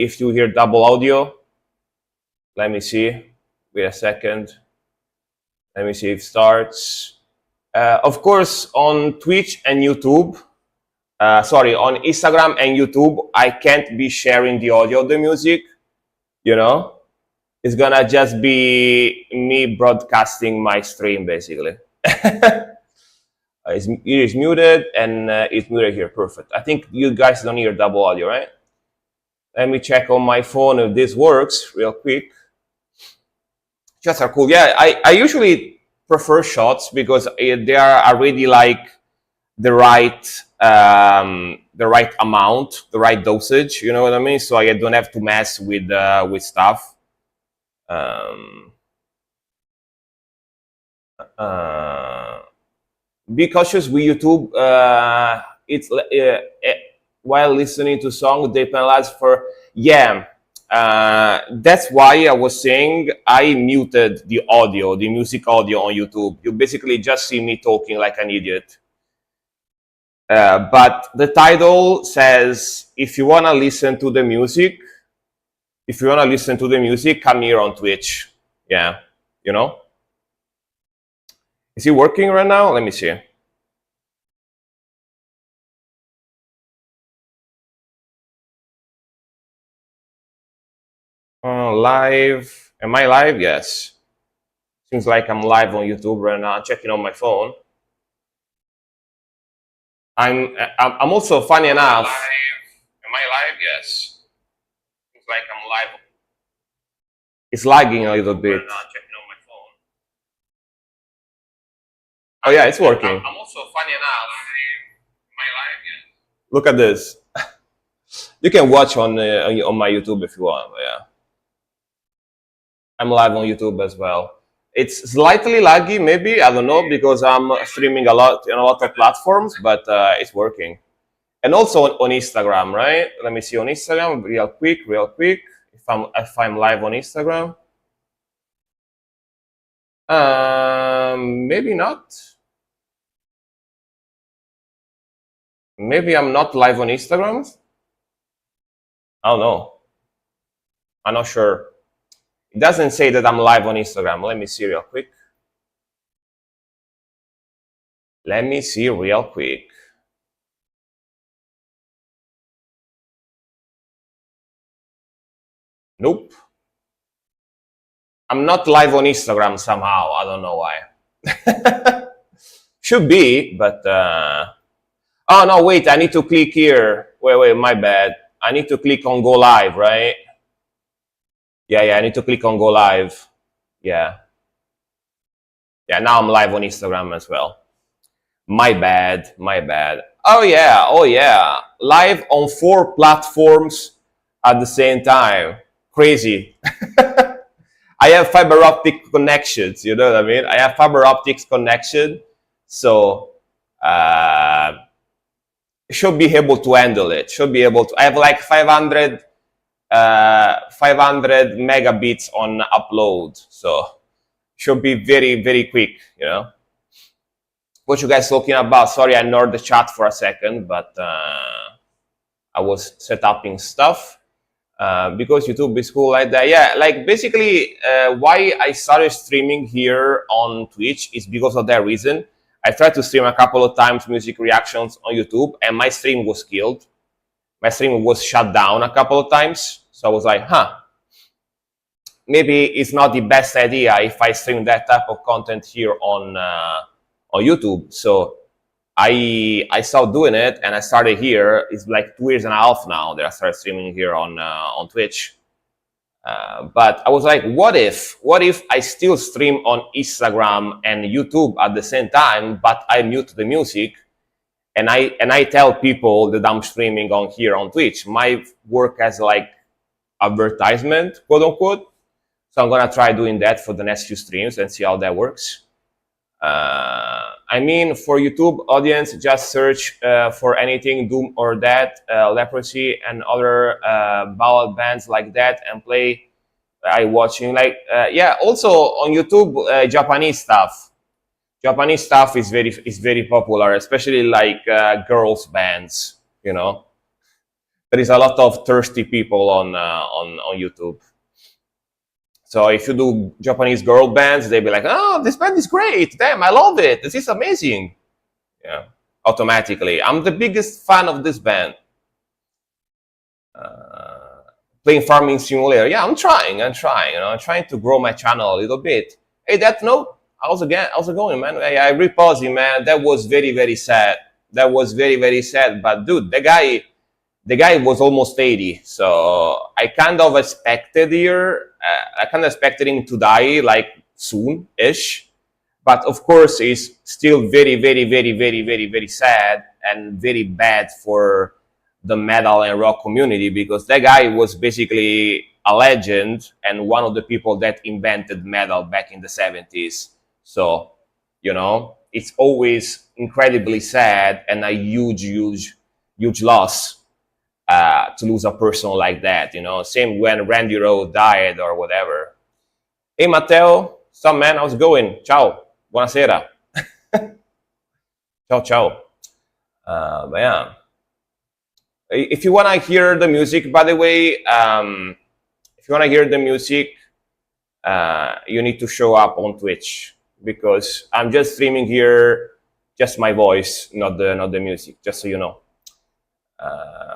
if you hear double audio. Let me see. Wait a second. Let me see if it starts. Of course, on Twitch and YouTube, sorry, on Instagram and YouTube, I can't be sharing the audio of the music, you know? It's gonna just be me broadcasting my stream, basically. It is muted, and it's muted here. Perfect. I think you guys don't hear double audio, right? Let me check on my phone if this works real quick. Shots are cool. Yeah, I usually prefer shots because they are already like the right amount, the right dosage. You know what I mean? So I don't have to mess with stuff. Be cautious with YouTube. It's while listening to song, they penalize for that's why I was saying I muted the audio, the music audio on YouTube. You basically just see me talking like an idiot. But the title says, if you want to listen to the music, come here on Twitch. Yeah, you know? Is it working right now? Let me see. Live. Am I live? Yes. Seems like I'm live on YouTube right now. I'm checking on my phone. I'm also, funny enough. Am I live? Yes. Seems like I'm live. It's lagging a little bit. Right now, checking on my phone. Oh yeah, it's working. I'm also, funny enough. Am I live? Yes. Look at this. You can watch on my YouTube if you want. But yeah. I'm live on YouTube as well. It's slightly laggy, maybe, I don't know, because I'm streaming a lot on a lot of platforms, but it's working. And also on Instagram, right? Let me see on Instagram real quick. If I'm live on Instagram, maybe not. Maybe I'm not live on Instagram. I don't know. I'm not sure. It doesn't say that I'm live on Instagram. Let me see real quick. Nope. I'm not live on Instagram somehow. I don't know why. Should be, but oh no, wait, I need to click here. Wait, my bad. I need to click on go live, right? Yeah, I need to click on go live. Yeah, now I'm live on Instagram as well. My bad. Oh yeah. Live on 4 platforms at the same time. Crazy. I have fiber optic connections, you know what I mean? I have fiber optics connection, so should be able to handle it. I have like 500 megabits on upload, so should be very, very quick, you know? What you guys talking about? Sorry, I ignored the chat for a second, but I was setting stuff. Because YouTube is cool like that. Yeah, like basically why I started streaming here on Twitch is because of that reason. I tried to stream a couple of times music reactions on YouTube, and my stream was killed. My stream was shut down a couple of times. So I was like, maybe it's not the best idea if I stream that type of content here on YouTube. So I started doing it, and I started here. It's like 2.5 years now that I started streaming here on Twitch. But I was like, what if I still stream on Instagram and YouTube at the same time, but I mute the music, and I tell people that I'm streaming on here on Twitch. My work as like advertisement, quote unquote. So I'm gonna try doing that for the next few streams and see how that works. I mean, for YouTube audience, just search for anything Doom or that, Leprosy and other ballad bands like that, and play. I watching like yeah. Also on YouTube, Japanese stuff. Japanese stuff is very popular, especially like girls bands. You know, there is a lot of thirsty people on YouTube. So if you do Japanese girl bands, they'll be like, "Oh, this band is great! Damn, I love it! This is amazing!" Yeah, automatically, I'm the biggest fan of this band. Playing Farming Simulator, yeah, I'm trying. I'm trying to grow my channel a little bit. Hey, Death Note, how's it going, man? Hey, I repaused it, man. That was very, very sad. That was very, very sad. But dude, the guy was almost 80, so I kind of expected him to die like soon-ish. But of course, it's still very, very, very, very, very, very sad and very bad for the metal and rock community, because that guy was basically a legend and one of the people that invented metal back in the 70s. So, it's always incredibly sad and a huge, huge, huge loss to lose a person like that. Same when Randy Rhoads died or whatever. Hey, Matteo, some man, how's it going? Ciao, buonasera. Ciao, ciao. But yeah. If you want to hear the music, by the way, if you want to hear the music, you need to show up on Twitch, because I'm just streaming here, just my voice, not the music, just so you know.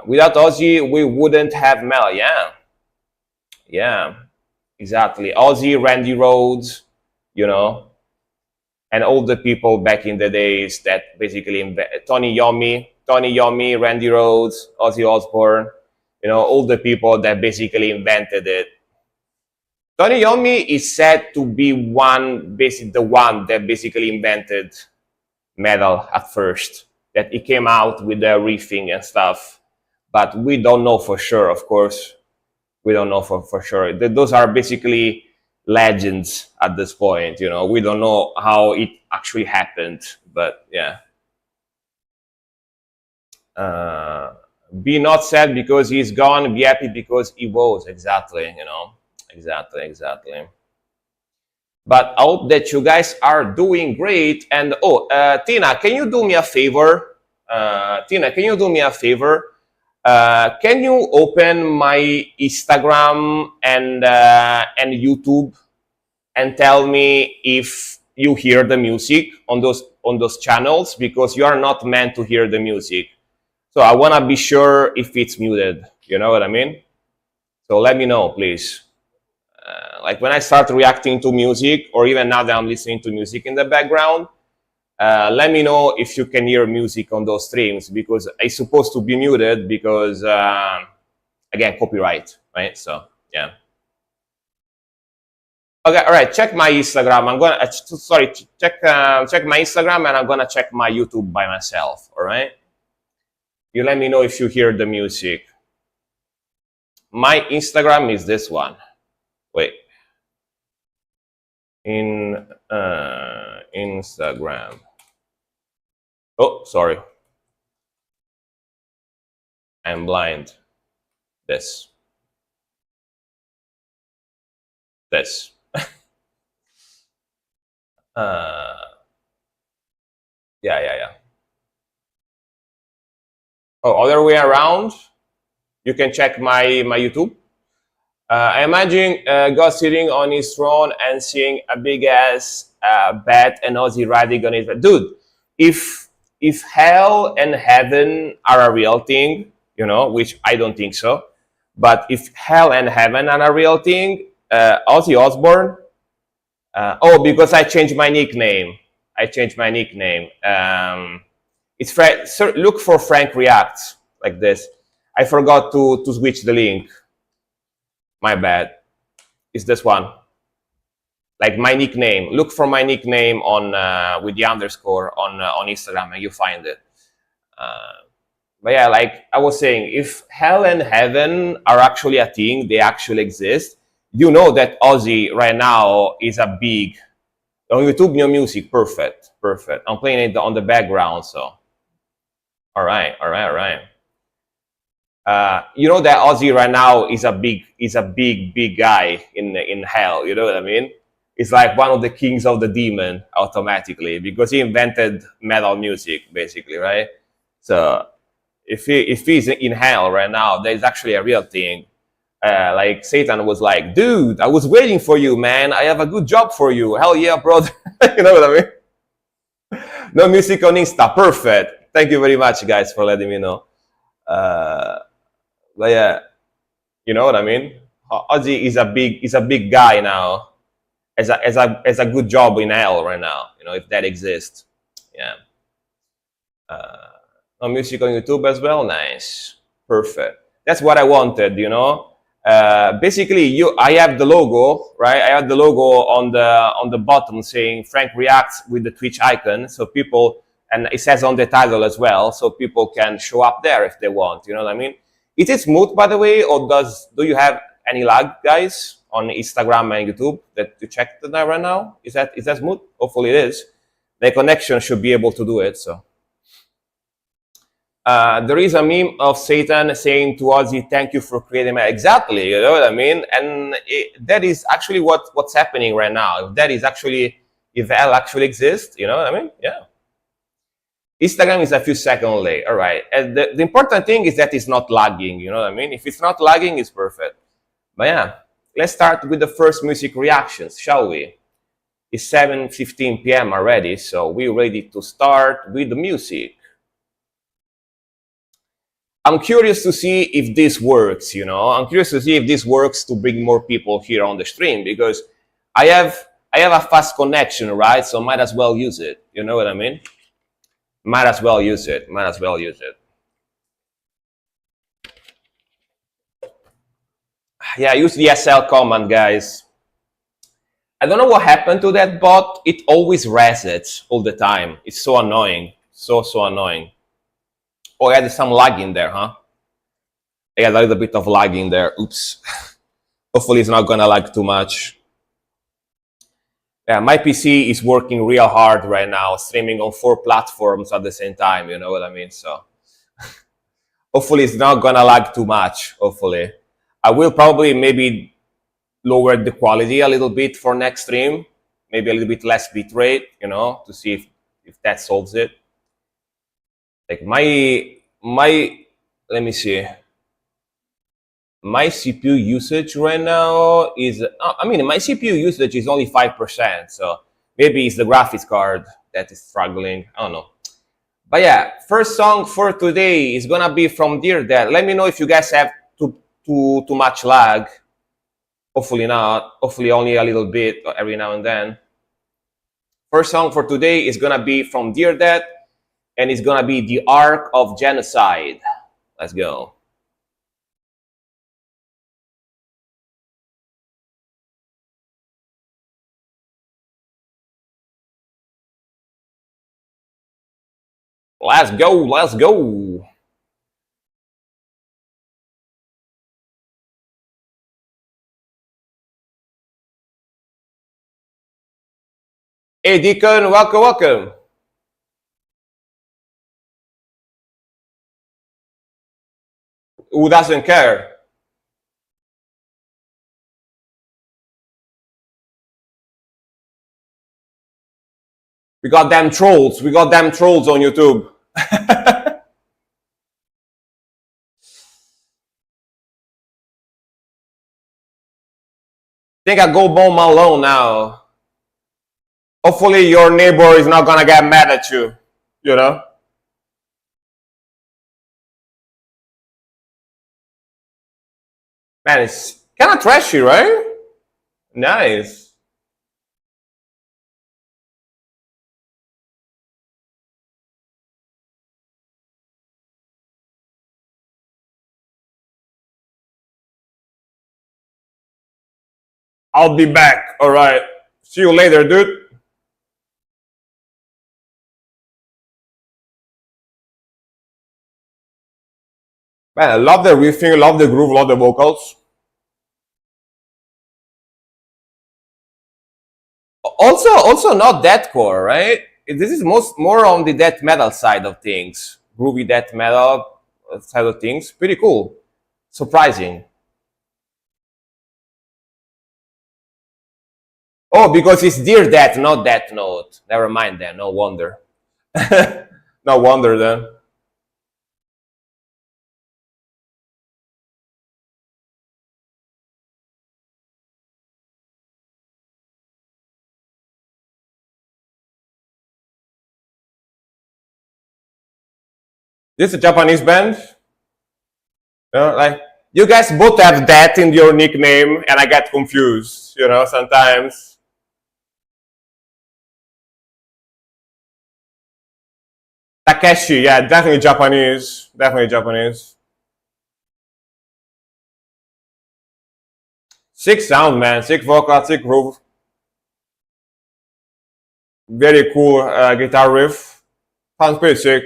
Without Ozzy, we wouldn't have Mel. Yeah, exactly. Ozzy, Randy Rhoads, and all the people back in the days that basically Tony Iommi, Randy Rhoads, Ozzy Osbourne, all the people that basically invented it. Tony Iommi is said to be the one that basically invented metal at first, that he came out with the riffing and stuff, but we don't know for sure, of course. We don't know for sure. Those are basically legends at this point, we don't know how it actually happened, but yeah. Be not sad because he's gone, be happy because he was. Exactly. But I hope that you guys are doing great. And Tina, can you do me a favor? Can you open my Instagram and YouTube and tell me if you hear the music on those channels, because you are not meant to hear the music. So I want to be sure if it's muted. You know what I mean? So let me know, please. Like when I start reacting to music, or even now that I'm listening to music in the background, let me know if you can hear music on those streams, because it's supposed to be muted because, again, copyright, right? So, yeah. Okay, all right, check my Instagram. I'm gonna, check my Instagram, and I'm gonna check my YouTube by myself, all right? You let me know if you hear the music. My Instagram is this one. Wait. In Instagram. Oh, sorry. I'm blind. This. Yeah. Oh, other way around. You can check my YouTube. I imagine God sitting on his throne and seeing a big ass bat and Ozzy riding on it. Dude, if hell and heaven are a real thing, which I don't think so, but if hell and heaven are a real thing, Ozzy Osbourne. Because I changed my nickname. It's Frank. So look for Frank Reacts like this. I forgot to switch the link. My bad. It's this one. Like my nickname. Look for my nickname on with the underscore on Instagram, and you find it. But yeah, like I was saying, if hell and heaven are actually a thing, they actually exist. You know that Ozzy right now is a big on YouTube. New music, perfect. I'm playing it on the background, so all right. You know that Ozzy right now is a big guy in hell. You know what I mean? It's like one of the kings of the demon automatically, because he invented metal music, basically, right? So if he's in hell right now, that is actually a real thing. Like Satan was like, dude, I was waiting for you, man. I have a good job for you. Hell yeah, brother. You know what I mean? No music on Insta. Perfect. Thank you very much, guys, for letting me know. Uh, but yeah, you know what I mean? Ozzy is a big guy now. As a good job in hell right now. You know, if that exists. Yeah. No music on YouTube as well. Nice. Perfect. That's what I wanted. You know. Basically, I have the logo, right? I have the logo on the bottom saying Frank Reacts with the Twitch icon, so people, and it says on the title as well, so people can show up there if they want. You know what I mean? Is it smooth, by the way, or do you have any lag, guys, on Instagram and YouTube that you checked that right now? Is that smooth? Hopefully it is. The connection should be able to do it. So. There is a meme of Satan saying to Ozzy, "Thank you for creating me." Exactly, you know what I mean? And that is actually what's happening right now. If hell actually exists, you know what I mean? Yeah. Instagram is a few seconds late. All right. And the important thing is that it's not lagging. You know what I mean? If it's not lagging, it's perfect. But yeah, let's start with the first music reactions, shall we? It's 7:15 p.m. already, so we're ready to start with the music. I'm curious to see if this works, you know. I'm curious to see if this works to bring more people here on the stream, because I have a fast connection, right? So might as well use it. You know what I mean? Might as well use it. Might as well use it. Yeah, use the SL command, guys. I don't know what happened to that bot. It always resets all the time. It's so annoying. So annoying. Oh, I had some lag in there, huh? I had a little bit of lag in there. Oops. Hopefully it's not gonna lag too much. Yeah, my PC is working real hard right now, streaming on 4 platforms at the same time, you know what I mean? So hopefully it's not gonna lag too much, hopefully. I will probably maybe lower the quality a little bit for next stream, maybe a little bit less bitrate, you know, to see if that solves it. Like my let me see. My CPU usage right now is, I mean, my CPU usage is only 5%, so maybe it's the graphics card that is struggling. I don't know. But yeah, first song for today is gonna be from Dear Dad. Let me know if you guys have too much lag. Hopefully not. Hopefully only a little bit every now and then. First song for today is gonna be from Dear Dad, and it's gonna be The Ark of Genocide. Let's go. Let's go, let's go. Hey, Deacon, welcome, welcome. Who doesn't care? We got them trolls. We got them trolls on YouTube. I think I go home alone now. Hopefully your neighbor is not gonna get mad at you, you know? Man, it's kind of trashy, right? Nice. I'll be back. All right. See you later, dude. Man, I love the riffing, love the groove, love the vocals. Also not deathcore, right? This is more on the death metal side of things, groovy death metal side of things. Pretty cool, surprising. Oh, because it's Dear Death, not Death Note. Never mind then. No wonder. No wonder then. This is a Japanese band. Like you guys both have that in your nickname, and I get confused. Sometimes. Takeshi, yeah, definitely Japanese. Definitely Japanese. Sick sound, man. Sick vocal, sick groove. Very cool guitar riff. Sounds pretty sick.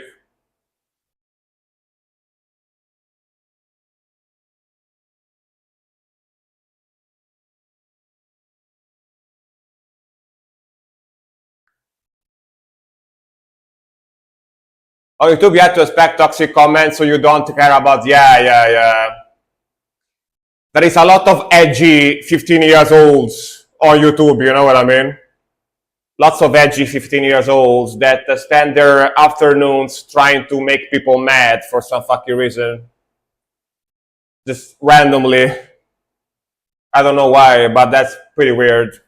Oh, YouTube, you have to expect toxic comments, so you don't care about. Yeah, yeah, yeah. There is a lot of edgy 15 years olds on YouTube. You know what I mean? Lots of edgy 15 years olds that spend their afternoons trying to make people mad for some fucking reason, just randomly. I don't know why, but that's pretty weird.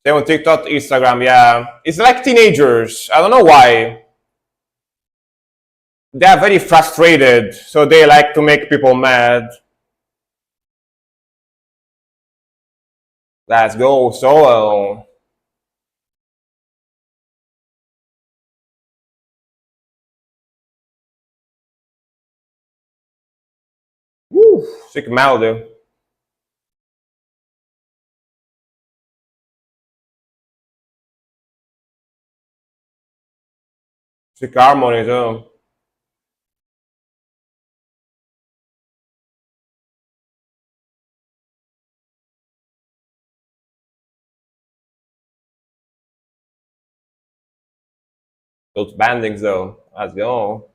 Same on TikTok, Instagram, yeah. It's like teenagers. I don't know why. They're very frustrated, so they like to make people mad. Let's go solo. Woo, sick melody. Sick harmony too. Those bandings though. Let's go.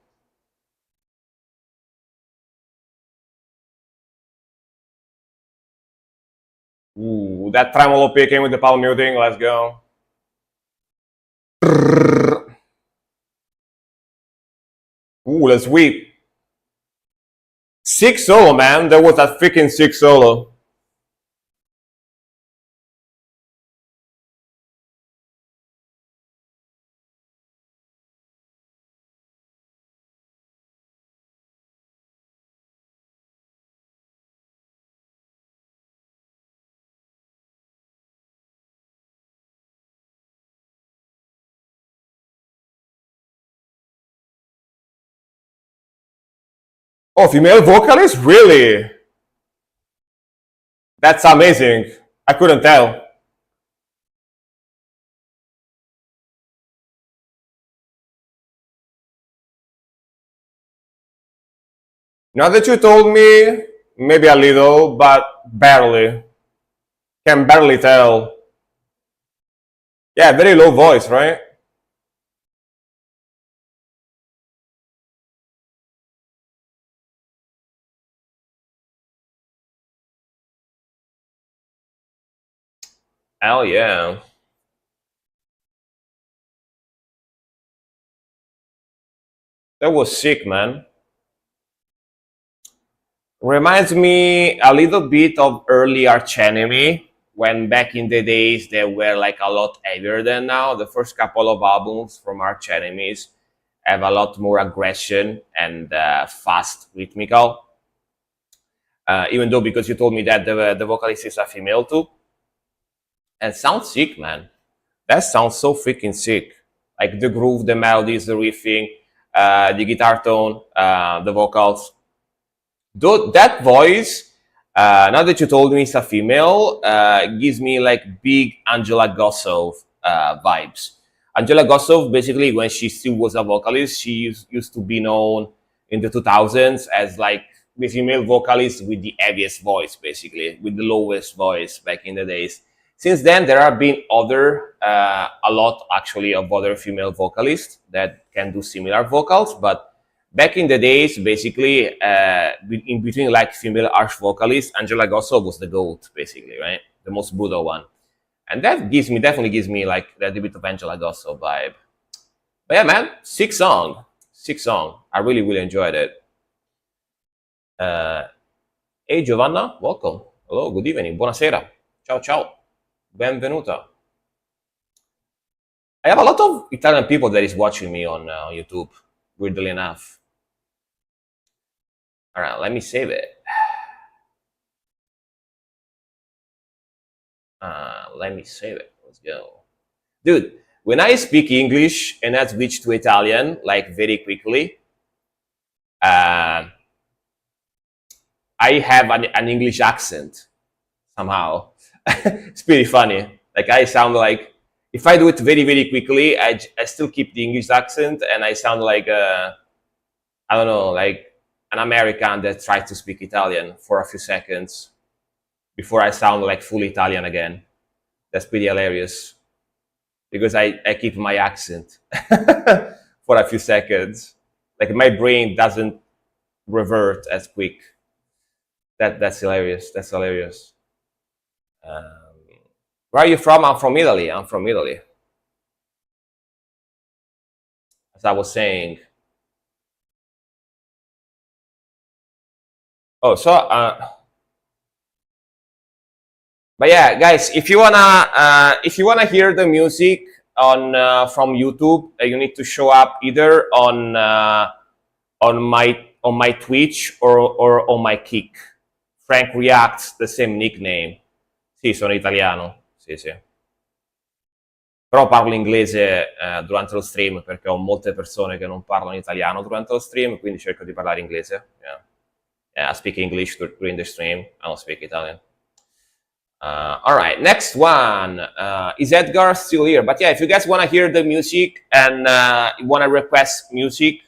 Ooh, that tremolo picking with the palm muting. Let's go. Ooh, let's sweep. Sick solo, man. There was that freaking sick solo. Oh, female vocalist? Really? That's amazing. I couldn't tell. Now that you told me, maybe a little, but barely. Can barely tell. Yeah, very low voice, right? Hell yeah. That was sick, man. Reminds me a little bit of early Arch Enemy, when back in the days they were like a lot heavier than now. The first couple of albums from Arch Enemies have a lot more aggression and fast rhythmical. Even though, because you told me that the vocalist is a female too, and sounds sick, man. That sounds so freaking sick. Like the groove, the melodies, the riffing, the guitar tone, the vocals. Though that voice, now that you told me it's a female, gives me like big Angela Gossov vibes. Angela Gossov, basically, when she still was a vocalist, she used to be known in the 2000s as like the female vocalist with the heaviest voice, basically, with the lowest voice back in the days. Since then, there have been a lot actually of other female vocalists that can do similar vocals, but back in the days, basically, in between like female arch vocalists, Angela Gossov was the goat, basically, right? The most brutal one, and that definitely gives me like that bit of Angela Gossov vibe. But yeah, man, sick song. I really enjoyed it. Uh, hey Giovanna, welcome. Hello, good evening, buonasera. Ciao ciao. Benvenuto. I have a lot of Italian people that is watching me on YouTube, weirdly enough. All right, let me save it. Let me save it. Let's go. Dude, when I speak English and I switch to Italian, like very quickly, uh, I have an English accent somehow. It's pretty funny. Like I sound like, if I do it very, very quickly, I still keep the English accent and I sound like, I don't know, like an American that tries to speak Italian for a few seconds before I sound like fully Italian again. That's pretty hilarious because I keep my accent for a few seconds. Like my brain doesn't revert as quick. That's hilarious. That's hilarious. Um, where are you from? I'm from Italy. I'm from Italy. As I was saying. Oh, so but yeah, guys, if you wanna hear the music on from YouTube, you need to show up either on my Twitch or on my Kick. Frank Reacts, the same nickname. Sì, sono italiano. Sì, sì. Però parlo inglese durante lo stream perché ho molte persone che non parlano italiano durante lo stream, quindi cerco di parlare inglese. Yeah. Yeah, I speak English during the stream. I don't speak Italian. All right, next one. Is Edgar still here? But yeah, if you guys want to hear the music and want to request music,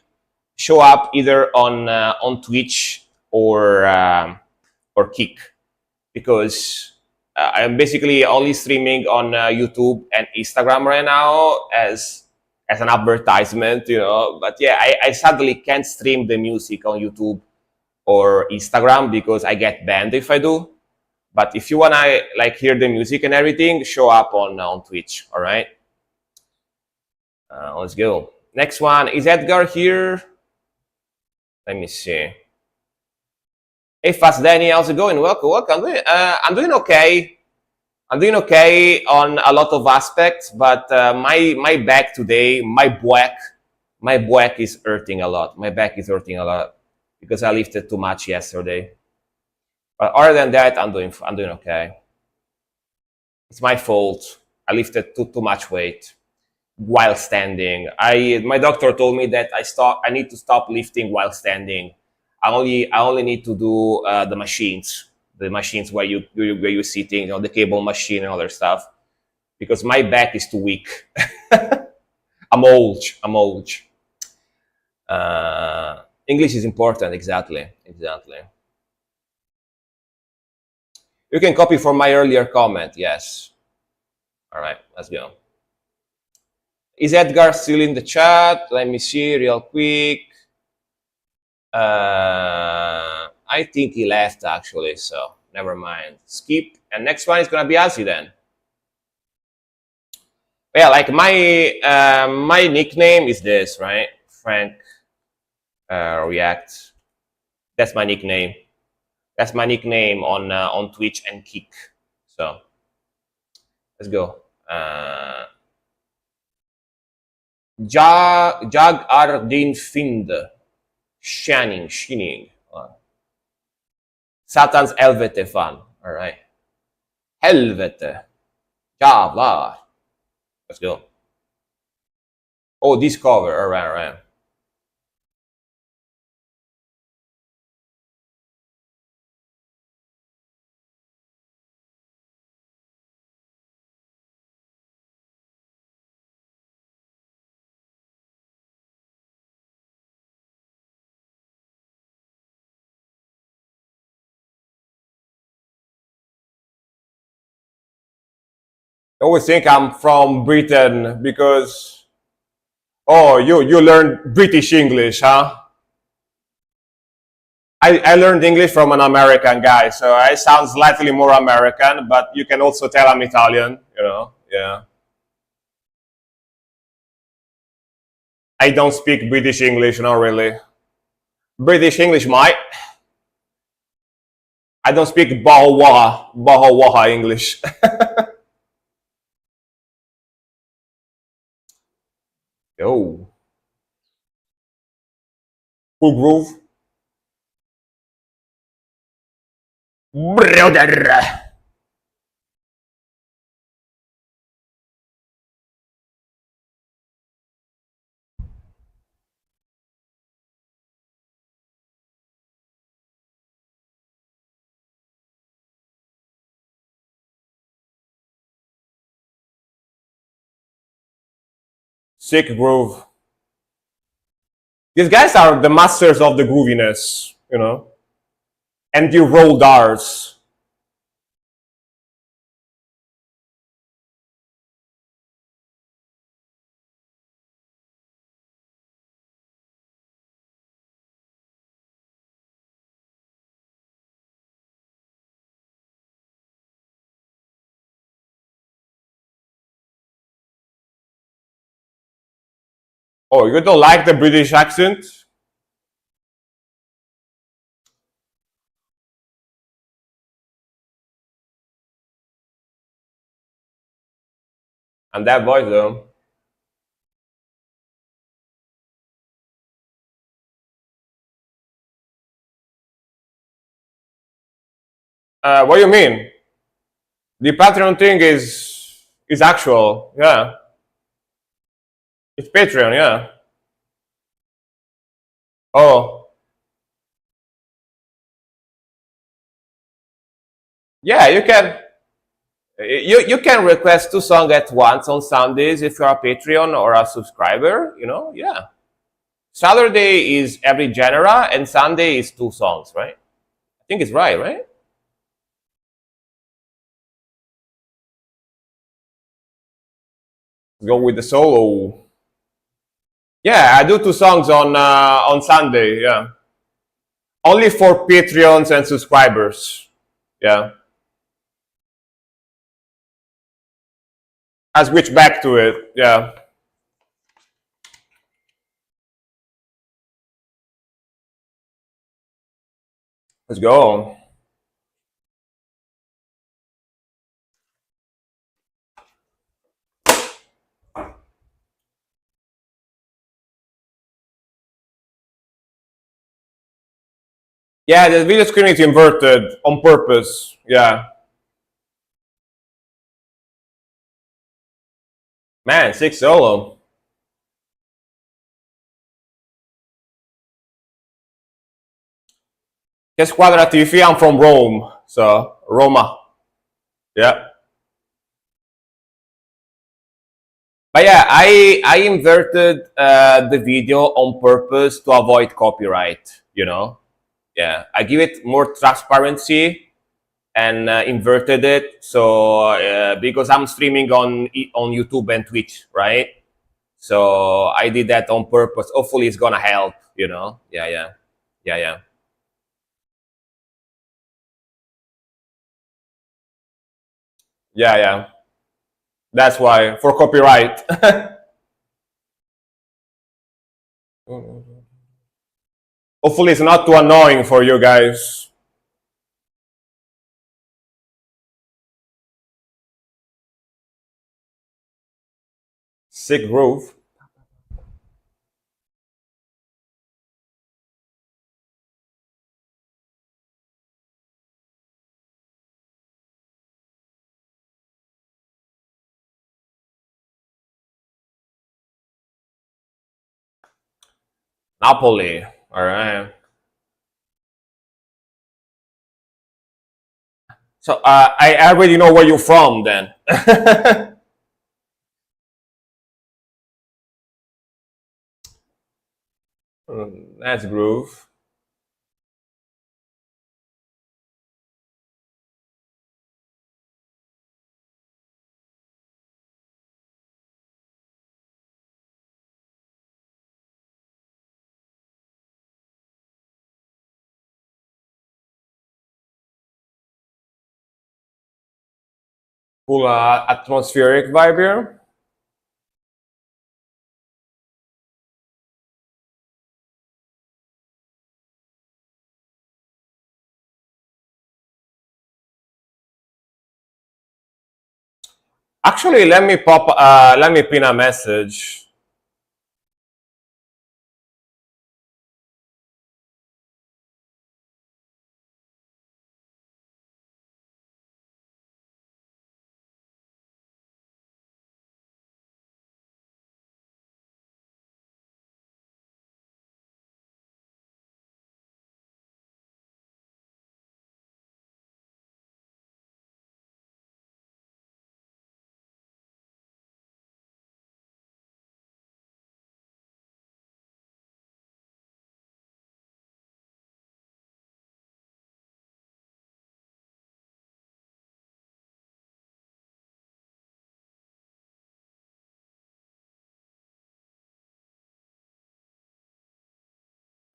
show up either on Twitch or Kick, because I'm basically only streaming on YouTube and Instagram right now as an advertisement, you know. But yeah, I sadly can't stream the music on YouTube or Instagram because I get banned if I do. But if you wanna like hear the music and everything, show up on Twitch. All right. Let's go. Next one, is Edgar here? Let me see. Hey, Fast Danny, how's it going? Welcome, welcome. I'm doing okay. I'm doing okay on a lot of aspects, but my back today, my back is hurting a lot. My back is hurting a lot because I lifted too much yesterday. But other than that, I'm doing okay. It's my fault. I lifted too much weight while standing. My doctor told me that I need to stop lifting while standing. I only need to do the machines where you're sitting, you know, the cable machine and other stuff, because my back is too weak. I'm old. English is important. Exactly. You can copy from my earlier comment. Yes. All right, let's go. Is Edgar still in the chat? Let me see real quick. I think he left actually, so never mind. Skip. And next one is gonna be Azzy then. Yeah, like my nickname is this, right? Frank React. That's my nickname. That's my nickname on Twitch and Kick. So let's go. Jag Ardin Find. Shining. Satan's Helvete fan. All right. Helvete. Java. Let's go. Oh, this cover. All right. I always think I'm from Britain because, oh, you learned British English, huh? I learned English from an American guy, so I sound slightly more American, but you can also tell I'm Italian, you know, yeah. I don't speak British English, not really. British English, mate. I don't speak Bahawa English. Yo, cool groove, brother. Sick groove. These guys are the masters of the grooviness, you know. And you roll R's. Oh, you don't like the British accent? And that voice though. What do you mean? The Patreon thing is actual. Yeah, it's Patreon. Yeah. Oh, yeah. You can request two songs at once on Sundays if you're a Patreon or a subscriber. You know. Yeah. Saturday is every genre, and Sunday is two songs. Right. I think it's right. Right. Let's go with the solo. Yeah, I do two songs on Sunday. Yeah. Only for Patreons and subscribers. Yeah. I switch back to it. Yeah. Let's go. Yeah, the video screen is inverted on purpose. Yeah. Man, six solo. Che squadra tifi? I'm from Rome. So, Roma. Yeah. But yeah, I inverted the video on purpose to avoid copyright, you know? Yeah. I give it more transparency and inverted it. So, because I'm streaming on YouTube and Twitch, right? So I did that on purpose. Hopefully, it's gonna help. You know? Yeah, yeah, yeah, yeah, yeah, yeah. That's why for copyright. Hopefully, it's not too annoying for you guys. Sick groove. Napoli. All right. So I already know where you're from then. That's groove. Cool atmospheric vibe here. Actually, let me pin a message.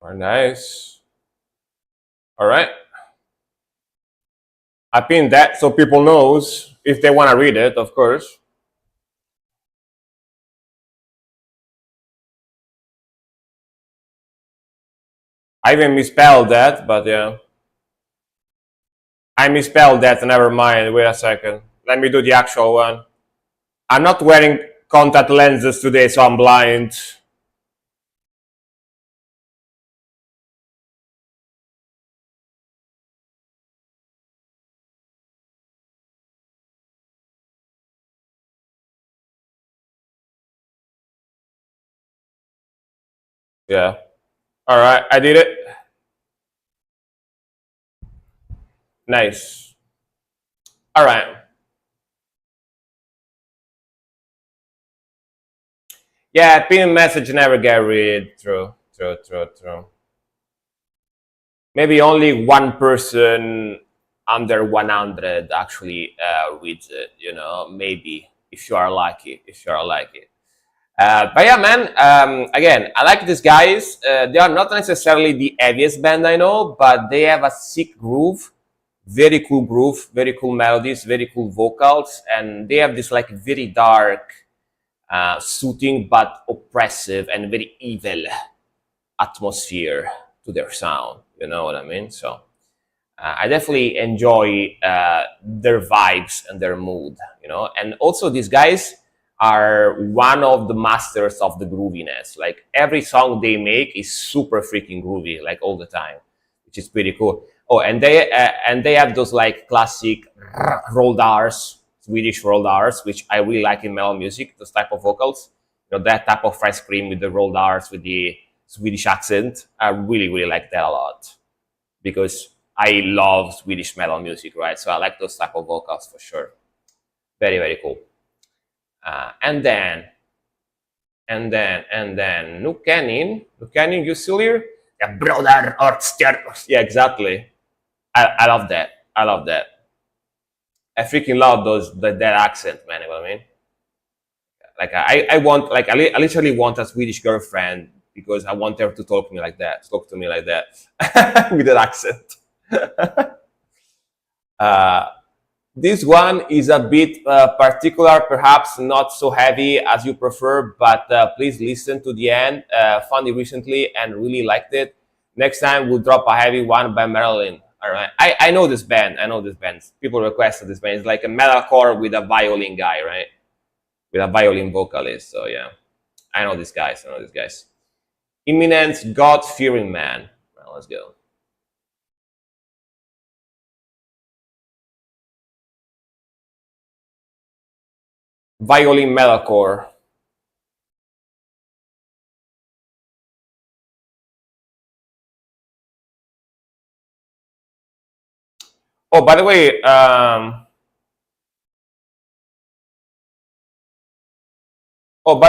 Very nice. All right. I pinned that so people knows if they want to read it, of course. I even misspelled that, but yeah. I misspelled that, never mind. Wait a second. Let me do the actual one. I'm not wearing contact lenses today, so I'm blind. Yeah. All right, I did it. Nice. All right. Yeah, pin message never get read. True, true, true, true. Maybe only one person under 100 actually reads it, maybe if you are lucky, if you are lucky. But yeah, man, again, I like these guys. They are not necessarily the heaviest band I know, but they have a sick groove, very cool melodies, very cool vocals, and they have this like very dark, soothing but oppressive and very evil atmosphere to their sound. You know what I mean? So I definitely enjoy their vibes and their mood. And also these guys are one of the masters of the grooviness. Like every song they make is super freaking groovy, like all the time, which is pretty cool. Oh, and they have those like classic rolled R's, Swedish rolled R's, which I really like in metal music. Those type of vocals, that type of fresh cream with the rolled R's with the Swedish accent. I really really like that a lot because I love Swedish metal music, right? So I like those type of vocals for sure. Very very cool. And then Nukanin, you still here? Yeah, brother or yeah, exactly. I love that. I love that. I freaking love that accent, man. You know what I mean? Like I want like I literally want a Swedish girlfriend because I want her to talk to me like that with that accent. uh, this one is a bit particular, perhaps not so heavy as you prefer, but please listen to the end. Found it recently and really liked it. Next time we'll drop a heavy one by Marilyn. All right, I know this band. I know this band. People requested this band. It's like a metalcore with a violin guy, right? With a violin vocalist. So yeah, I know these guys. I know these guys. Imminent God fearing man. Well, let's go. Violin metalcore. Oh, by the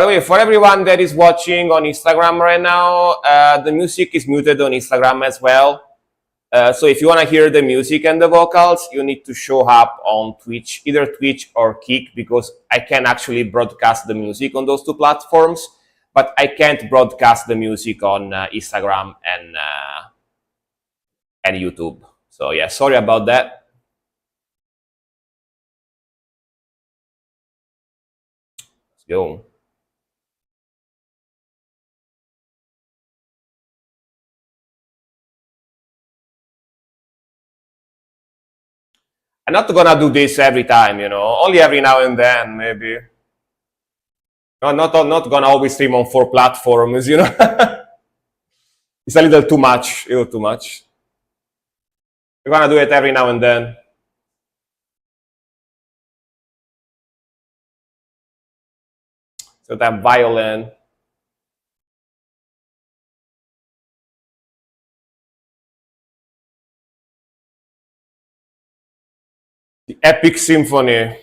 way, for everyone that is watching on Instagram right now, the music is muted on Instagram as well. So if you want to hear the music and the vocals, you need to show up on Twitch, either Twitch or Kick, because I can actually broadcast the music on those two platforms, but I can't broadcast the music on Instagram and YouTube. So yeah, sorry about that. Let's go. I'm not gonna do this every time, only every now and then, maybe. No, not gonna always stream on 4 platforms. It's a little too much, a little too much. We're gonna do it every now and then. So that violin, the epic symphony.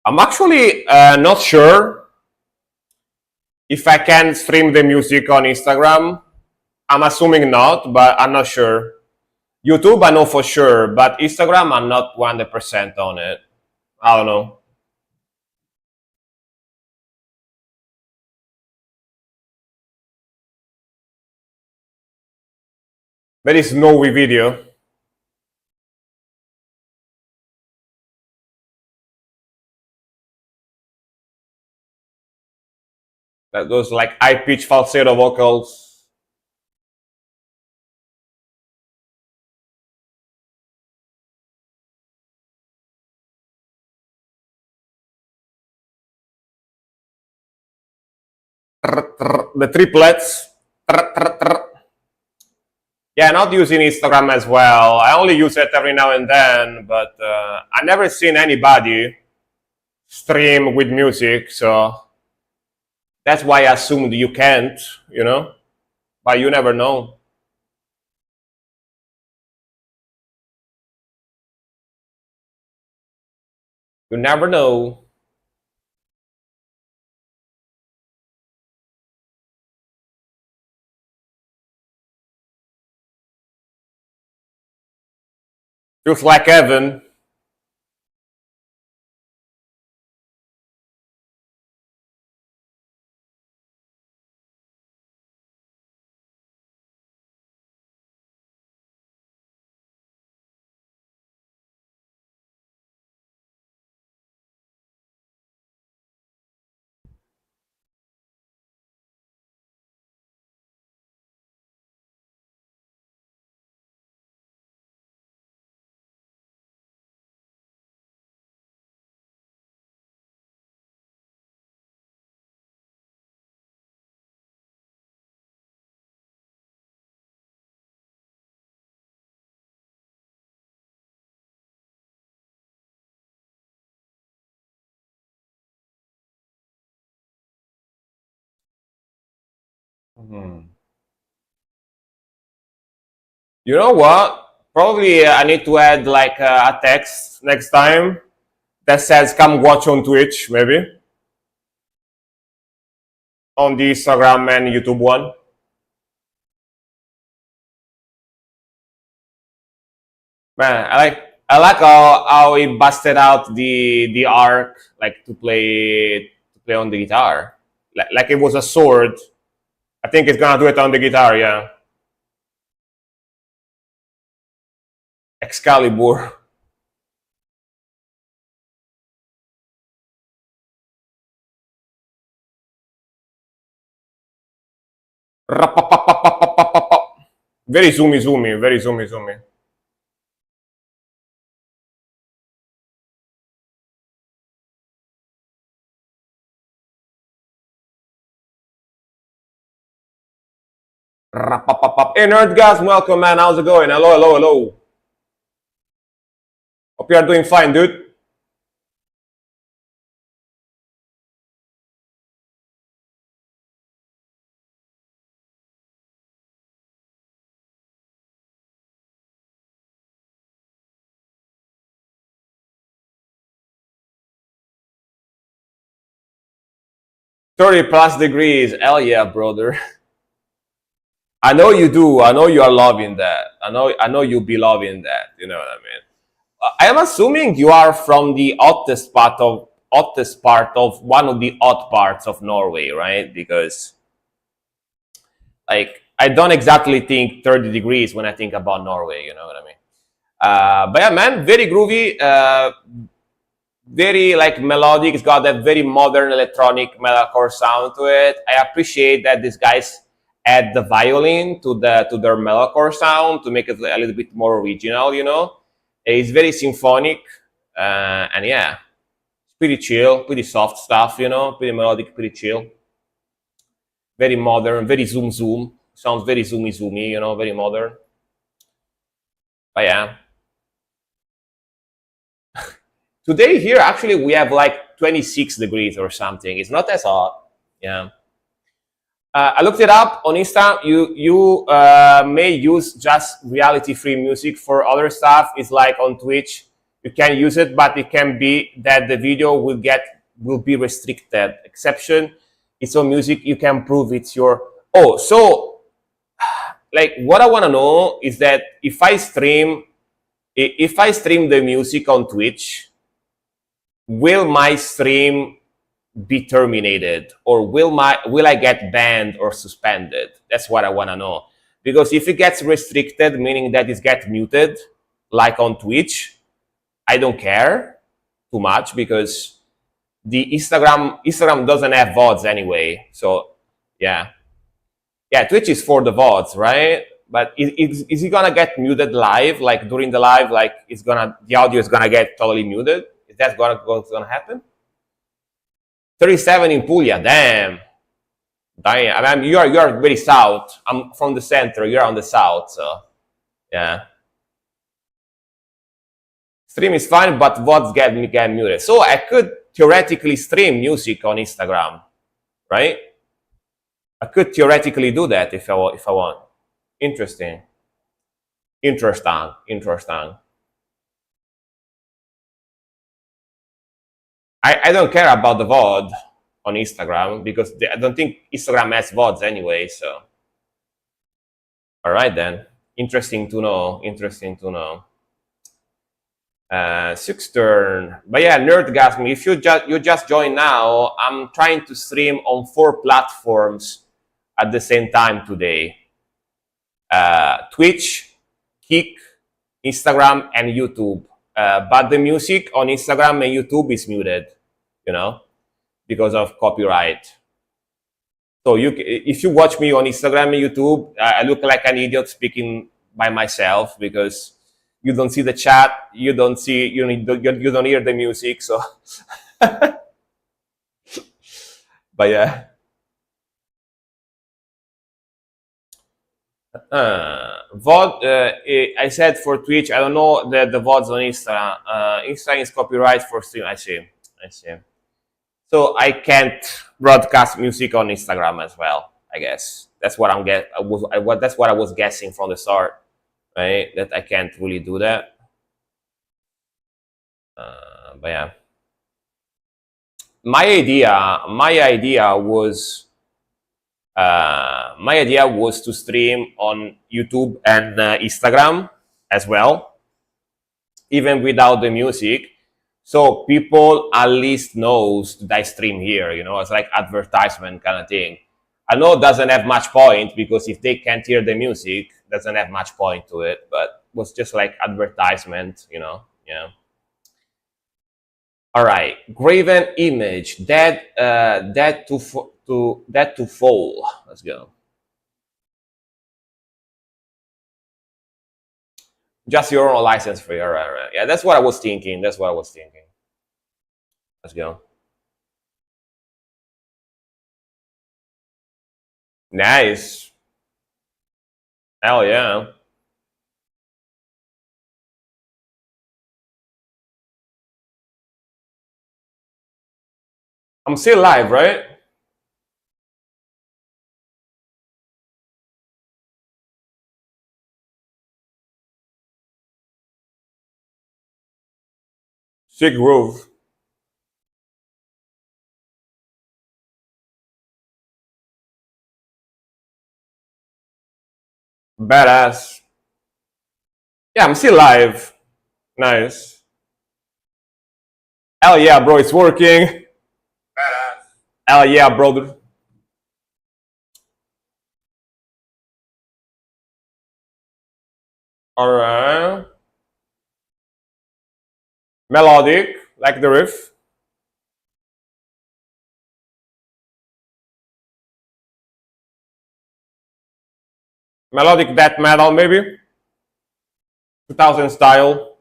I'm actually not sure if I can stream the music on Instagram. I'm assuming not, but I'm not sure. YouTube, I know for sure, but Instagram, I'm not 100% on it. I don't know. Very snowy video. Those like high pitch falsetto vocals. The triplets. Yeah, not using Instagram as well. I only use it every now and then, but I never seen anybody stream with music, so that's why I assumed you can't, you know, but you never know. You never know. Feels like heaven. Hmm. You know what? Probably I need to add like a text next time that says "Come watch on Twitch," maybe on the Instagram and YouTube one. Man, I like how he busted out the arc like to play on the guitar, like it was a sword. I think it's gonna do it on the guitar, yeah. Excalibur. Rapapapapapapapap. Very zoomy, zoomy, very zoomy, zoomy. Rapapapap. Hey, Nerdgasm, welcome, man. How's it going? Hello, hello, hello. Hope you are doing fine, dude. 30 plus degrees. Hell yeah, brother. I know you do. I know you are loving that. I know you'll be loving that. You know what I mean? I am assuming you are from the hottest part of one of the hot parts of Norway, right? Because like I don't exactly think 30 degrees when I think about Norway. You know what I mean? But yeah, man, very groovy, very like melodic. It's got that very modern electronic metalcore sound to it. I appreciate that these guys add the violin to their metalcore sound to make it a little bit more original. You know, it's very symphonic, and yeah, it's pretty chill, pretty soft stuff. You know, pretty melodic, pretty chill, very modern, very zoom zoom. Sounds very zoomy zoomy. You know, very modern. But yeah, today here actually we have like 26 degrees or something. It's not as hot. Yeah. I looked it up on Insta. You may use just reality free music for other stuff. It's like on Twitch you can use it, but it can be that the video will be restricted. Exception, it's on music. You can prove it's your. Oh, so like what I want to know is that if I stream the music on Twitch, will my stream be terminated, or will I get banned or suspended? That's what I want to know. Because if it gets restricted, meaning that it gets muted, like on Twitch, I don't care too much, because the Instagram doesn't have VODs anyway. So yeah, Twitch is for the VODs, right? But is it gonna get muted live? Like during the live, like the audio is gonna get totally muted? Is that what's gonna happen? 37 in Puglia, damn. I mean, you're very south. I'm from the center. You're on the south, so yeah. Stream is fine, but VODs get muted. So I could theoretically stream music on Instagram, right? I could theoretically do that if I want. Interesting. I don't care about the VOD on Instagram, because I don't think Instagram has VODs anyway. So, all right then. Interesting to know. Sixth turn. But yeah, Nerdgasm, if you just joined now, I'm trying to stream on 4 platforms at the same time today. Twitch, Kick, Instagram, and YouTube. But the music on Instagram and YouTube is muted, because of copyright. So if you watch me on Instagram and YouTube, I look like an idiot speaking by myself, because you don't see the chat, you don't hear the music. So, but yeah. VOD. I said for Twitch. I don't know the VODs on Insta. Insta is copyright for stream. I see. So I can't broadcast music on Instagram as well. I guess that's what that's what I was guessing from the start, right? That I can't really do that. But yeah, my idea was to stream on YouTube and Instagram as well, even without the music, so people at least knows that I stream here. It's like advertisement kind of thing. I know it doesn't have much point, because if they can't hear the music, it doesn't have much point to it. But it was just like advertisement, Yeah. All right, Graven Image, Dead to Fall. Let's go. Just your own license free. All right. Yeah, that's what I was thinking. Let's go. Nice. Hell yeah. I'm still live, right? Sick groove. Badass. Yeah, I'm still live. Nice. Hell yeah, bro, it's working. Badass. Hell yeah, brother. All right. Melodic, like the riff. Melodic death metal, maybe. 2000 style.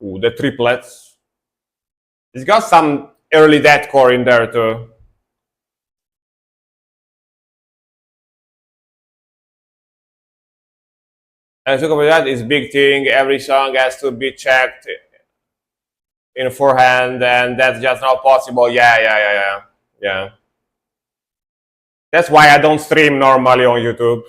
Ooh, the triplets. It's got some early deathcore in there too. And so that is big thing. Every song has to be checked in forehand, and that's just not possible. Yeah. That's why I don't stream normally on YouTube.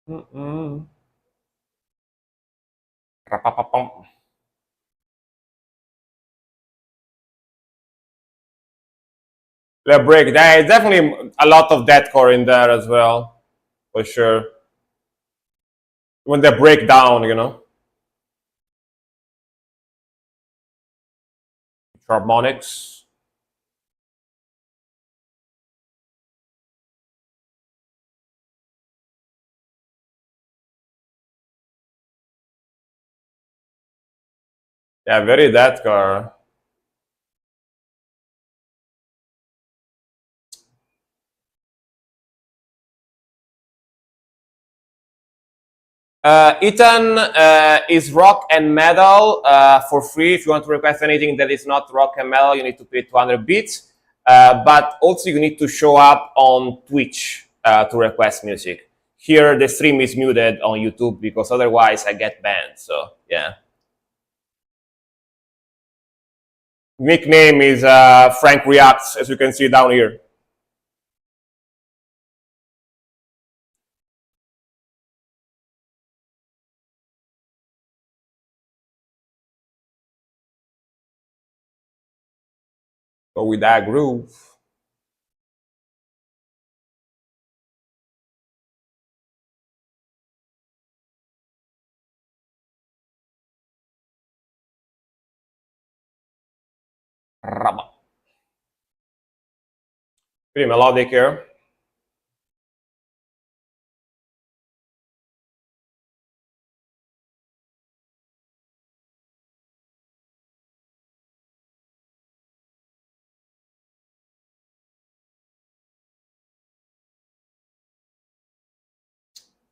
Mm-mm. Rapapapam. The break. There is definitely a lot of deathcore in there as well, for sure. When they break down, harmonics. Yeah, very deathcore. Ethan is rock and metal for free. If you want to request anything that is not rock and metal, you need to pay 200 bits. But also, you need to show up on Twitch to request music. Here, the stream is muted on YouTube because otherwise I get banned. So, yeah. Nickname is Frank Reacts, as you can see down here. Go with that groove. Pretty melodic here.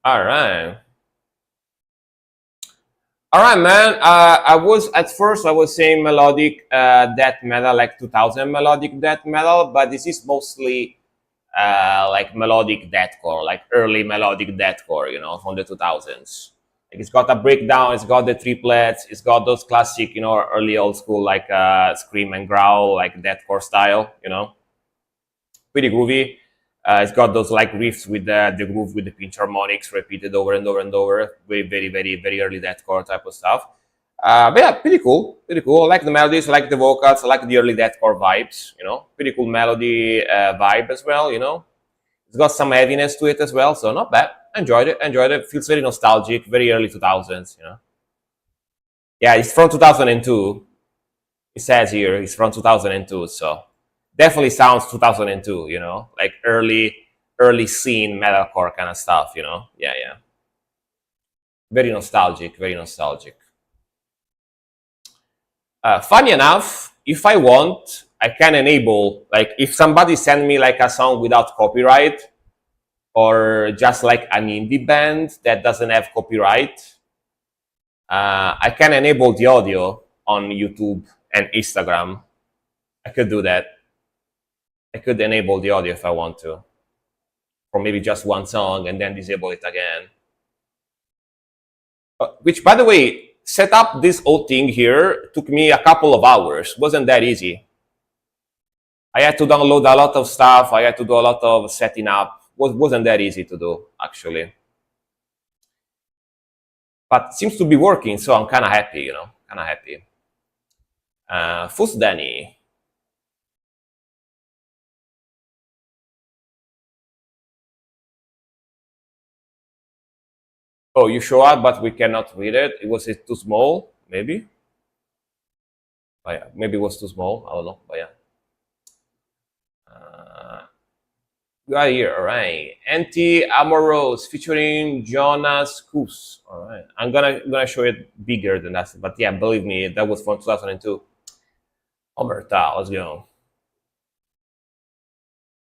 All right. All right, man. I was at first I was saying melodic death metal, like 2000 melodic death metal, but this is mostly like melodic deathcore, like early melodic deathcore, from the 2000s. Like it's got a breakdown, it's got the triplets, it's got those classic, early old school like scream and growl, like deathcore style, pretty groovy. It's got those like riffs with the groove with the pinch harmonics repeated over and over and over. Very, very, very, very early deathcore type of stuff. But yeah, pretty cool. Pretty cool. I like the melodies, I like the vocals, I like the early deathcore vibes. Pretty cool melody vibe as well. It's got some heaviness to it as well, so not bad. Enjoyed it. Enjoyed it. Feels very nostalgic, very early 2000s. Yeah, it's from 2002. It says here it's from 2002, so definitely sounds 2002, like early scene metalcore kind of stuff, Yeah, yeah. Very nostalgic, very nostalgic. Funny enough, if I want, I can enable, like, if somebody send me like a song without copyright, or just like an indie band that doesn't have copyright, I can enable the audio on YouTube and Instagram. I could do that. I could enable the audio if I want to, for maybe just one song, and then disable it again. Which, by the way, set up this whole thing here took me a couple of hours. Wasn't that easy. I had to download a lot of stuff. I had to do a lot of setting up. Wasn't that easy to do, actually. But seems to be working, so I'm kind of happy, kind of happy. Fus Danny. Oh, you show up, but we cannot read it. Was it too small? Maybe. But yeah, maybe it was too small. I don't know. But yeah. We are here, all right. Anti Amoros featuring Jonas Kus. All right. I'm gonna show it bigger than that. But yeah, believe me, that was from 2002. Omerta, let's go.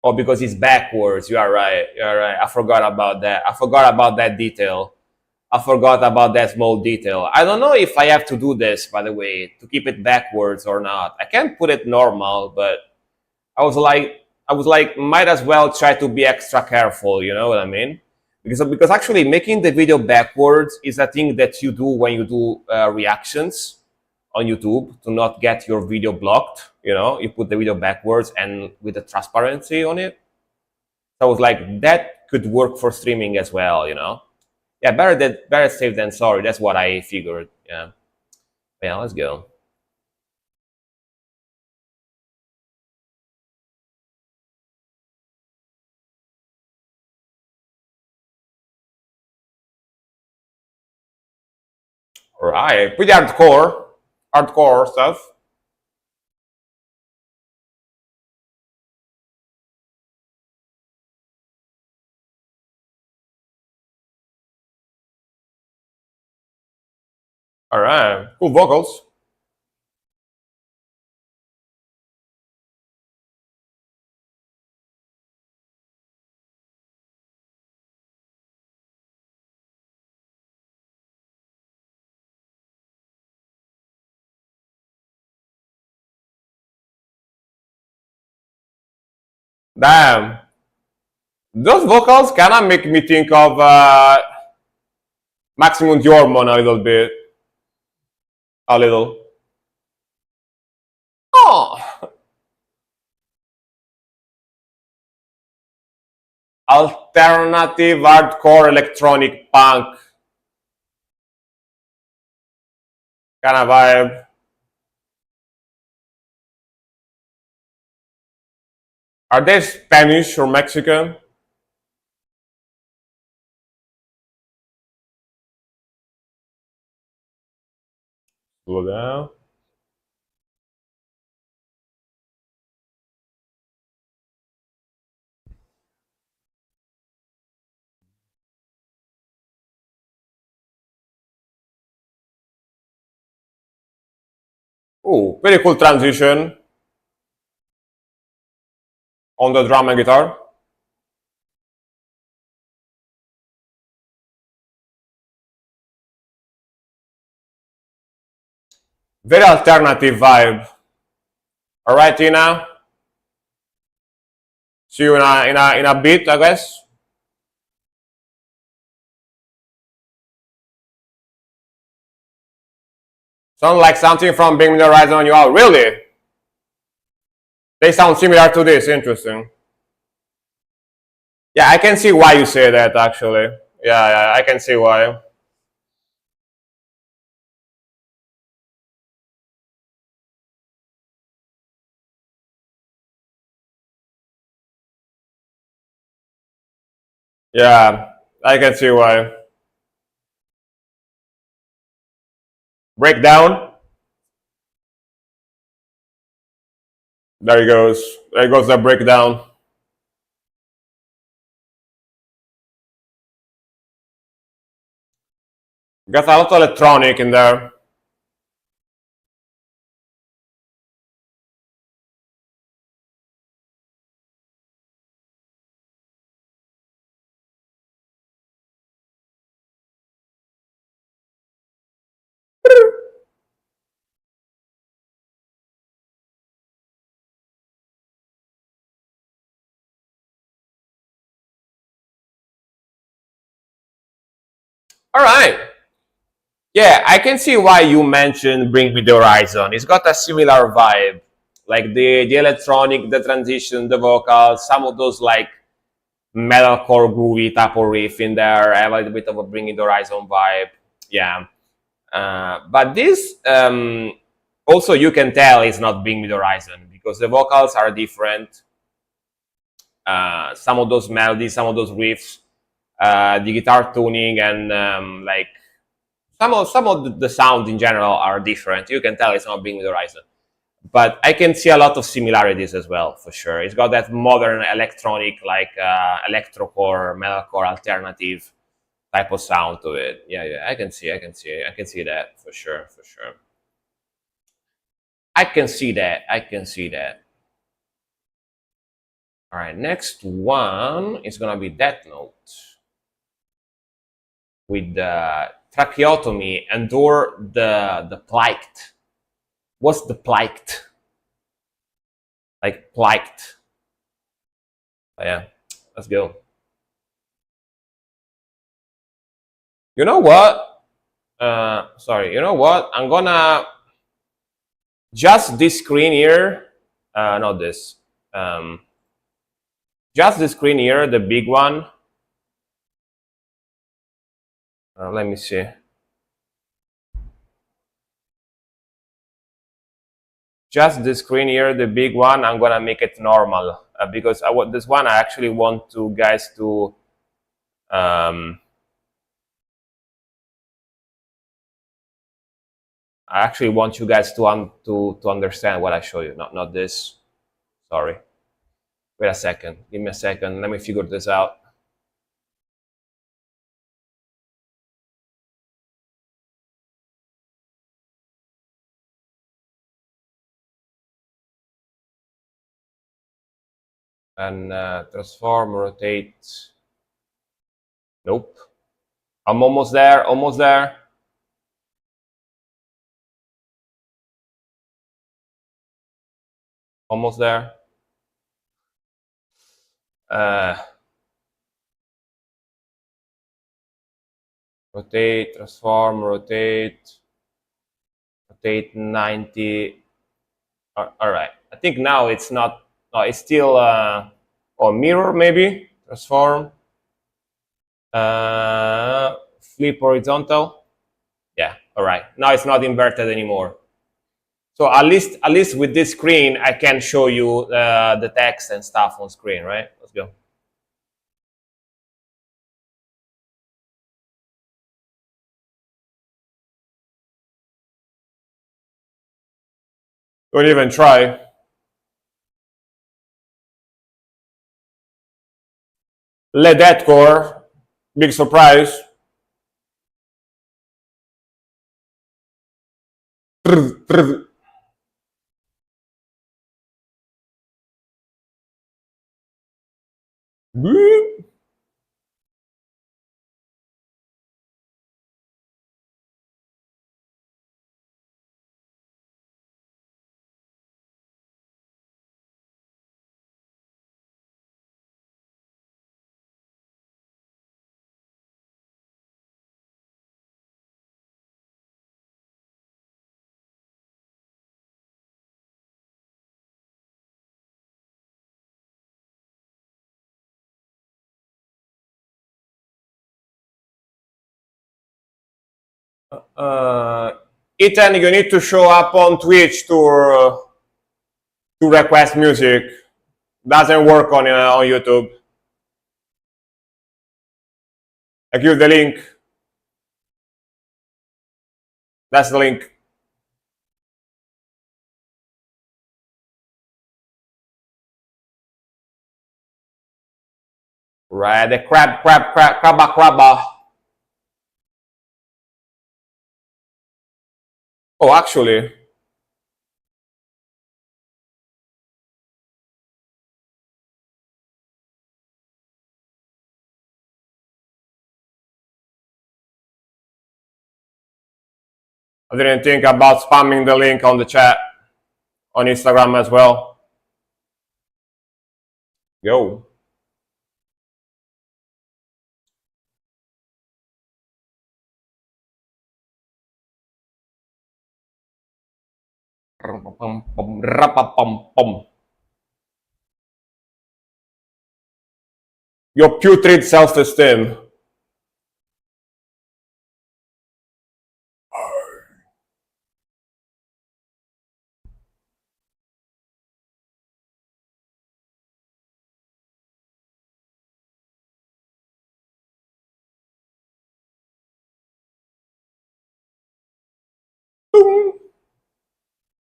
Oh, because it's backwards. You are right. You are right. I forgot about that. I forgot about that detail. I forgot about that small detail. I don't know if I have to do this, by the way, to keep it backwards or not. I can put it normal, but I was like, might as well try to be extra careful. You know what I mean? Because actually making the video backwards is a thing that you do when you do reactions on YouTube to not get your video blocked. You know, you put the video backwards and with the transparency on it. So I was like, that could work for streaming as well. You know, yeah, better safe than sorry. That's what I figured. Yeah, let's go. All right, pretty hardcore stuff. All right, cool vocals. Damn, those vocals kind of make me think of Maximum Diormon a little bit, a little. Oh, alternative hardcore electronic punk kind of vibe. Are they Spanish or Mexican? Slow down. Oh, very cool transition on the drum and guitar. Very alternative vibe. All right, Tina. See you in a bit, I guess. Sound like something from Bring Me the Horizon on you out. Really? They sound similar to this. Interesting. Yeah, I can see why you say that. Actually, yeah, I can see why. Yeah, I can see why. Breakdown. There he goes. There goes the breakdown. Got a lot of electronic in there. All right. Yeah, I can see why you mentioned Bring Me the Horizon. It's got a similar vibe, like the electronic, the transition, the vocals, some of those like metalcore groovy type of riff in there. I have a little bit of a Bring Me the Horizon vibe. Yeah, but this also you can tell it's not Bring Me the Horizon because the vocals are different. Some of those melodies, some of those riffs, the guitar tuning, and like some of the sound in general are different. You can tell it's not Bring Me the Horizon, but I can see a lot of similarities as well for sure. It's got that modern electronic, like electrocore, metalcore, alternative type of sound to it. Yeah, yeah, I can see that for sure, for sure. I can see that. All right, next one is gonna be Death Note with the tracheotomy and/or the plight. What's the plight? Like plight. Oh, yeah, let's go. You know what? Sorry. You know what? I'm gonna just this screen here. Not this. Um, just the screen here, the big one. Let me see. Just the screen here, the big one. I'm gonna make it normal because this one I actually want to guys to. I actually want you guys to understand what I show you, not this. Sorry. Wait a second. Give me a second. Let me figure this out. And transform, rotate. Nope. I'm almost there. Almost there. Almost there. Rotate, transform, rotate, rotate 90. All right. I think now it's not. No, it's still or mirror maybe. Transform. Flip horizontal. Yeah. All right. Now it's not inverted anymore. So at least with this screen, I can show you the text and stuff on screen, right? Let's go. Don't even try. Let that core. Big surprise. uh, Ethan, you need to show up on Twitch to request music. Doesn't work on YouTube. I give the link. That's the link. Right, the crabba. Oh, actually, I didn't think about spamming the link on the chat on Instagram as well. Yo. Your putrid self-esteem.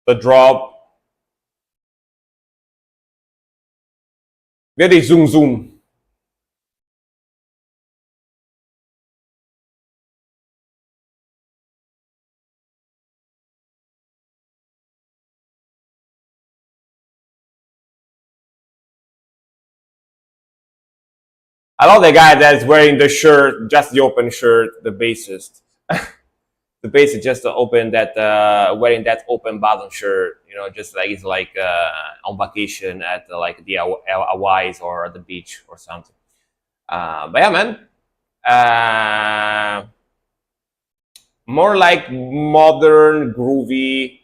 The drop. Vedi zoom zoom. I love the guy that's wearing the shirt, just the open shirt, the bassist. The bassist just open that, wearing that open button shirt. You know, just like he's like on vacation at like the Hawaii's or the beach or something. But yeah, man. Uh, More like modern, groovy,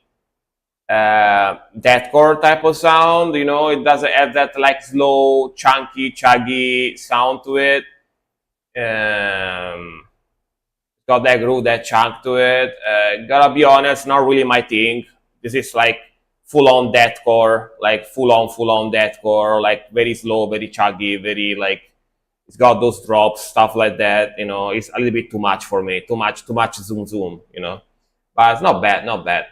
deathcore type of sound. You know, it doesn't have that like slow, chunky, chuggy sound to it. Got that groove, that chunk to it. Gotta be honest, not really my thing. This is like full on deathcore, like full on deathcore, like very slow, very chuggy, very like it's got those drops, stuff like that. You know, it's a little bit too much for me. Too much zoom zoom. You know, but it's not bad, not bad,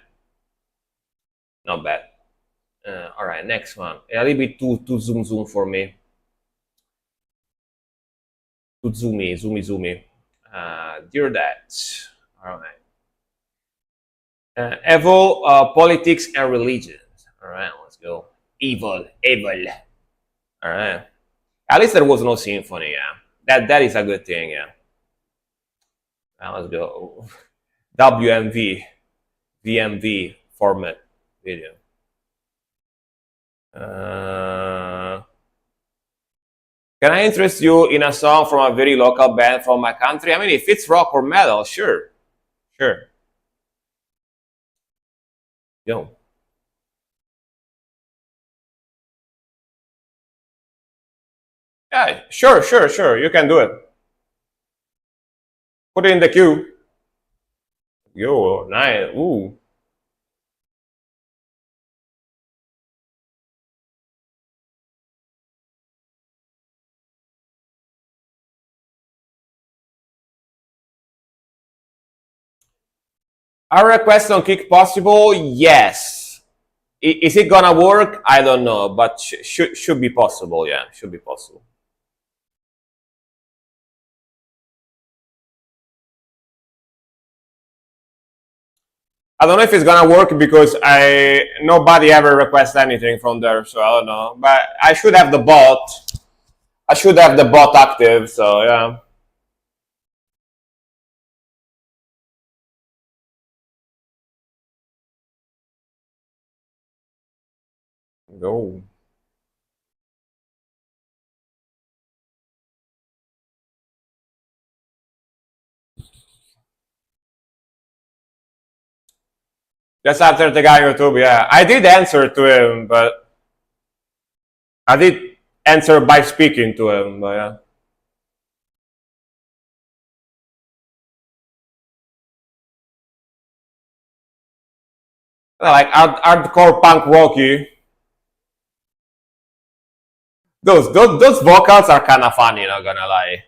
not bad. All right, next one. A little bit too zoom zoom for me. Too zoomy. Dear that. All right. Evil, politics and religion. All right, let's go. Evil. All right. At least there was no symphony. Yeah, that is a good thing. Yeah. Now let's go. WMV, VMV format video. Can I interest you in a song from a very local band from my country? I mean, if it's rock or metal, sure. Yo. Yeah, sure. You can do it. Put it in the queue. Yo, nice. Ooh. A request on Kick possible? Yes. Is it gonna work? I don't know, but should be possible. Yeah, should be possible. I don't know if it's gonna work because I nobody ever requests anything from there, so I don't know. But I should have the bot. I should have the bot active, so yeah. Go. Just after the guy on YouTube, yeah. I did answer to him, but I did answer by speaking to him, but yeah. Like hardcore punk rocky. Those vocals are kind of funny, not gonna lie.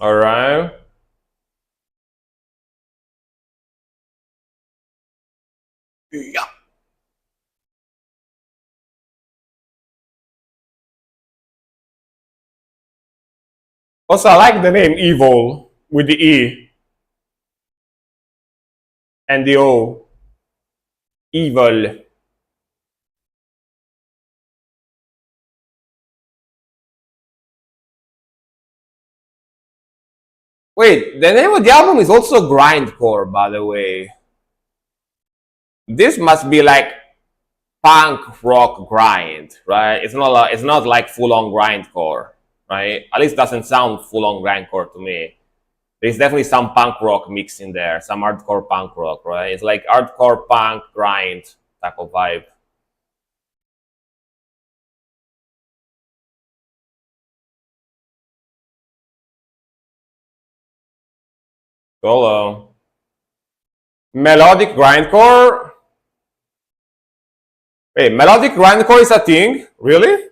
All right. Yeah. Also, I like the name Evil with the E and the O. Evil. Wait, the name of the album is also Grindcore, by the way. This must be like punk rock grind, right? It's not like full on grindcore, right? At least doesn't sound full on grindcore to me. There's definitely some punk rock mixed in there, some hardcore punk rock, right? It's like hardcore punk grind type of vibe. Solo. Melodic grindcore. Wait, melodic grindcore is a thing? Really?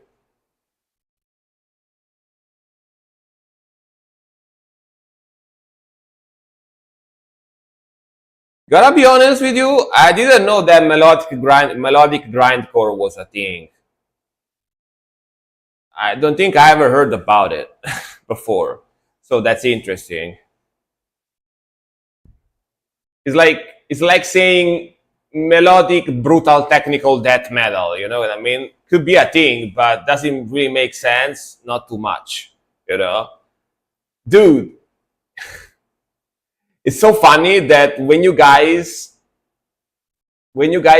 Gotta be honest with you, I didn't know that melodic grindcore was a thing. I don't think I ever heard about it before. So that's interesting. It's like it's like saying melodic, brutal, technical death metal. You know what I mean? Could be a thing, but doesn't really make sense. Not too much. You know, dude. It's so funny that when you guys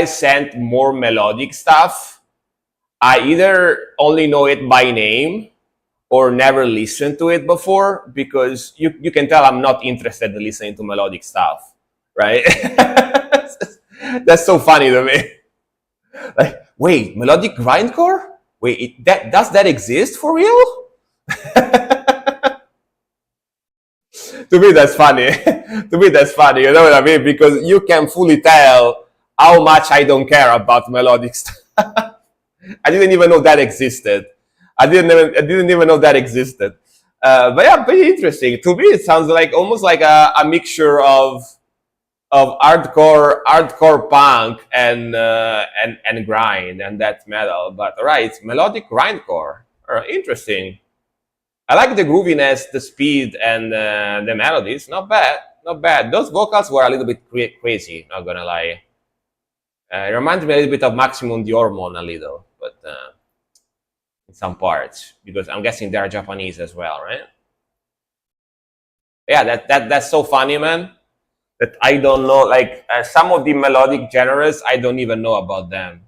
sent more melodic stuff, I either only know it by name or never listened to it before, because you can tell I'm not interested in listening to melodic stuff, right? That's so funny to me. Like, wait, melodic grindcore? Wait, that does that exist for real? To me, that's funny. To me, that's funny. You know what I mean? Because you can fully tell how much I don't care about melodic stuff. I didn't even know that existed. I didn't even know that existed. But yeah, pretty interesting. To me, it sounds like almost like a mixture of hardcore punk and grind and that metal. But right, it's melodic grindcore. Interesting. I like the grooviness, the speed, and the melodies. Not bad, not bad. Those vocals were a little bit crazy. Not gonna lie. It reminds me a little bit of Maximum the Hormone, a little, but in some parts, because I'm guessing they're Japanese as well, right? Yeah, that's so funny, man. That I don't know, like some of the melodic genres, I don't even know about them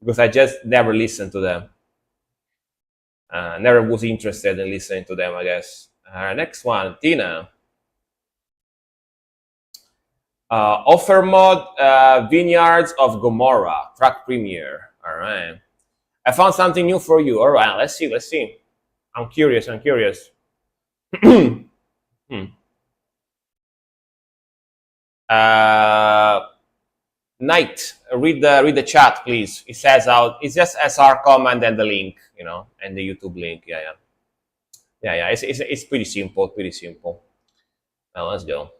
because I just never listened to them. Never was interested in listening to them, I guess. Next one, Tina. Offer mod Vineyards of Gomorrah track premiere. All right. I found something new for you. All right, let's see. Let's see. I'm curious. I'm curious. Hmm. Knight, read the chat, please. It says out. It's just SR command and the link, and the YouTube link. Yeah, yeah, yeah, yeah. It's pretty simple. Pretty simple. Now let's go.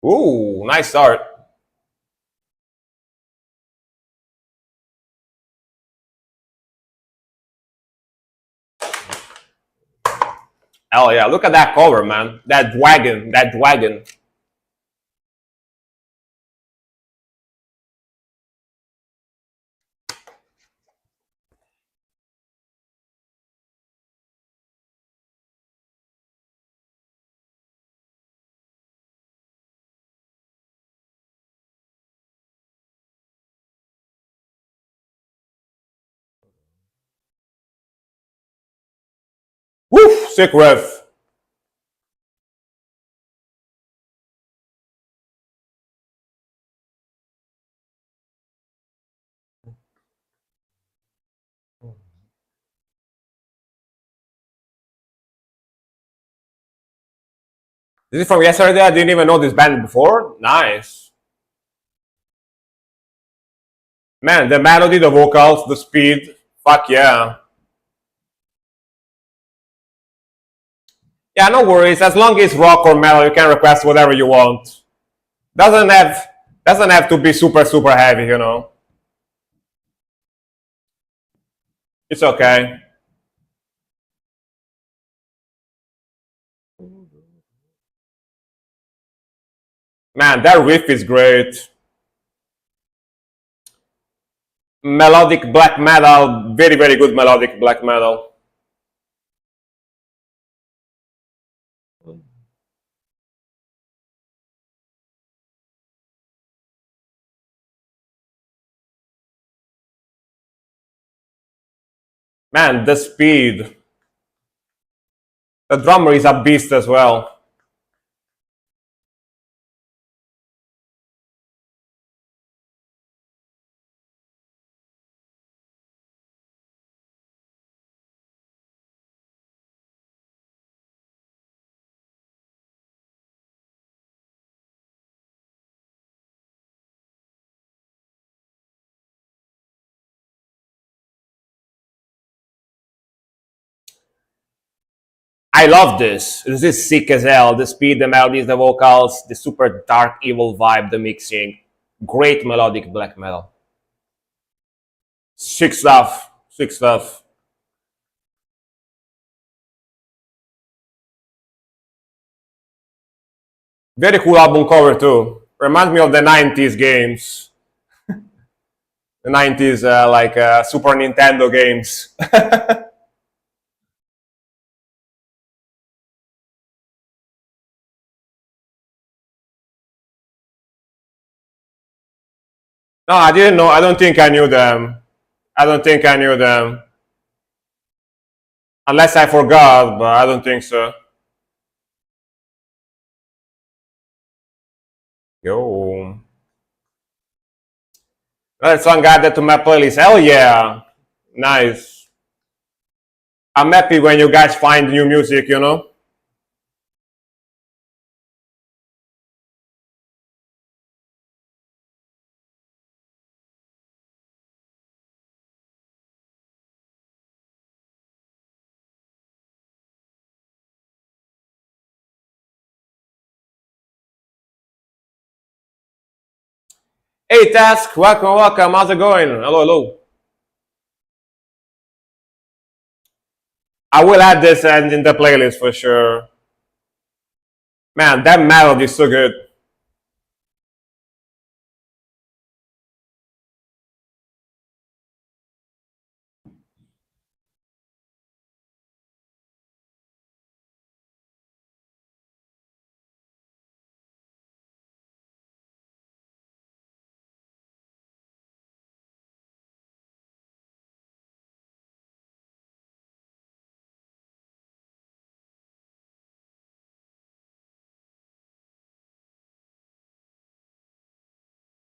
Ooh, nice start. Oh yeah, look at that cover, man. That dragon. That dragon. Woof, sick ref. This is from yesterday. I didn't even know this band before. Nice. Man, the melody, the vocals, the speed. Fuck yeah. Yeah, no worries. As long as rock or metal, you can request whatever you want. Doesn't have doesn't have to be super heavy. It's okay. Man, that riff is great. Melodic black metal, very good melodic black metal. Man, the speed. The drummer is a beast as well. I love this. This is sick as hell. The speed, the melodies, the vocals, the super dark, evil vibe, the mixing. Great melodic black metal. Sick stuff. Sick stuff. Very cool album cover too. Reminds me of the 90s games. The 90s, Super Nintendo games. No, I didn't know. I don't think I knew them. I don't think I knew them. Unless I forgot, but I don't think so. Yo. That song added to my playlist. Hell yeah. Nice. I'm happy when you guys find new music, you know? Hey, Task. Welcome, welcome. How's it going? Hello, hello. I will add this in the playlist for sure. Man, that melody is so good.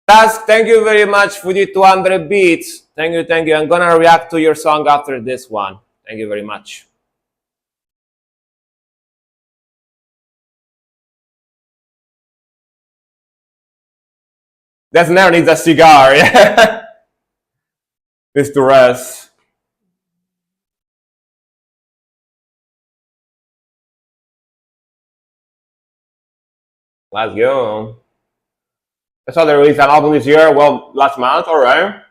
Task, thank you very much for the 200 beats. Thank you, thank you. I'm gonna react to your song after this one. Thank you very much. That never needs a cigar. Yeah. Needs to rest. Let's go. I saw they released an album this year. Well, last month, all right.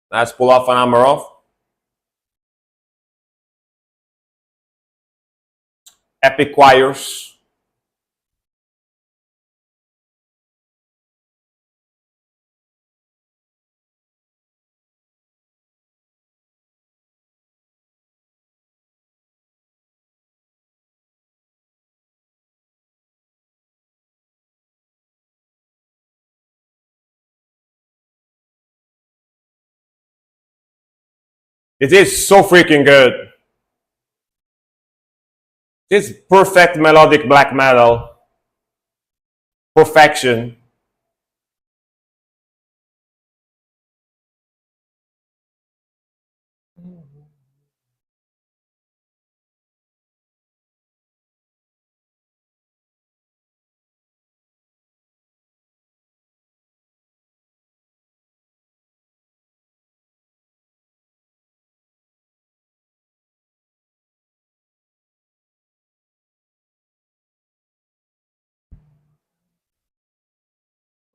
Let's pull off an Amarov. Epic Choirs. It is so freaking good. It's perfect melodic black metal. Perfection.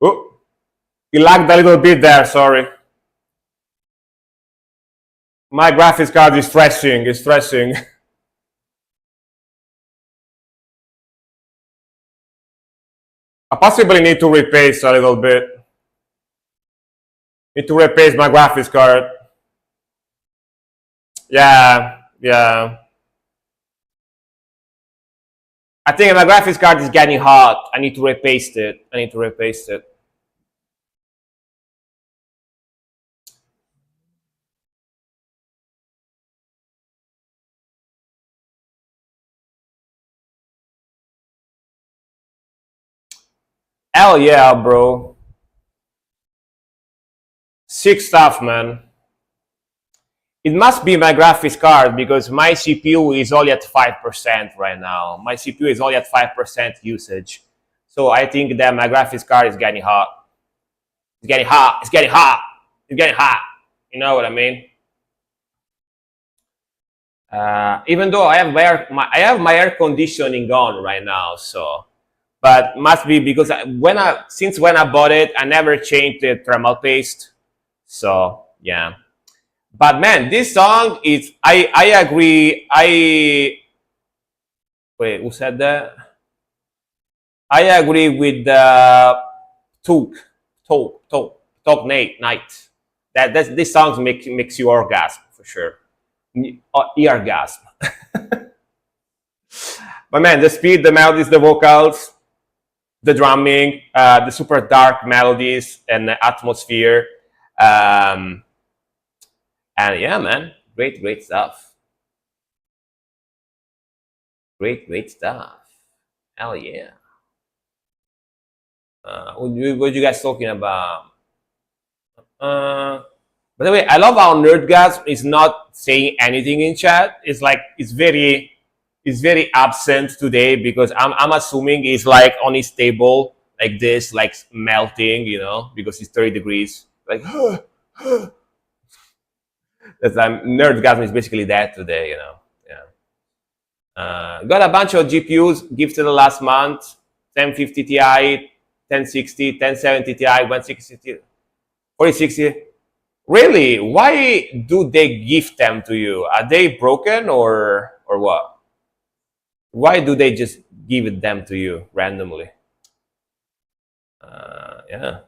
Oh, you lagged a little bit there, sorry. My graphics card is stressing, is stressing. I possibly need to repaste a little bit. Need to repaste my graphics card. Yeah, yeah. I think my graphics card is getting hot. I need to repaste it. I need to repaste it. Hell yeah, bro. Sick stuff, man. It must be my graphics card because my CPU is only at 5% right now. My CPU is only at 5% usage. So I think that my graphics card is getting hot. It's getting hot. It's getting hot. It's getting hot. You know what I mean? Even though I have my air conditioning on right now, so but must be because since when I bought it, I never changed the thermal paste. So yeah. But man, this song is I agree. Wait, who said that? I agree with Took Talk Night. This song makes you orgasm for sure. Eargasm. But man, the speed, the melodies, the vocals, the drumming, the super dark melodies and the atmosphere, and yeah, man, great stuff. Great stuff. Hell yeah. What you guys talking about? Uh, by the way, I love how Nerdgasm is not saying anything in chat. It's like it's very absent today because I'm assuming he's like on his table like this, like melting, because it's 30 degrees. Like that's Nerdgasm is basically that today. Yeah. Got a bunch of GPUs gifted last month: 1050 Ti, 1060, 1070 Ti, 160, 4060. Really? Why do they gift them to you? Are they broken or what? Why do they just give it them to you randomly? Yeah.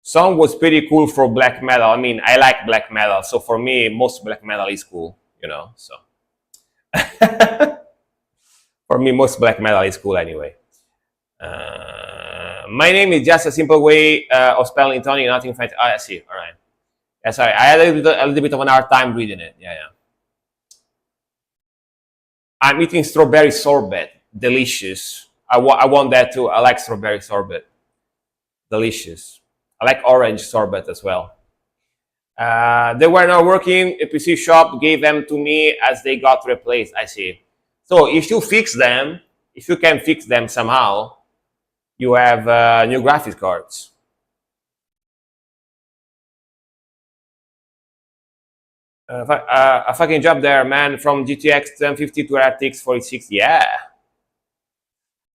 Song was pretty cool for black metal. I mean, I like black metal, so for me, most black metal is cool. So for me, most black metal is cool anyway. My name is just a simple way of spelling Tony, nothing fancy. I see. All right. Yeah, sorry. I had a little bit of an hard time reading it. Yeah. I'm eating strawberry sorbet. Delicious. I want that too. I like strawberry sorbet. Delicious. I like orange sorbet as well. They were not working. A PC shop gave them to me as they got replaced. I see. So if you can fix them somehow, you have new graphics cards. A fucking job there, man. From GTX 1050 to RTX 4060. Yeah.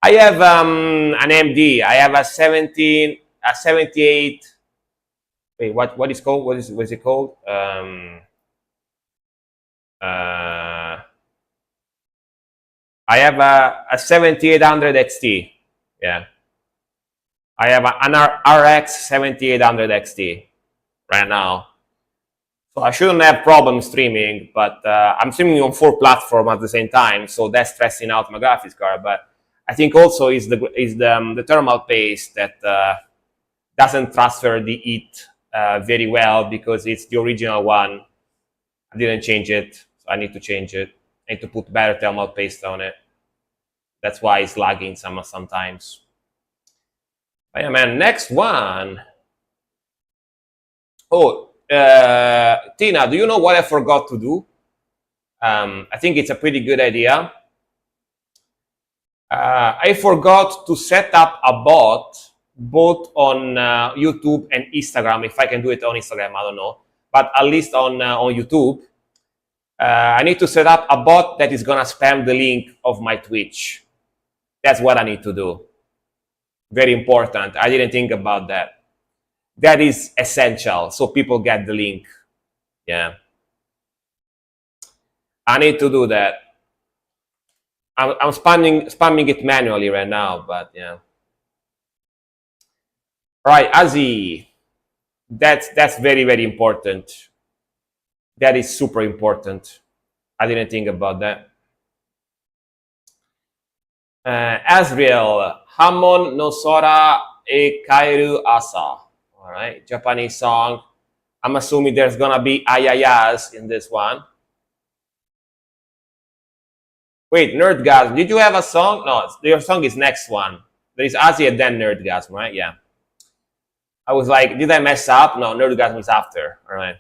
I have an AMD. I have a 78. Wait, what is called? What is it called? I have a 7800 XT. Yeah. I have an RX 7800 XT right now. So I shouldn't have problems streaming, but I'm streaming on 4 platforms at the same time, so that's stressing out my graphics card. But I think also is the thermal paste that doesn't transfer the heat very well because it's the original one. I didn't change it, so I need to change it. I need to put better thermal paste on it. That's why it's lagging sometimes. But yeah, man. Next one. Oh, Tina, do you know what I forgot to do? I think it's a pretty good idea. I forgot to set up a bot both on YouTube and Instagram. If I can do it on Instagram, I don't know, but at least on YouTube, I need to set up a bot that is gonna spam the link of my Twitch. That's what I need to do. Very important. I didn't think about that. That is essential, so people get the link. Yeah, I need to do that. I'm spamming it manually right now, but yeah. Right, Azzy. That's very important. That is super important. I didn't think about that. Asriel, Hamon no Sora e Kairu Asa. All right, Japanese song. I'm assuming there's gonna be ayayas in this one. Wait, Nerdgasm. Did you have a song? No, your song is next one. There is Azzy and then Nerdgasm, right? Yeah. I was like, did I mess up? No, Nerdgasm is after. All right.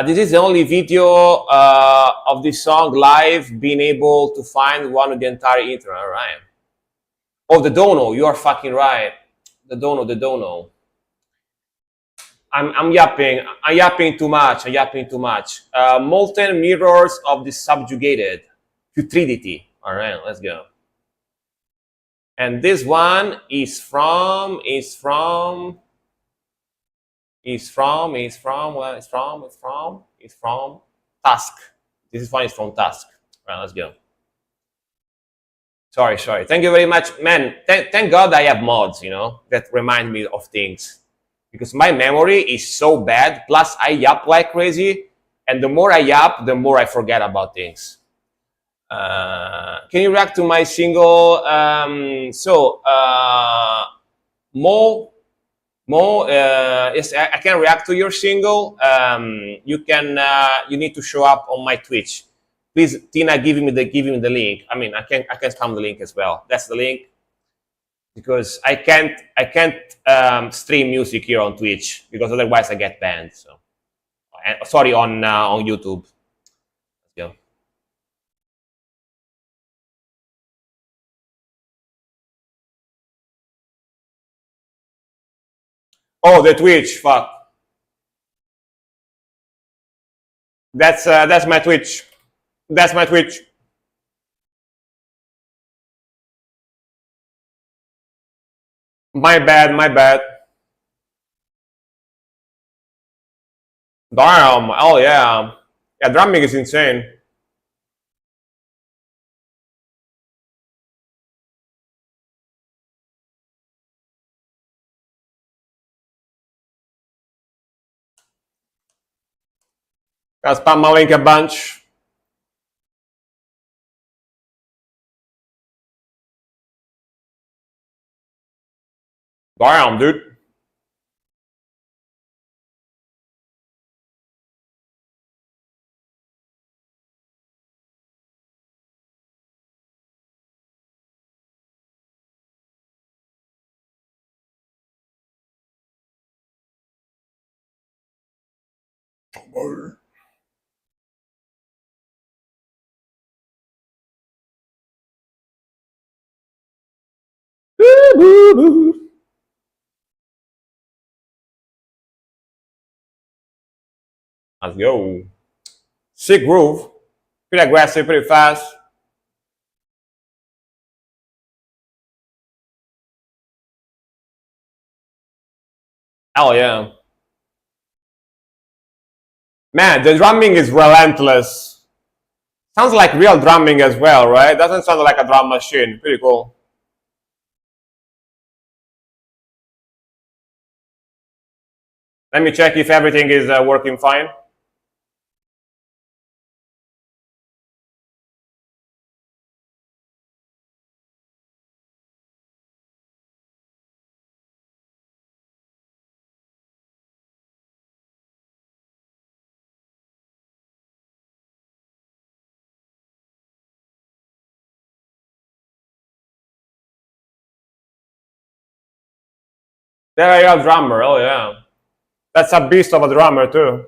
This is the only video of this song live being able to find one of the entire intro. All right. Oh, the dono. You are fucking right. The dono. I'm yapping. I'm yapping too much. I'm yapping too much. Molten mirrors of the subjugated. Putridity. All right, let's go. And this one is from well, it's from Tusk. This one is from Tusk. All right, let's go. Sorry. Thank you very much, man. Thank God I have mods, that remind me of things, because my memory is so bad. Plus, I yap like crazy, and the more I yap, the more I forget about things. Can you react to my single? Mo, yes, I can react to your single. You need to show up on my Twitch. Please, Tina, give me the link. I mean, I can spam the link as well. That's the link, because I can't stream music here on Twitch, because otherwise I get banned. So, sorry, on YouTube. Let's go. Oh, the Twitch. Fuck. That's my Twitch. That's my Twitch. My bad. Damn. Oh yeah. Yeah, drumming is insane. Gotta spam my link a bunch. Damn, dude. Let's go. Sick groove. Pretty aggressive, pretty fast. Hell yeah. Man, the drumming is relentless. Sounds like real drumming as well, right? Doesn't sound like a drum machine. Pretty cool. Let me check if everything is working fine. There you are, drummer. Oh yeah. That's a beast of a drummer too.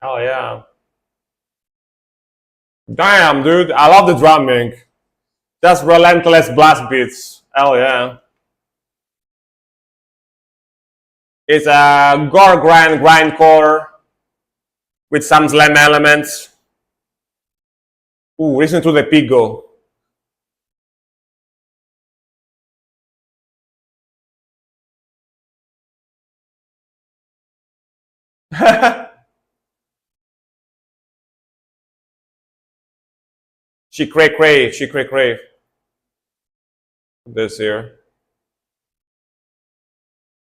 Oh yeah. Damn, dude. I love the drumming. Just relentless blast beats. Hell yeah. It's a gore grindcore with some slam elements. Ooh, listen to the pig go. She cray cray. This here.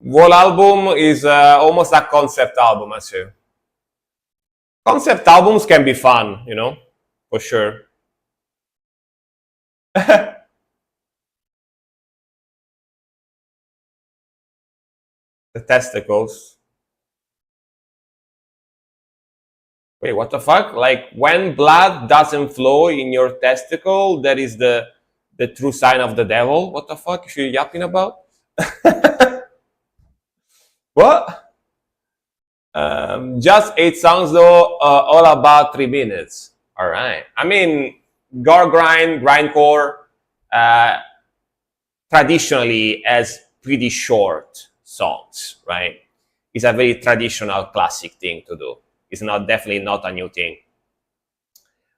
Whole album is almost a concept album, I say. Concept albums can be fun, for sure. The testicles. Wait, what the fuck? Like, when blood doesn't flow in your testicle, that is the true sign of the devil? What the fuck is she yapping about? What? Just 8 songs though, all about 3 minutes. All right. I mean, gore grind, grindcore, uh, traditionally has pretty short songs, right? It's a very traditional classic thing to do. It's not definitely not a new thing.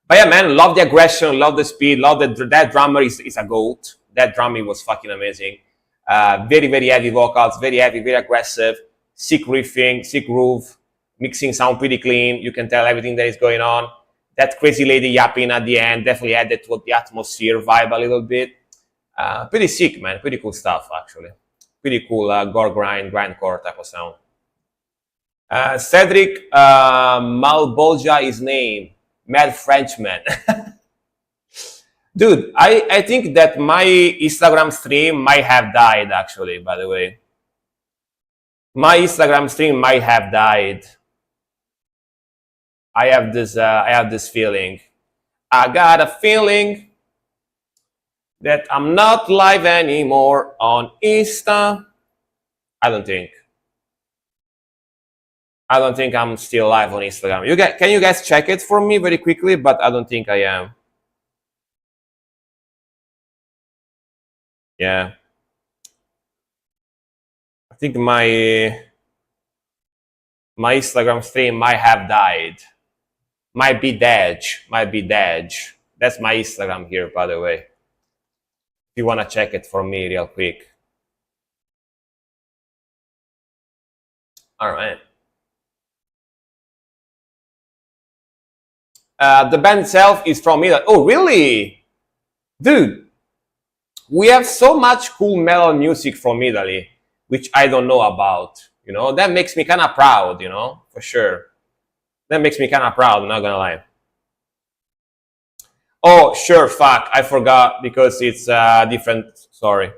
But yeah, man, love the aggression, love the speed, love that drummer is a goat. That drumming was fucking amazing. Very, very heavy vocals, very heavy, very aggressive, sick riffing, sick groove, mixing sound pretty clean. You can tell everything that is going on. That crazy lady yapping at the end definitely added to the atmosphere vibe a little bit. Pretty sick, man. Pretty cool stuff, actually. Pretty cool gore grindcore type of sound. Cedric Malbolgia is name. Mad Frenchman. Dude, I think that my Instagram stream might have died, actually, by the way. My Instagram stream might have died. I have this feeling. I got a feeling that I'm not live anymore on Insta. I don't think I'm still live on Instagram. Can you guys check it for me very quickly? But I don't think I am. Yeah. I think my Instagram stream might have died. Might be dead. That's my Instagram here, by the way. If you want to check it for me real quick. All right. The band itself is from Italy. Oh, really? Dude, we have so much cool metal music from Italy, which I don't know about. You know, that makes me kind of proud, you know, for sure. That makes me kind of proud, I'm not gonna lie. Oh, sure, fuck, I forgot because it's different. Sorry,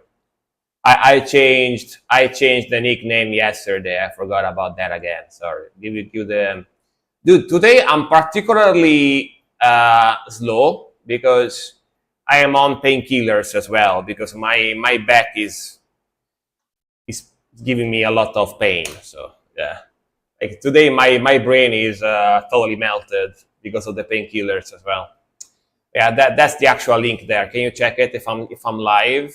I changed the nickname yesterday. I forgot about that again. Sorry. Give you the dude. Today I'm particularly slow because I am on painkillers as well because my back is giving me a lot of pain. So yeah, like today my brain is totally melted because of the painkillers as well. Yeah, that's the actual link there. Can you check it if I'm live?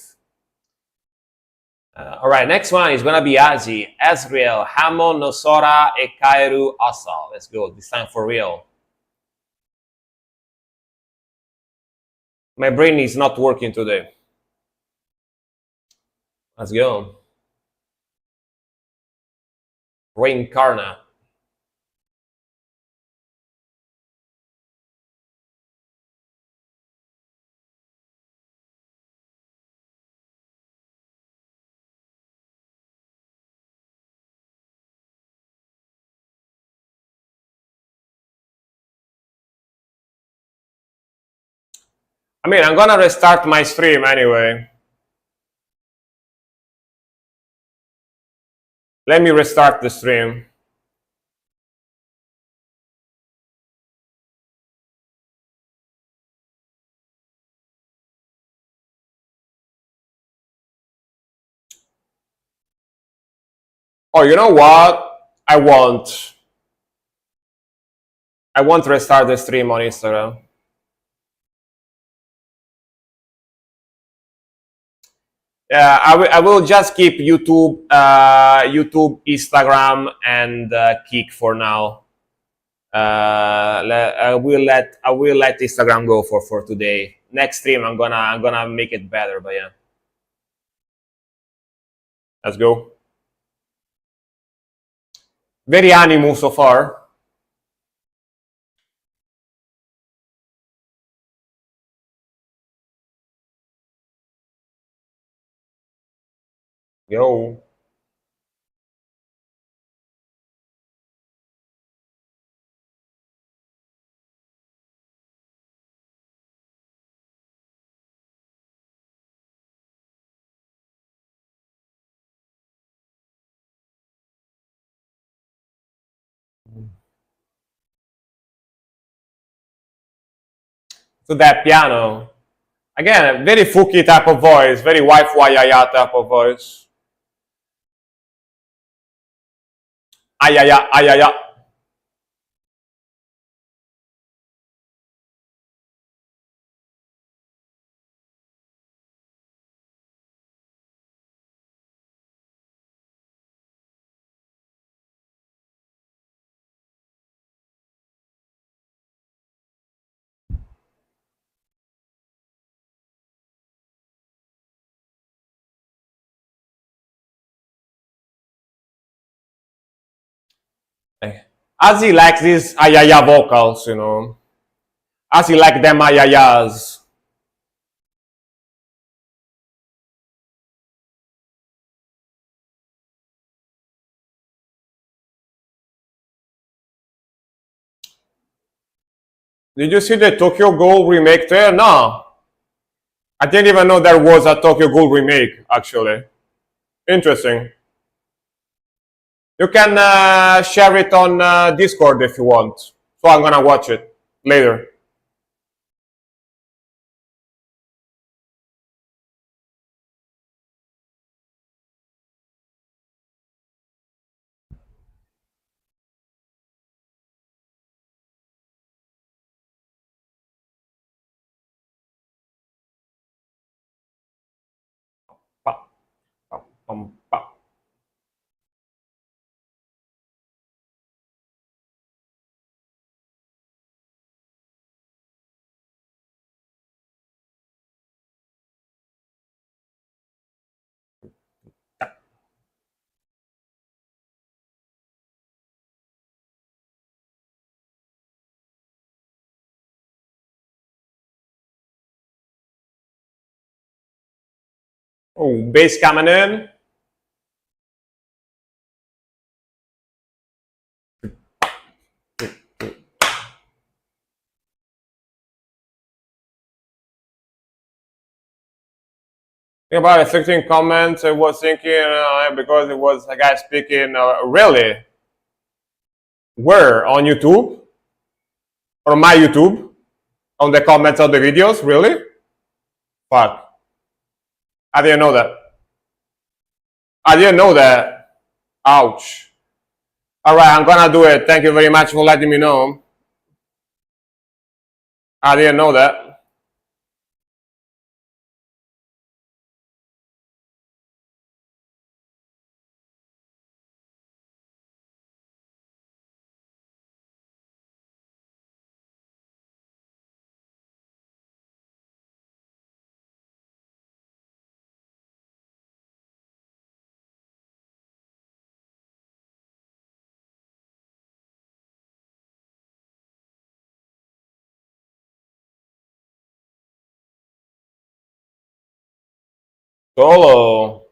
All right, next one is gonna be Azi, Ezreal, Hamon, Nosora, e Kairu Asal. Let's go. This time for real. My brain is not working today. Let's go. Reincarna. I mean, I'm gonna restart my stream anyway. Let me restart the stream. Oh, you know what? I won't restart the stream on Instagram. Yeah, I will just keep YouTube, Instagram, and Kik for now. I will let Instagram go for today. Next stream, I'm gonna make it better. But yeah, let's go. Very animal so far. Yo. To that piano. Again, very Fuki type of voice, very wife Wayaya type of voice. Ay, ay, ay, ay, ay, ay. As he likes these ayaya vocals, you know, as he like them ayayas. Did you see the Tokyo Ghoul remake there? No. I didn't even know there was a Tokyo Ghoul remake, actually. Interesting. You can share it on Discord if you want. So I'm gonna watch it later. Pa, pa, pam, pa. Oh, bass coming in. Think about it, 16 comments. I was thinking because it was a guy speaking. Really? Where? On YouTube? Or my YouTube? On the comments of the videos? Really? Fuck. I didn't know that. I didn't know that. Ouch. Alright, I'm gonna do it. Thank you very much for letting me know. I didn't know that. Solo.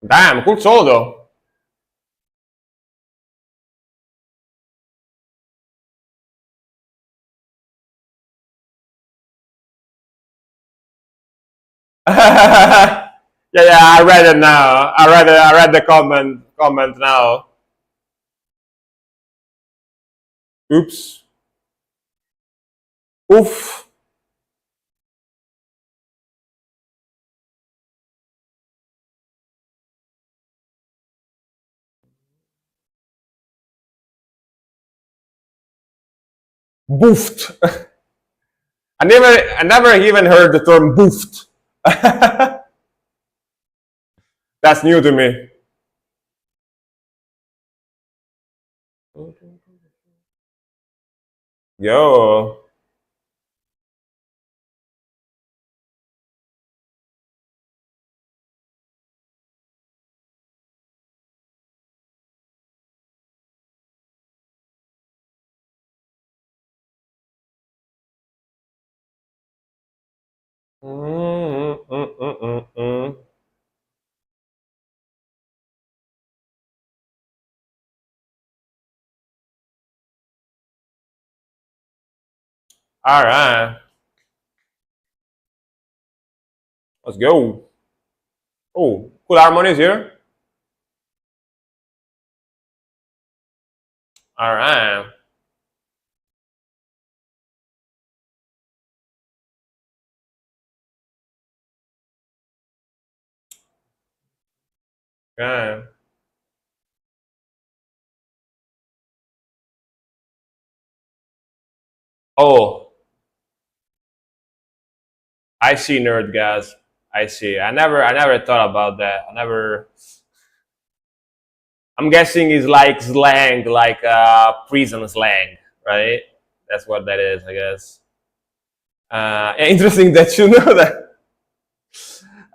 Damn, cool solo. Yeah, yeah, I read it now. I read it. I read the comment now. Oops. Oof. Boofed. I never even heard the term boofed. That's new to me. Yo. Mm, mm, mm, mm, mm. All right. Let's go. Oh, cool harmonies here. All right. Okay. Oh, I see, nerd guys. I see. I never thought about that. I never. I'm guessing it's like slang, like prison slang, right? That's what that is, I guess. Interesting that you know that.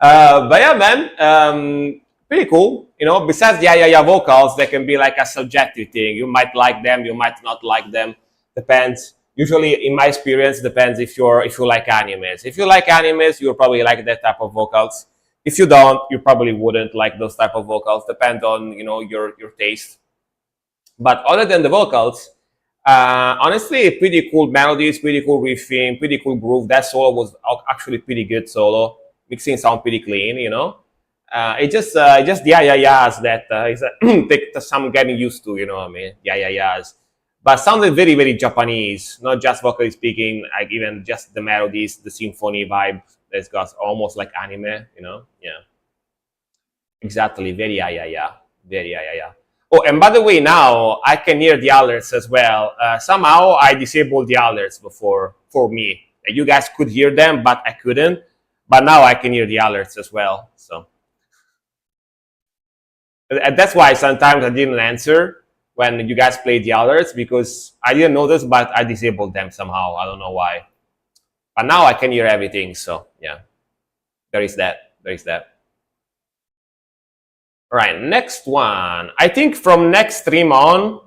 But yeah, man, pretty cool. You know, besides the yeah, yeah, yeah vocals, they can be like a subjective thing. You might like them, you might not like them. Depends. Usually, in my experience, depends if you like animes. If you like animes, you'll probably like that type of vocals. If you don't, you probably wouldn't like those type of vocals. Depend on your taste. But other than the vocals, honestly, pretty cool melodies, pretty cool riffing, pretty cool groove. That solo was actually pretty good solo. Mixing sound pretty clean, you know. It just yeah yeah yeahs that is take some getting used to, you know what I mean? Yeah yeah yeahs. But sounded very very Japanese, not just vocally speaking, like even just the melodies, the symphony vibe. That's got almost like anime, you know? Yeah. Exactly. Very yeah yeah yeah. Very yeah yeah yeah. Oh, and by the way, now I can hear the alerts as well. Somehow I disabled the alerts before for me. You guys could hear them, but I couldn't. But now I can hear the alerts as well. So and that's why sometimes I didn't answer when you guys played the alerts because I didn't notice, but I disabled them somehow. I don't know why. But now I can hear everything. So yeah, there is that. There is that. All right, next one. I think from next stream on,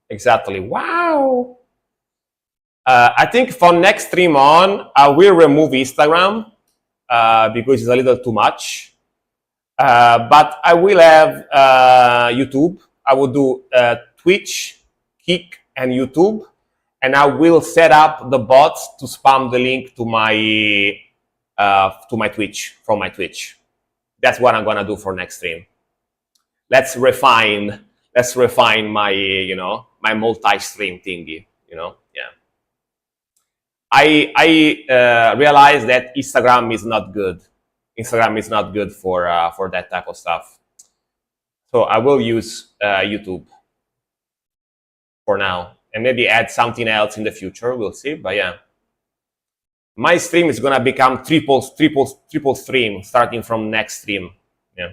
exactly. Wow. I think from next stream on, I will remove Instagram because it's a little too much. But I will have YouTube. I will do Twitch, Kick, and YouTube, and I will set up the bots to spam the link to my Twitch from my Twitch. That's what I'm gonna do for next stream. Let's refine. Let's refine my my multi-stream thingy. Yeah. I realized that Instagram is not good. Instagram is not good for that type of stuff. So I will use YouTube for now, and maybe add something else in the future. We'll see. But yeah, my stream is gonna become triple stream starting from next stream. Yeah.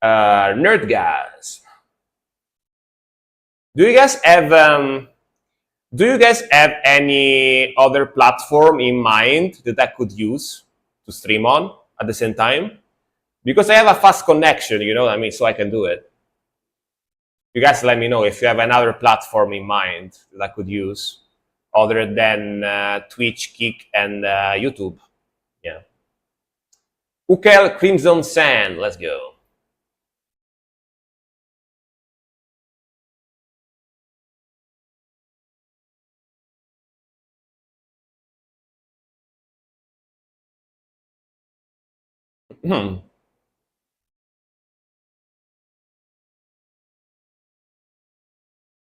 Nerd guys, do you guys have do you guys have any other platform in mind that I could use to stream on at the same time? Because I have a fast connection, you know what I mean, so I can do it. You guys let me know if you have another platform in mind that I could use other than Twitch, Kick, and YouTube. Yeah. Ukel Crimson Sand, let's go.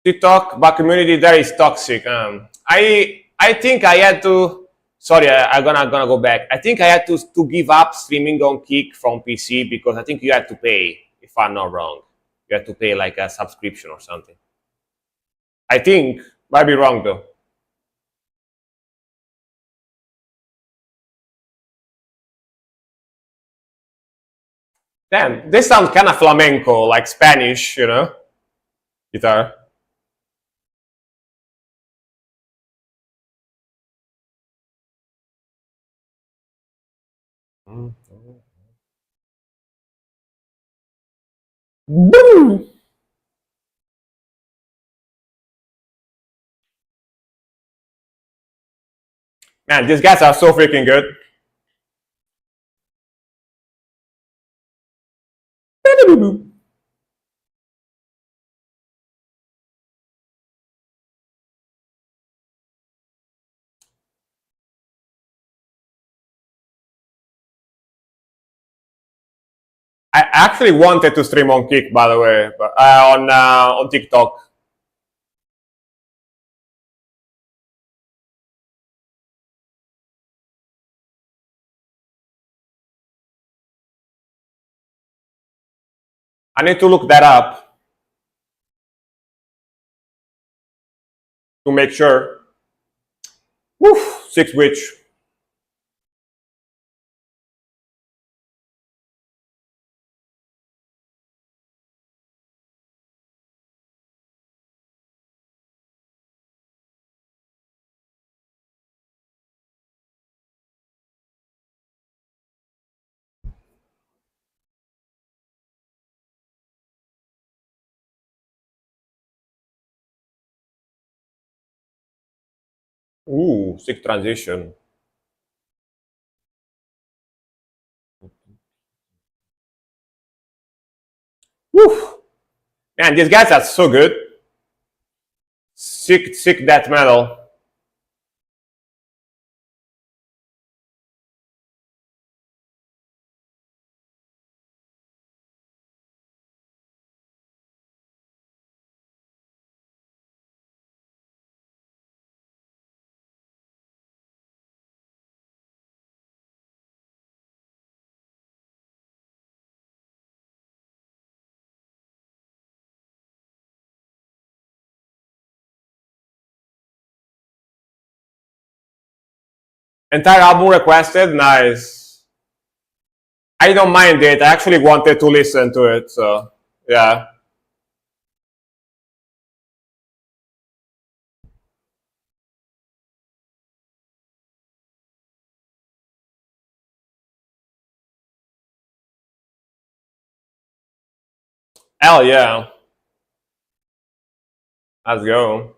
TikTok, but community there is toxic. I think I had to. Sorry, I'm gonna go back. I think I had to give up streaming on Kick from PC because I think you had to pay. If I'm not wrong, you had to pay like a subscription or something. I think might be wrong though. Damn, they sound kind of flamenco, like Spanish, guitar. Boom! Man, these guys are so freaking good. I actually wanted to stream on Kick, by the way, but on TikTok. I need to look that up to make sure. Woof, 6 witch. Ooh, sick transition. Woof. Man, these guys are so good. Sick death metal. Entire album requested, nice. I don't mind it. I actually wanted to listen to it, so yeah. Hell yeah. Let's go.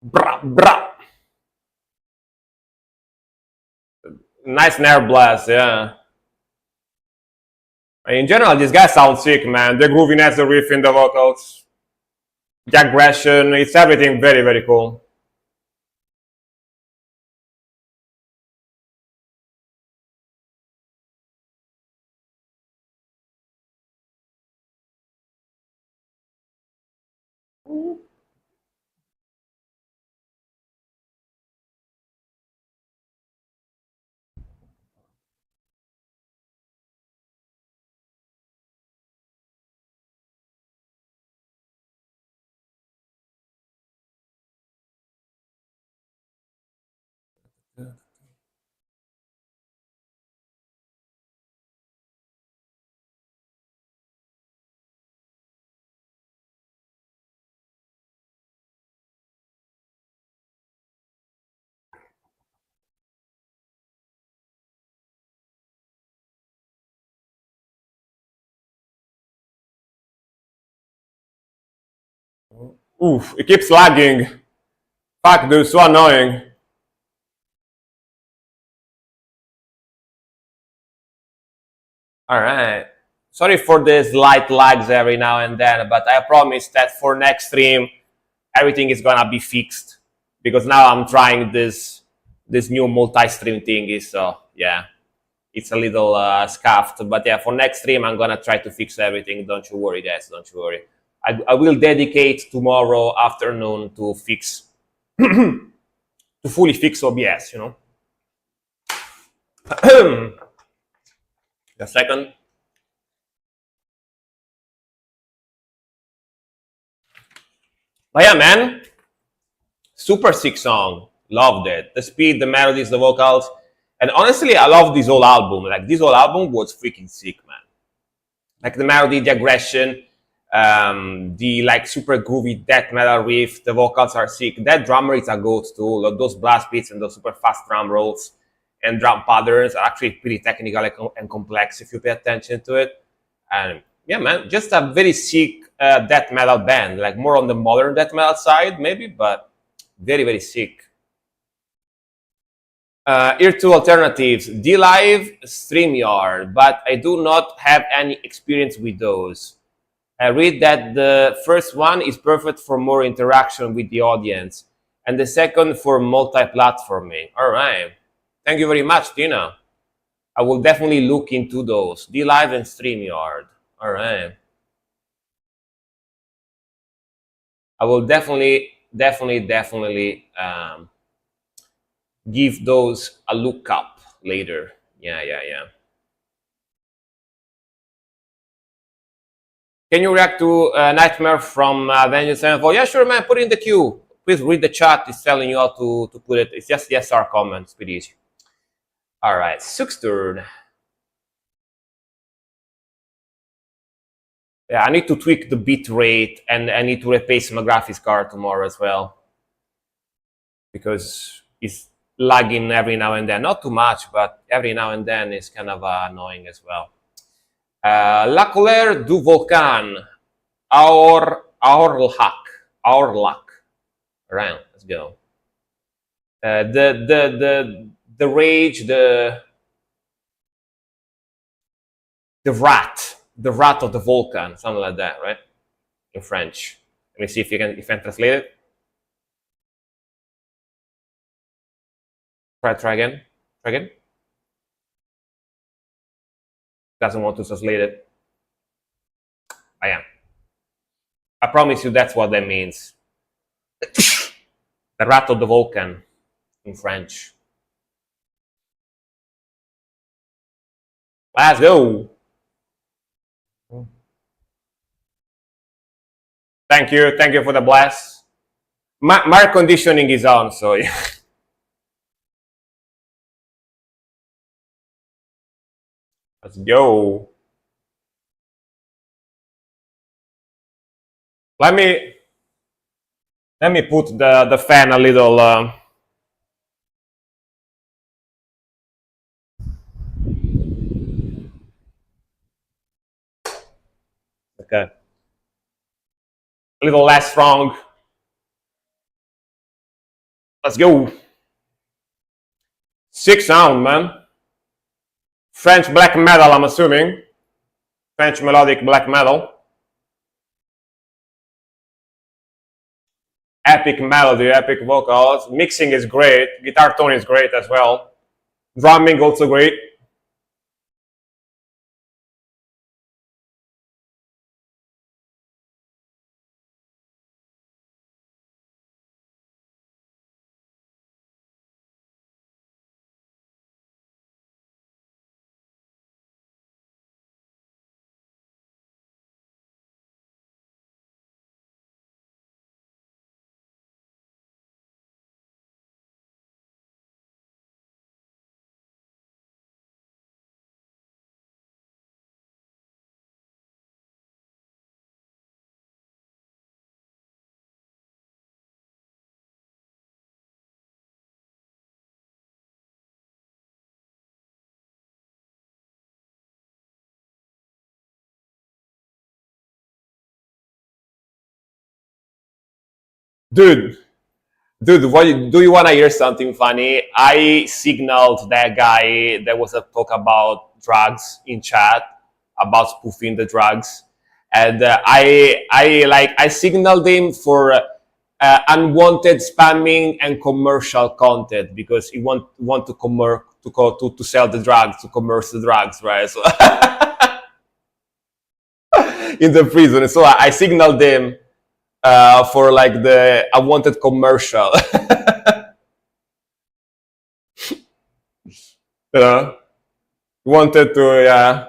Bra, bra. Nice snare blast, yeah. In general, these guys sound sick, man. The grooviness, the riff in the vocals, the aggression, it's everything very, very cool. Oof, it keeps lagging. Fuck, dude, so annoying. Alright. Sorry for the slight lags every now and then, but I promise that for next stream, everything is gonna be fixed. Because now I'm trying this new multi-stream thingy, so yeah. It's a little scuffed, but yeah, for next stream, I'm gonna try to fix everything. Don't you worry, guys, don't you worry. I will dedicate tomorrow afternoon to fix, to fully fix OBS, you know. A second. But yeah, man, super sick song. Loved it. The speed, the melodies, the vocals, and honestly, I love this whole album. Like this whole album was freaking sick, man. Like the melody, the aggression, the like super groovy death metal riff. The vocals are sick. That drummer is a goat too. Like, those blast beats and those super fast drum rolls and drum patterns are actually pretty technical and complex if you pay attention to it. And yeah, man, just a very sick death metal band. Like more on the modern death metal side, maybe, but very, very sick. Here two alternatives: DLive, StreamYard, but I do not have any experience with those. I read that the first one is perfect for more interaction with the audience, and the second for multi-platforming. All right. Thank you very much, Tina. I will definitely look into those. DLive and StreamYard. All right. I will definitely give those a look up later. Yeah. Can you react to Nightmare from Avengers Sevenfold? Yeah, sure, man. Put it in the queue. Please read the chat. It's telling you how to put it. It's just yes or comments. Pretty easy. All right, Suk's turn. Yeah, I need to tweak the bit rate, and I need to replace my graphics card tomorrow as well, because it's lagging every now and then. Not too much, but every now and then it's kind of annoying as well. La colère du volcan, our luck. Right, let's go. The rage, the rat of the volcan, something like that, right? In French. Let me see if I can translate it. Try again. Doesn't want to translate it. I am. I promise you that's what that means. The rat of the volcan in French. Let's go. Thank you for the bless. My air conditioning is on, so yeah. Let's go. Let me put the fan a little. Okay. A little less strong. Let's go. Sick sound, man. French black metal, I'm assuming. French melodic black metal. Epic melody, epic vocals. Mixing is great. Guitar tone is great as well. Drumming also great. Dude, do you want to hear something funny? I signaled that guy that was a talk about drugs in chat, about spoofing the drugs, and I signaled him for unwanted spamming and commercial content, because he want to sell the drugs, to commerce the drugs, right? So in the prison, so I signaled him for like the unwanted commercial. You know, wanted to, yeah.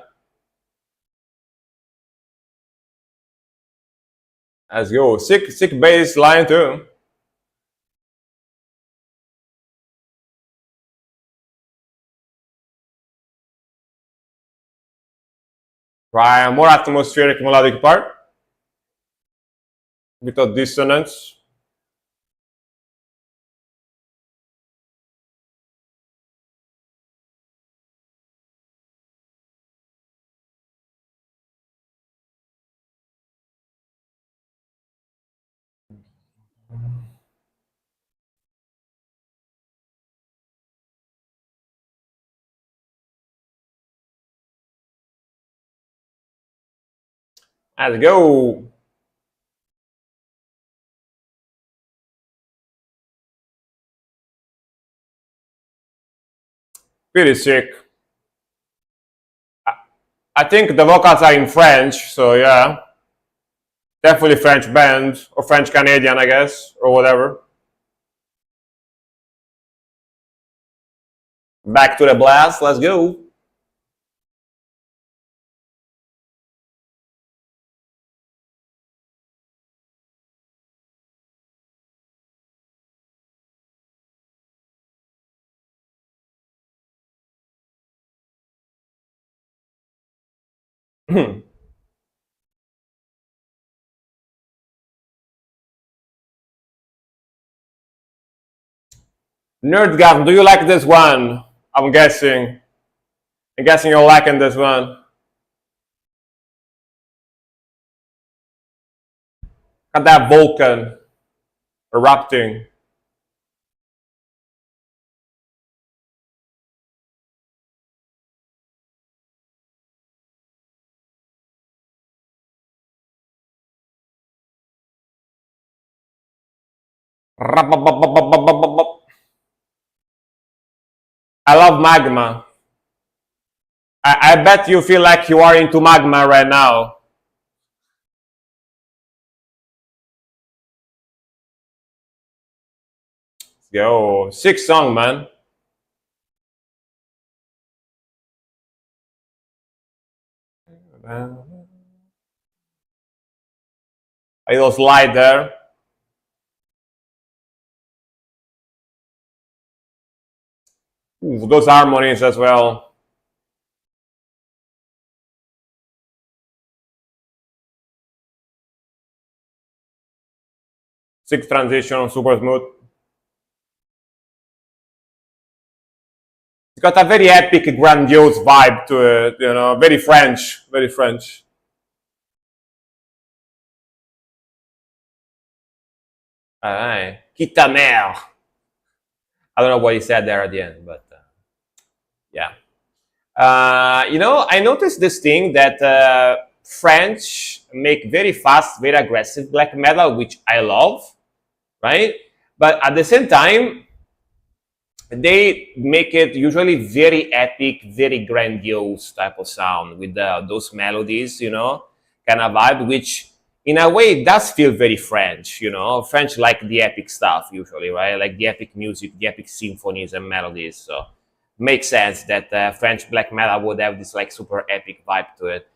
Let's go. Sick bass line too. Try a more atmospheric melodic part without dissonance. Let's go. Pretty sick. I think the vocals are in French, so yeah. Definitely French band, or French Canadian, I guess, or whatever. Back to the blast, let's go. Nerdgum, do you like this one? I'm guessing. I'm guessing you're liking this one. Got that Vulcan erupting. I love magma. I bet you feel like you are into magma right now. Yo, sick song, man. A little slide there. Ooh, those harmonies as well. Sick transition, super smooth. It's got a very epic, grandiose vibe to it, you know, very French, very French. Alright. Quitte ta mère. I don't know what he said there at the end, but yeah. You know, I noticed this thing that French make very fast, very aggressive black metal, which I love, right? But at the same time, they make it usually very epic, very grandiose type of sound with those melodies, you know, kind of vibe, which in a way does feel very French, you know. French like the epic stuff usually, right? Like the epic music, the epic symphonies and melodies. So makes sense that French black metal would have this like super epic vibe to it.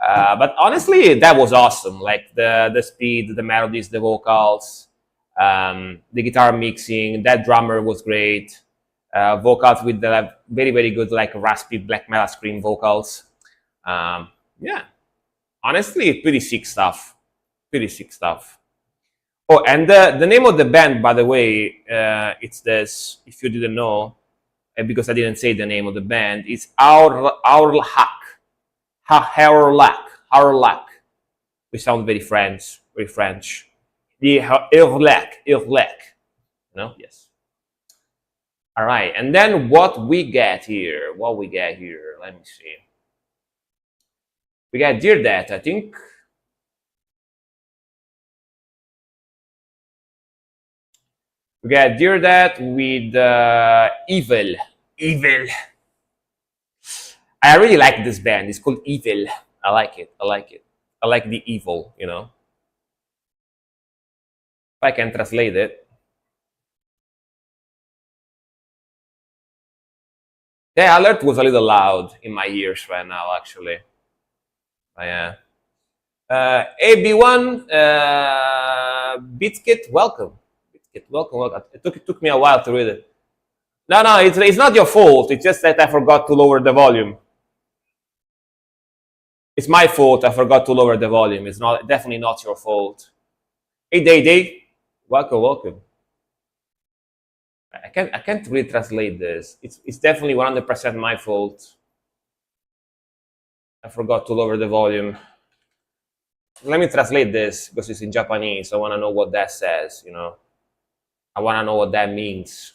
But honestly, that was awesome. Like the speed, the melodies, the vocals, the guitar mixing. That drummer was great. Vocals with the very very good like raspy black metal scream vocals. Yeah, honestly, pretty sick stuff. Pretty sick stuff. Oh, and the name of the band, by the way, it's this. If you didn't know, because I didn't say the name of the band, it's Aurlach. Haurlach. We sound very French, very French. The Urlach. No, yes. All right, and then what we get here? What we get here? Let me see. We got Dear That, I think. We got Dear That with Evil. Evil. I really like this band. It's called Evil. I like it. I like it. I like the evil, you know. If I can translate it. The alert was a little loud in my ears right now, actually. Yeah. AB1, Bitskit, welcome. Bitskit, welcome. It took me a while to read it. No, it's not your fault. It's just that I forgot to lower the volume. It's my fault. I forgot to lower the volume. It's not definitely not your fault. Hey, Day, welcome. I can't really translate this. It's definitely 100% my fault. I forgot to lower the volume. Let me translate this because it's in Japanese. I want to know what that says, you know. I want to know what that means.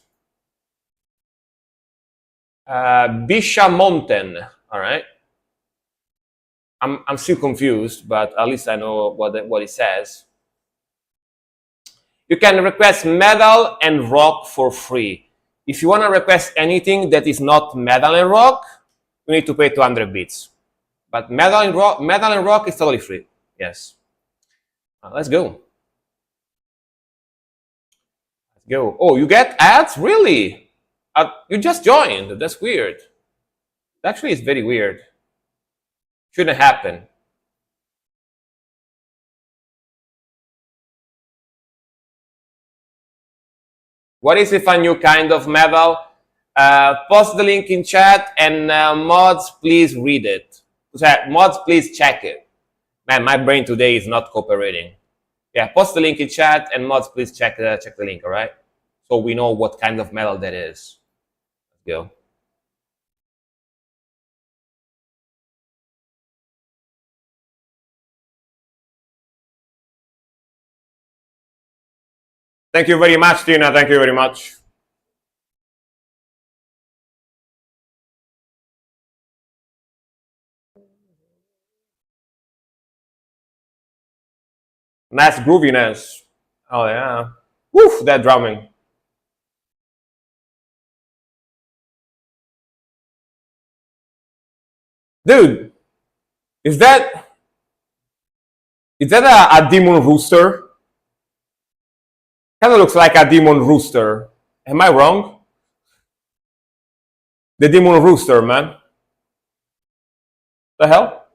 Bisha Mountain, all right. I'm still confused, but at least I know what it says. You can request metal and rock for free. if you want to request anything that is not metal and rock, you need to pay 200 bits. But metal and rock is totally free. Yes. Let's go. Let's go. Oh, you get ads? Really? You just joined. That's weird. Actually, it's very weird. Shouldn't happen. What is if a new kind of metal? Post the link in chat, and mods, please read it. Mods, please check it. Man, my brain today is not cooperating. Yeah, post the link in chat, and mods, please check the link, all right? So we know what kind of metal that is. Let's go. Thank you very much, Tina. Thank you very much. Nice grooviness. Oh, yeah. Woof, that drumming. Dude, is that a demon rooster? Kind of looks like a demon rooster. Am I wrong? The demon rooster, man. The hell?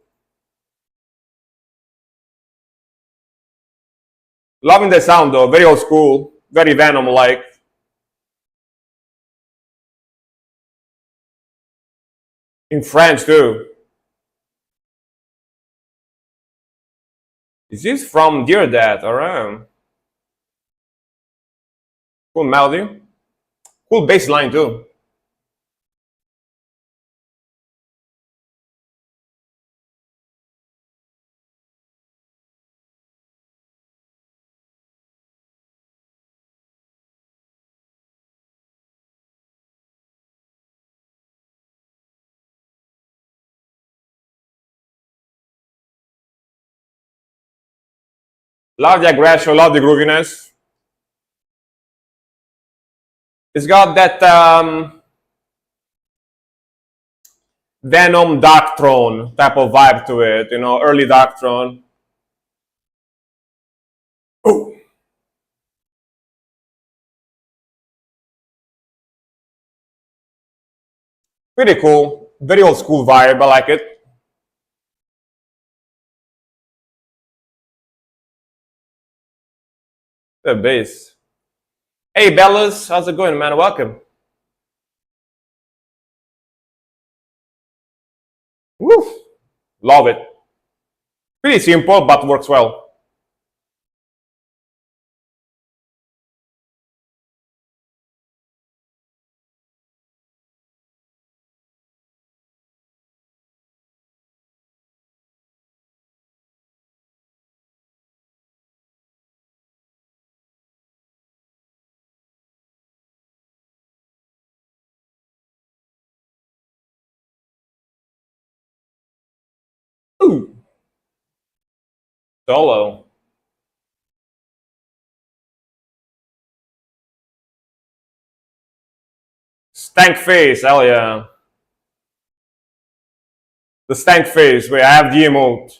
Loving the sound though, very old school, very Venom-like. In French too. Is this from Dear Dad? Alright. Cool melody. Cool bass line too. Love the aggression, love the grooviness. It's got that Venom Darkthrone type of vibe to it, you know, early Darkthrone. Oh. Pretty cool, very old school vibe, I like it. The bass. Hey Bellas, how's it going, man? Welcome. Woo! Love it. Pretty simple, but works well. Ooh. Solo. Stank face, hell yeah. The stank face, where I have the emote.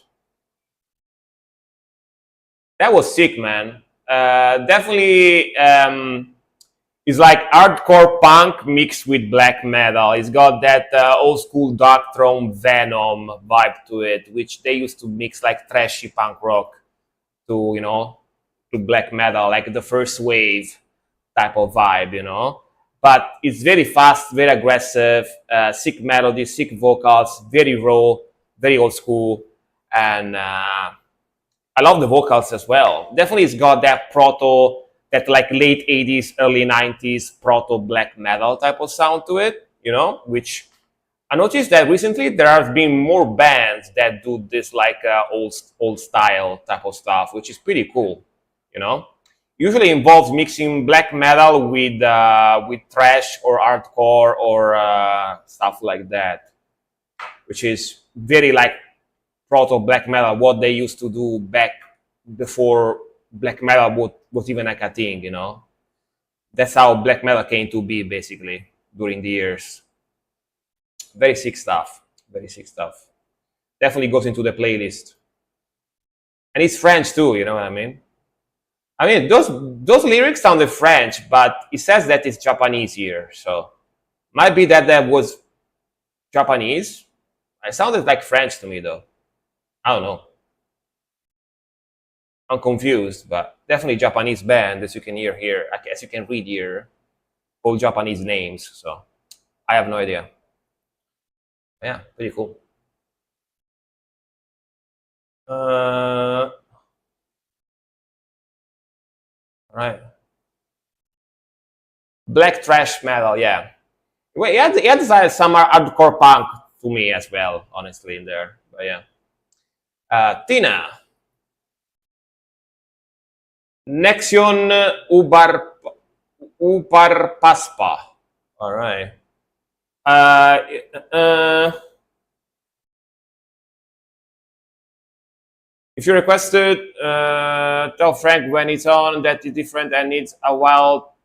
That was sick, man. Definitely it's like hardcore punk mixed with black metal. It's got that old school Darkthrone Venom vibe to it, which they used to mix like trashy punk rock to, you know, to black metal, like the first wave type of vibe, you know. But it's very fast, very aggressive, sick melody, sick vocals, very raw, very old school, and I love the vocals as well. Definitely, it's got that that like late 80s, early 90s proto black metal type of sound to it, you know, which I noticed that recently there have been more bands that do this like old style type of stuff, which is pretty cool, you know. Usually involves mixing black metal with thrash or hardcore or stuff like that, which is very like proto black metal, what they used to do back before black metal was even like a thing, you know. That's how black metal came to be, basically, during the years. Very sick stuff. Very sick stuff. Definitely goes into the playlist. And it's French too, you know what I mean? I mean, those lyrics sounded French, but it says that it's Japanese here, so might be that that was Japanese. It sounded like French to me, though. I don't know. I'm confused, but definitely Japanese band, as you can hear here, as you can read here, all Japanese names. So I have no idea. Yeah, pretty cool. Uh, right. Black trash metal, yeah. Well, he had some hardcore punk to me as well, honestly, in there. But yeah. Tina, Nexion Ubar Paspa. All right. Uh, uh, if you requested, tell Frank when it's on that it's different and needs a while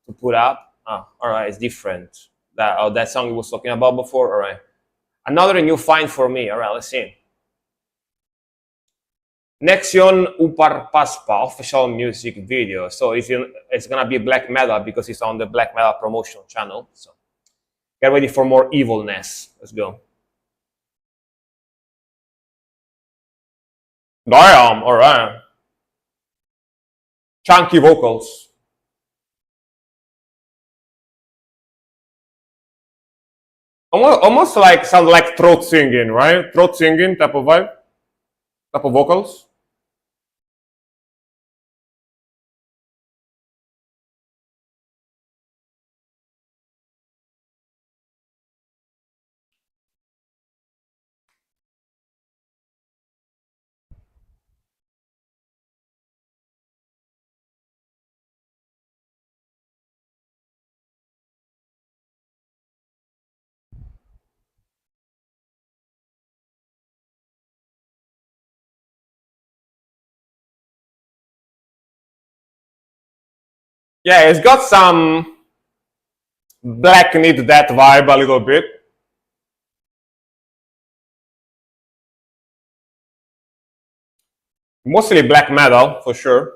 to put up. Oh, all right, it's different. That song he was talking about before. All right. Another new find for me. All right, let's see. Nexion Upar Paspa official music video. So it's gonna be black metal because it's on the black metal promotion channel. So get ready for more evilness. Let's go. Damn, all right. Chunky vocals. Almost like sound like throat singing, right? Throat singing type of vibe, type of vocals. Yeah, it's got some Black Need that vibe a little bit. Mostly black metal for sure.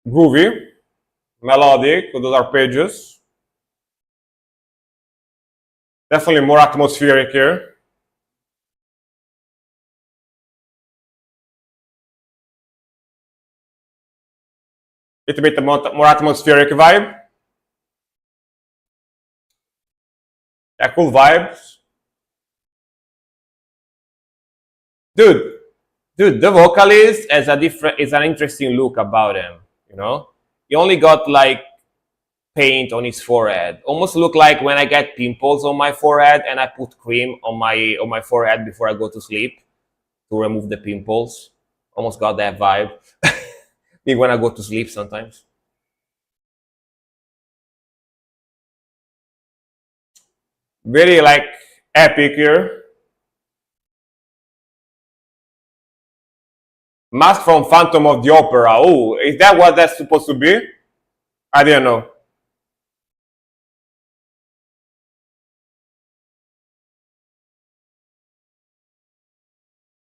Groovy, melodic with those arpeggios. Definitely more atmospheric here. Little bit more atmospheric vibe. Yeah, cool vibes. Dude, the vocalist has a different, is an interesting look about him. You know, he only got like paint on his forehead. Almost look like when I get pimples on my forehead and I put cream on my forehead before I go to sleep to remove the pimples. Almost got that vibe. Me when I go to sleep sometimes. Very like epic here. Mask from Phantom of the Opera. Oh, is that what that's supposed to be? I didn't know.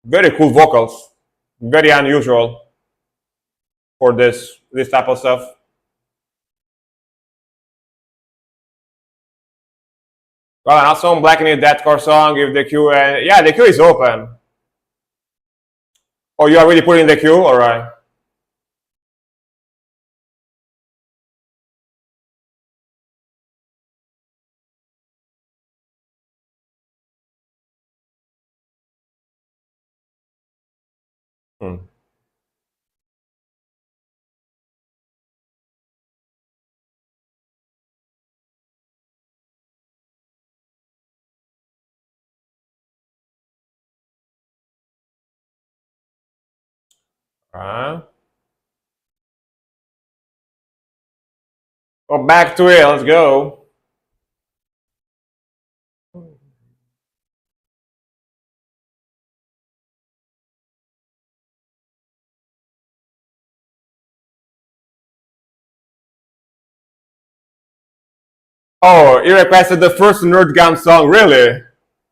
Very cool vocals. Very unusual for this type of stuff. Well, and also on Black in the Deathcore song, if the queue, yeah, the queue is open. Oh, you are already putting the queue? All right. Hmm. All right. Go back to it. Let's go. Oh, he requested the first Nerdgam song. Really?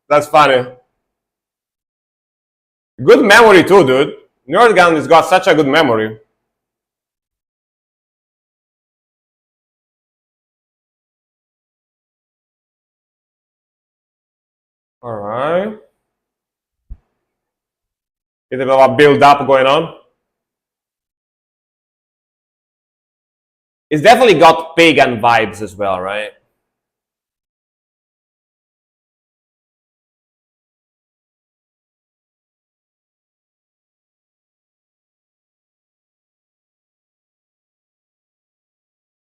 That's funny. Good memory too, dude. Nerdgam has got such a good memory. All right. Is there a build up going on? It's definitely got pagan vibes as well, right?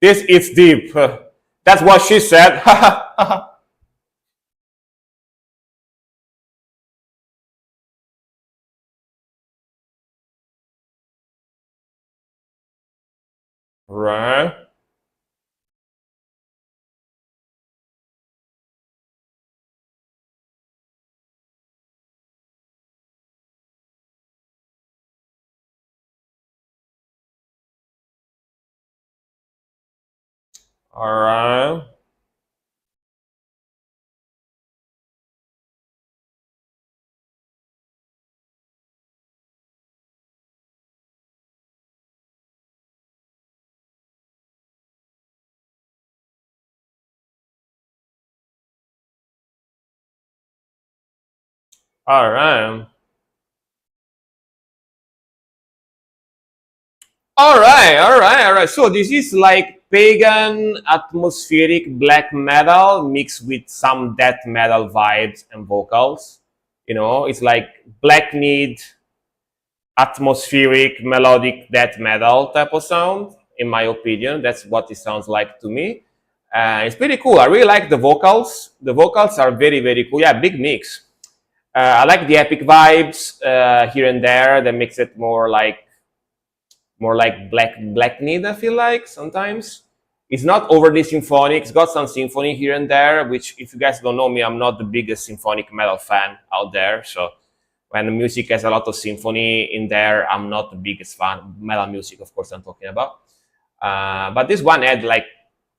This is deep. That's what she said. Right. All right. All right. All right. All right. All right. So this is like pagan atmospheric black metal mixed with some death metal vibes and vocals. It's like black need atmospheric melodic death metal type of sound. In my opinion, that's what it sounds like to me. It's pretty cool. I really like the vocals. The vocals are very very cool. Yeah, big mix. I like the epic vibes here and there that makes it more like black need. I feel like sometimes it's not overly symphonic. It's got some symphony here and there, which if you guys don't know me, I'm not the biggest symphonic metal fan out there. So when the music has a lot of symphony in there, I'm not the biggest fan. Metal music, of course, I'm talking about. But this one had like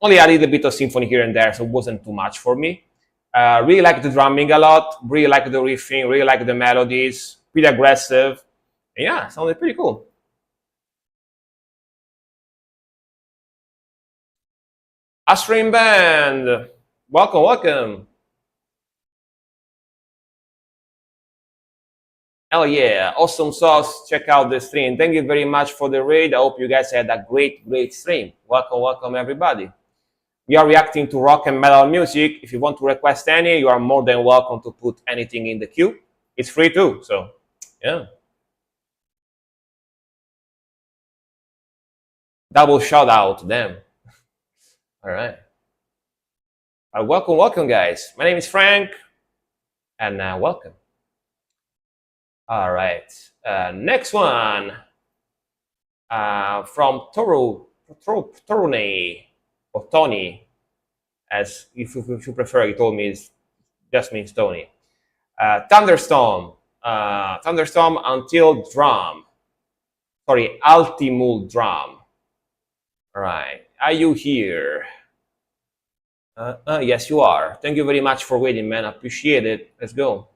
only a little bit of symphony here and there, so it wasn't too much for me. Really like the drumming a lot. Really like the riffing. Really like the melodies. Pretty aggressive. Yeah, sounded pretty cool. Astrim Band, welcome, welcome. Hell yeah, awesome sauce. Check out the stream. Thank you very much for the raid. I hope you guys had a great, great stream. Welcome, welcome, everybody. We are reacting to rock and metal music. If you want to request any, you are more than welcome to put anything in the queue. It's free too, so yeah. Double shout out to them. All right. Welcome, welcome, guys. My name is Frank, and welcome. All right. Next one from Torune, or Tony, as if you prefer. He told me it just means Tony. Thunderstorm. Thunderstorm until drum. Sorry, Altimul drum. All right. Are you here? Yes, you are. Thank you very much for waiting, man. Appreciate it. Let's go.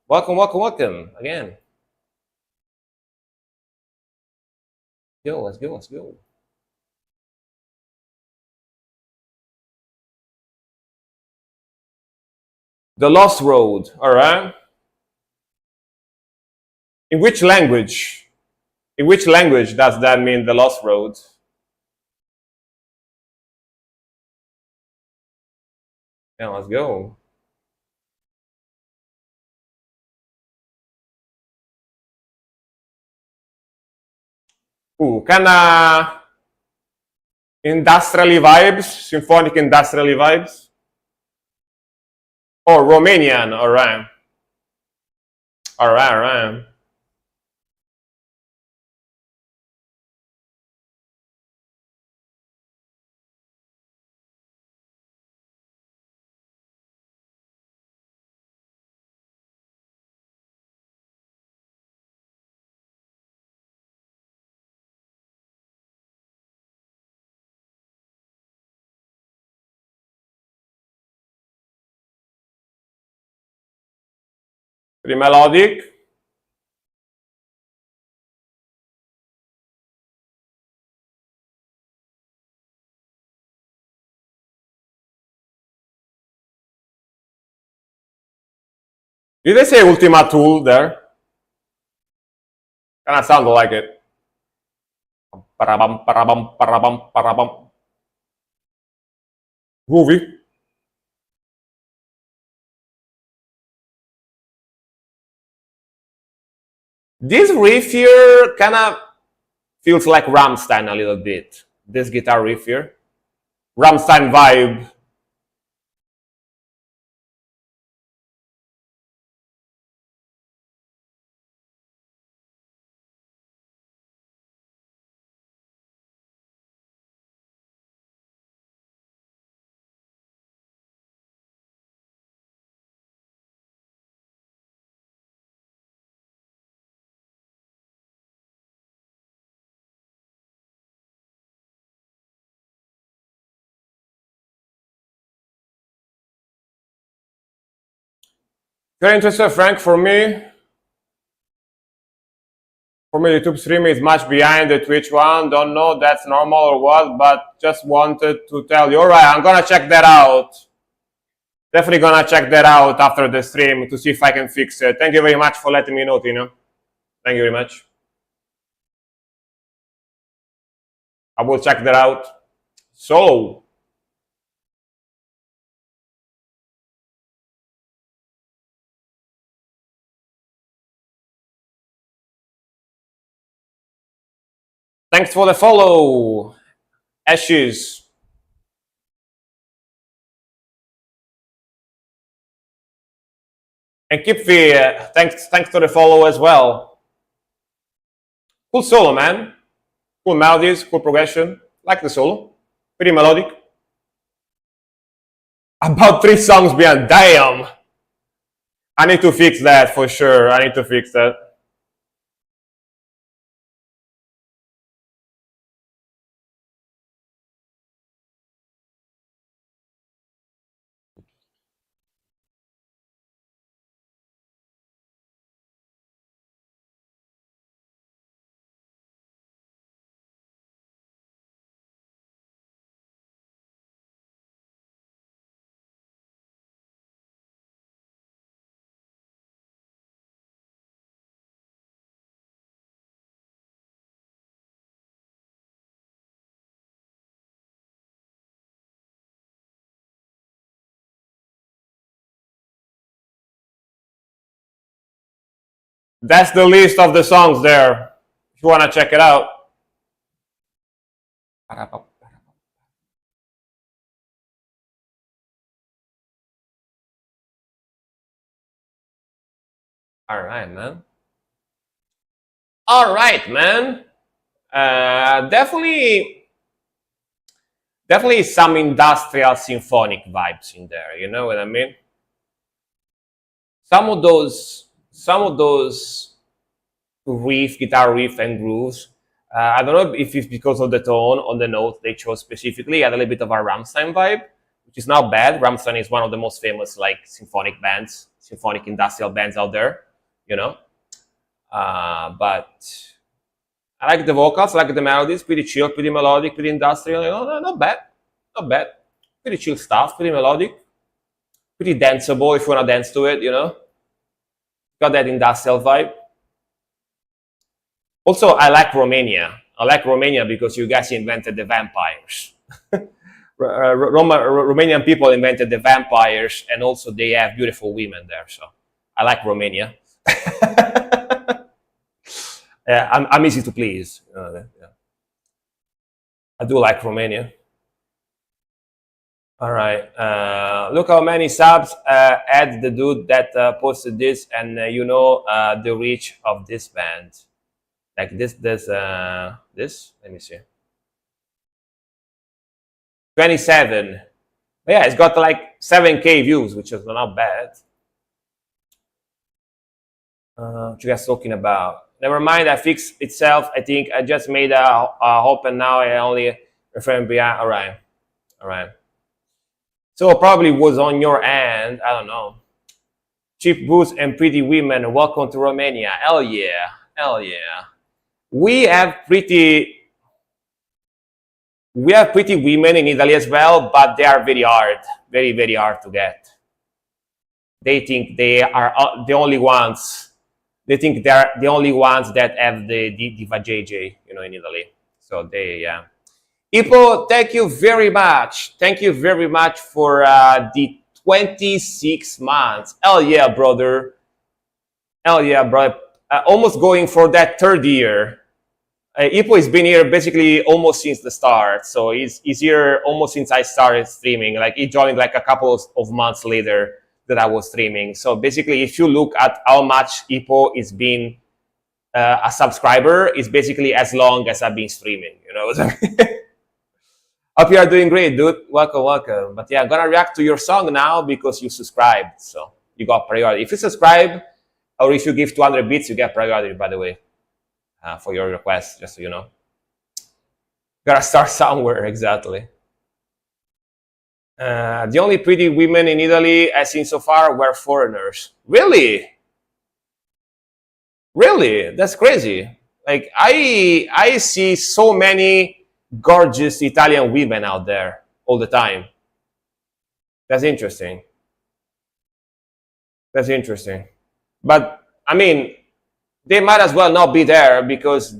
Welcome, welcome, welcome again. Go, let's go, let's go. The Lost Road. All right. In which language? In which language does that mean the Lost Road? Yeah, let's go. Kind of industrially vibes, symphonic industrially vibes. Oh, Romanian. All right. All right, all right. Pretty melodic. Did they say Ultima Tool there? Kind of sounded like it. Parabam, parabam, parabam, parabam. Groovy. This riff here kind of feels like Rammstein a little bit. This guitar riff here. Rammstein vibe. If you're interested, Frank, for me, YouTube stream is much behind the Twitch one. Don't know that's normal or what, but just wanted to tell you. All right, I'm gonna check that out. Definitely gonna check that out after the stream to see if I can fix it. Thank you very much for letting me know, Tino. Thank you very much. I will check that out. So, thanks for the follow, Ashes. And Kipfi, thanks for the follow as well. Cool solo, man. Cool melodies, cool progression. Like the solo. Pretty melodic. About 3 songs behind. Damn. I need to fix that for sure. I need to fix that. That's the list of the songs there. If you want to check it out. All right, man. All right, man. Definitely some industrial symphonic vibes in there. You know what I mean? Some of those guitar riff and grooves. I don't know if it's because of the tone on the notes they chose specifically. Had a little bit of a Rammstein vibe, which is not bad. Rammstein is one of the most famous like symphonic industrial bands out there. You know, but I like the vocals, I like the melodies, pretty chill, pretty melodic, pretty industrial. You know, not bad, not bad. Pretty chill stuff, pretty melodic, pretty danceable if you wanna dance to it. You know, got that industrial vibe. Also, I like Romania. I like Romania because you guys invented the vampires. Romanian people invented the vampires, and also they have beautiful women there. So I like Romania. Yeah, I'm easy to please. Yeah. I do like Romania. All right. Look how many subs add the dude that posted this, and you know the reach of this band. Like this. Let me see. 27. But yeah, it's got like 7K views, which is not bad. What you guys talking about? Never mind, I fixed itself. I think I just made a hop and now I only referring behind. All right. So it probably was on your end. I don't know. Cheap boots and pretty women. Welcome to Romania. Hell yeah. Hell yeah. We have pretty women in Italy as well, but they are very hard, very hard to get. They think they are the only ones. They think they're the only ones that have the vajayjay, in Italy. So they, yeah. Ipo, thank you very much. Thank you very much for the 26 months. Hell yeah, brother. Hell yeah, bro. Almost going for that third year. Ipo has been here basically almost since the start. So he's here almost since I started streaming. Like he joined like a couple of months later that I was streaming. So basically, if you look at how much Ipo is been a subscriber, it's basically as long as I've been streaming. You know what I mean? Hope you are doing great, dude. Welcome. But yeah, I'm gonna react to your song now because you subscribed. So you got priority. If you subscribe or if you give 200 bits, you get priority, by the way, for your request, just so you know. Gotta start somewhere, exactly. The only pretty women in Italy I've seen so far were foreigners. Really? Really? That's crazy. Like I see so many gorgeous Italian women out there all the time. That's interesting. That's interesting. But I mean, they might as well not be there because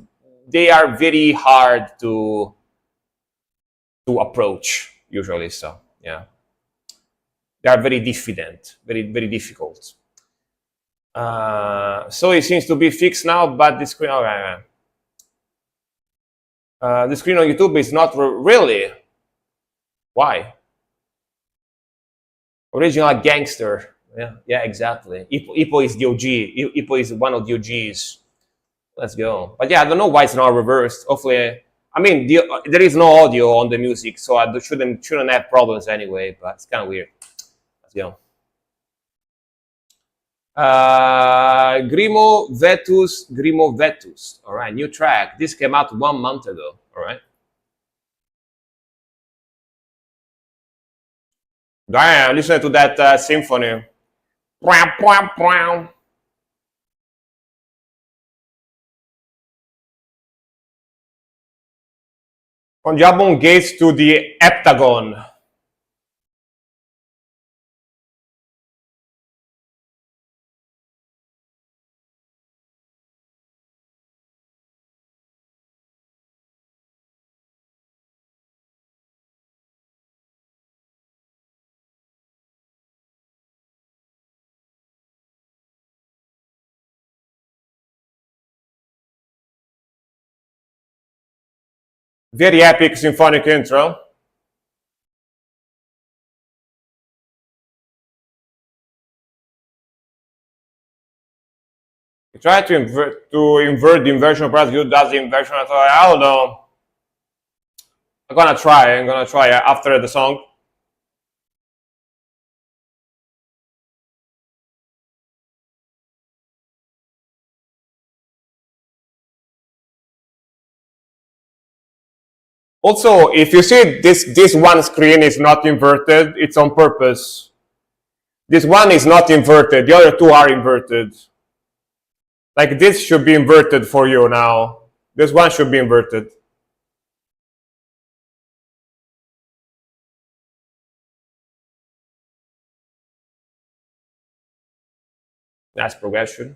they are very hard to approach usually. So yeah, they are very diffident, very difficult. So it seems to be fixed now, but the screen. Okay, the screen on YouTube is not really. Why? Original gangster. Yeah, exactly. Ipo is the OG. Ipo is one of the OGs. Let's go. But yeah, I don't know why it's not reversed. Hopefully, I mean, there is no audio on the music, so I shouldn't have problems anyway. But it's kind of weird. Let's go. Grimo Vetus. All right, new track. This came out 1 month ago. All right. Damn, listen to that symphony. Congiamo gates to the heptagon. Very epic symphonic intro. You try to invert the inversion price. You does the inversion. I don't know. I'm gonna try after the song. Also, if you see this one screen is not inverted, it's on purpose. This one is not inverted. The other two are inverted. Like this should be inverted for you now. This one should be inverted. Nice progression.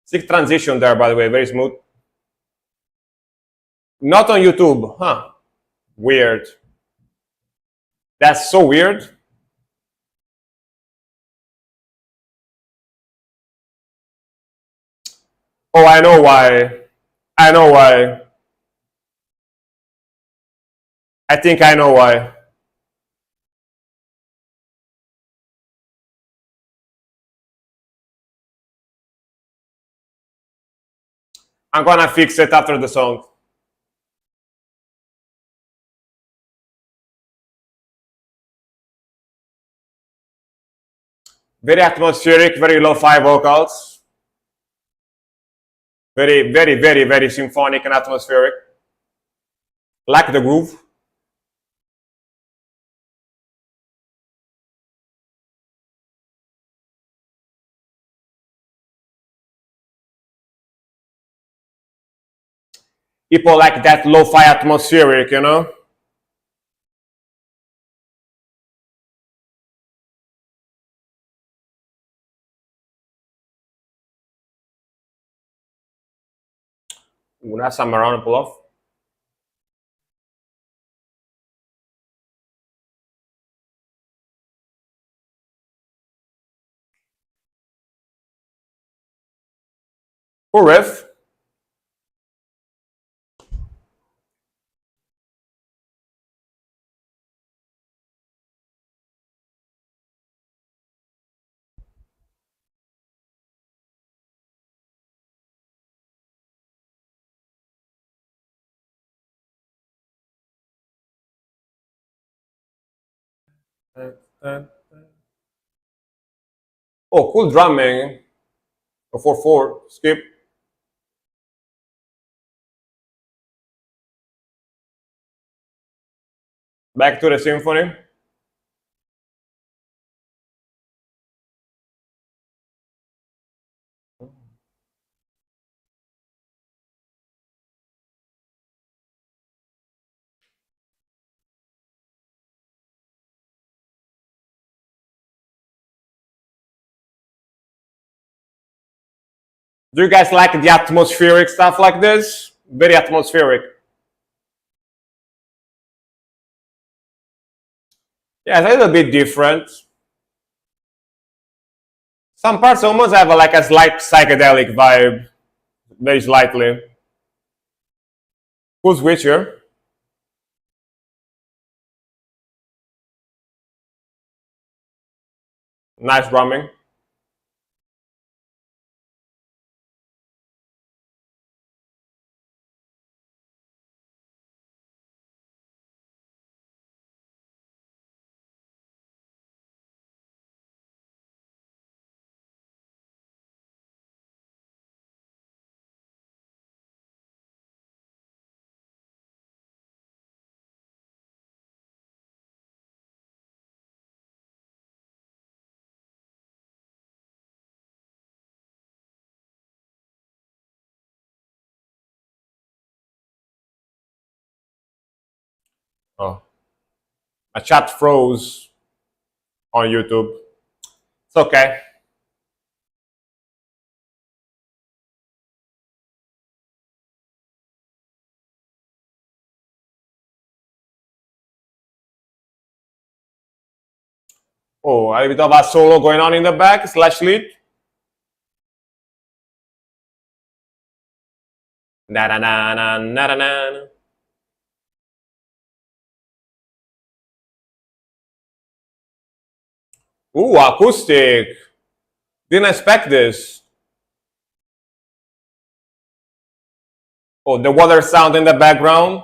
Sick transition there, by the way, very smooth. Not on YouTube, huh? Weird. That's so weird. Oh, I know why. I know why. I think I know why. I'm gonna fix it after the song. Very atmospheric, very lo-fi vocals. Very symphonic and atmospheric. Like the groove. People like that lo-fi atmospheric, you know. Ooh, that's some around to pull off. Cool riff. Oh, cool drumming. A 4/4 skip. Back to the symphony. Do you guys like the atmospheric stuff like this? Very atmospheric. Yeah, it's a little bit different. Some parts almost have like a slight psychedelic vibe, very slightly. Cool switcher. Nice drumming. Oh, my chat froze on YouTube. It's okay. Oh, a bit of a solo going on in the back, slash lead. Na na na na na na na. Ooh, acoustic. Didn't expect this. Oh, the water sound in the background.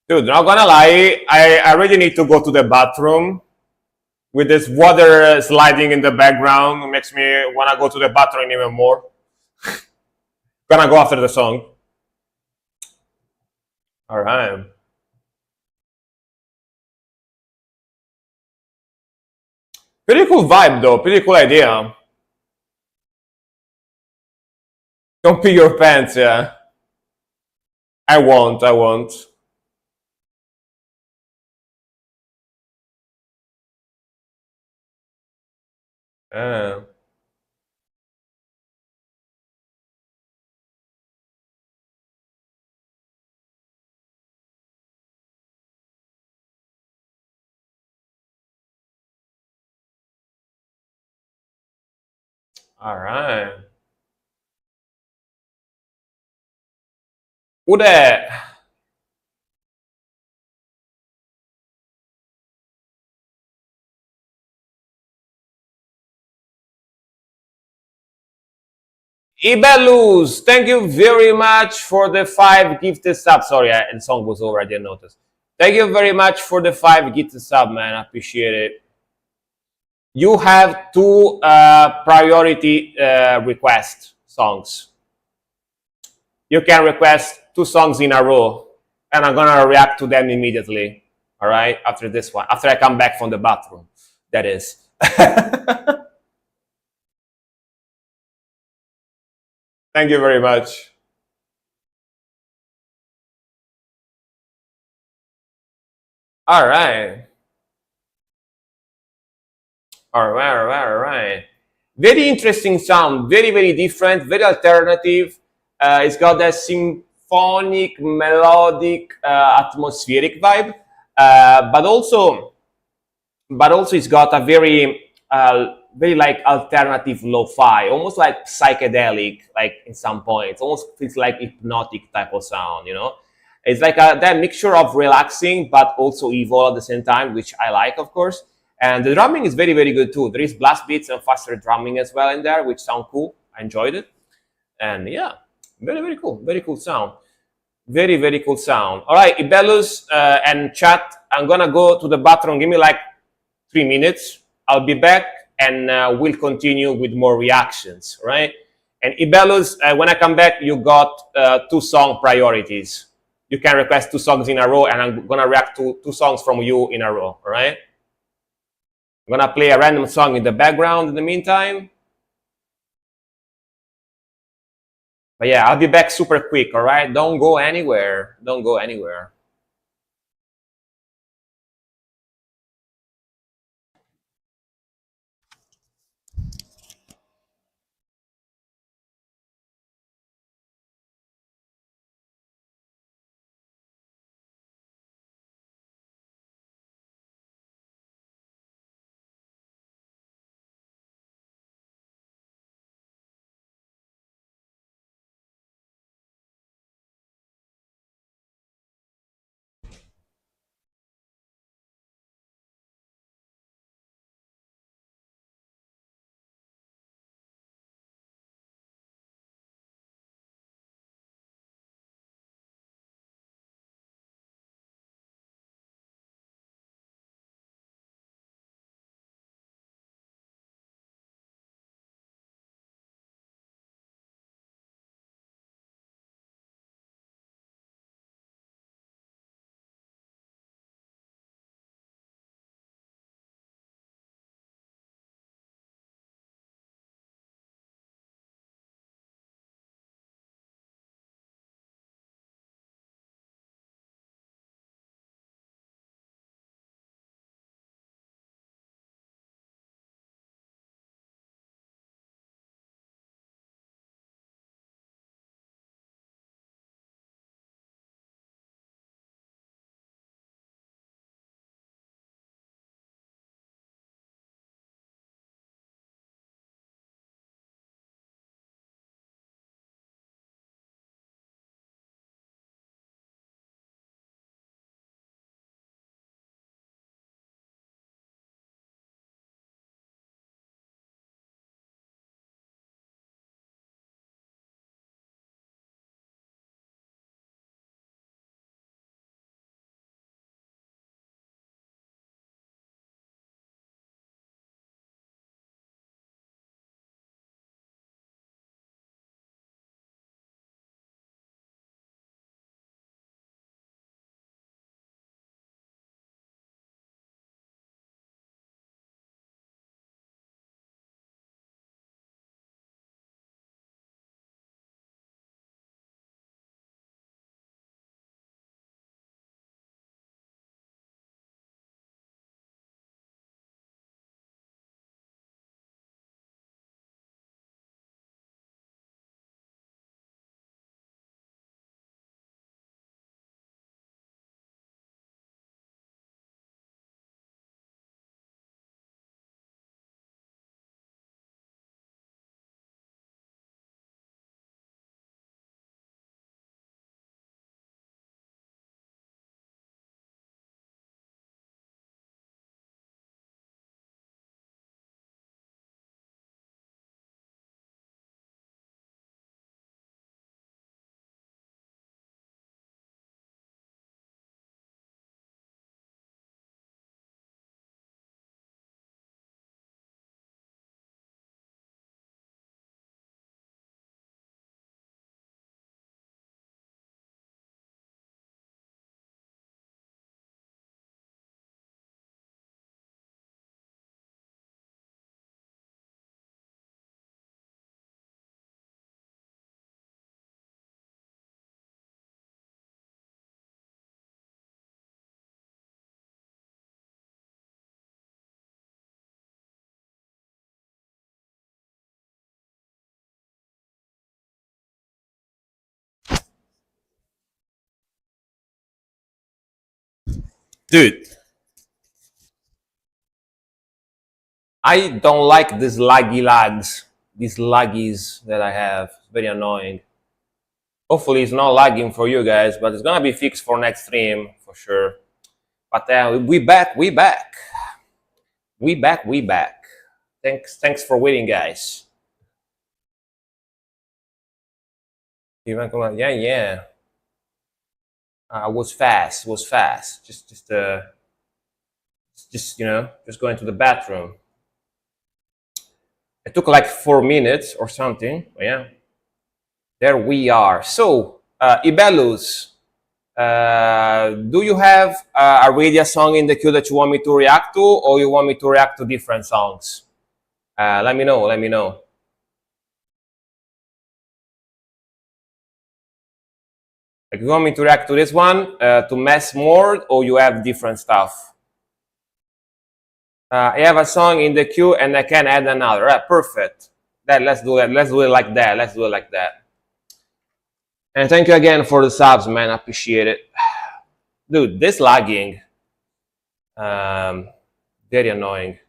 Dude, not gonna lie, I really need to go to the bathroom. With this water sliding in the background, it makes me wanna go to the bathroom even more. Gonna go after the song. All right. Pretty cool vibe though. Pretty cool idea. Don't pee your pants, yeah. I won't. I won't. Uh, all right. Udah. Ibelus, thank you very much for the 5 gifted subs. Sorry, the song was over. I didn't notice. Thank you very much for the 5 gifted sub, man. I appreciate it. You have 2 priority request songs. you can request 2 songs in a row, and I'm gonna react to them immediately. All right, after this one, after I come back from the bathroom, that is. Thank you very much. All right, all right, all right, all right. Very interesting sound, very, very different, very alternative. It's got that symphonic, melodic, atmospheric vibe, but also it's got a very like alternative lo-fi, almost like psychedelic, like in some points, almost feels like hypnotic type of sound. It's like that mixture of relaxing but also evil at the same time, which I like, of course. And the drumming is very, very good too. There is blast beats and faster drumming as well in there, which sound cool. I enjoyed it. And yeah, very, very cool sound. Very, very cool sound. All right, Ibelus and chat, I'm gonna go to the bathroom. Give me like 3 minutes. I'll be back, and we'll continue with more reactions, right? And Ibelus, when I come back, you got 2 song priorities. You can request 2 songs in a row, and I'm gonna react to 2 songs from you in a row, all right? I'm gonna play a random song in the background in the meantime. But yeah, I'll be back super quick, all right? Don't go anywhere. Don't go anywhere. Dude, I don't like these laggy lags, these laggies that I have. Very annoying. Hopefully, it's not lagging for you guys, but it's gonna be fixed for next stream for sure. But we back, we back, we back, we back. Thanks for waiting, guys. Yeah, yeah. Was fast, was fast. Just just going to the bathroom. It took like 4 minutes or something. But yeah, there we are. So, Ibelus, do you have a radio song in the queue that you want me to react to, or you want me to react to different songs? Let me know. Let me know. Like, you want me to react to this one, to Mass Mord, or you have different stuff? I have a song in the queue and I can add another. Perfect. Let's do it. Let's do it like that. Let's do it like that. And thank you again for the subs, man. I appreciate it. Dude, this lagging. Very annoying.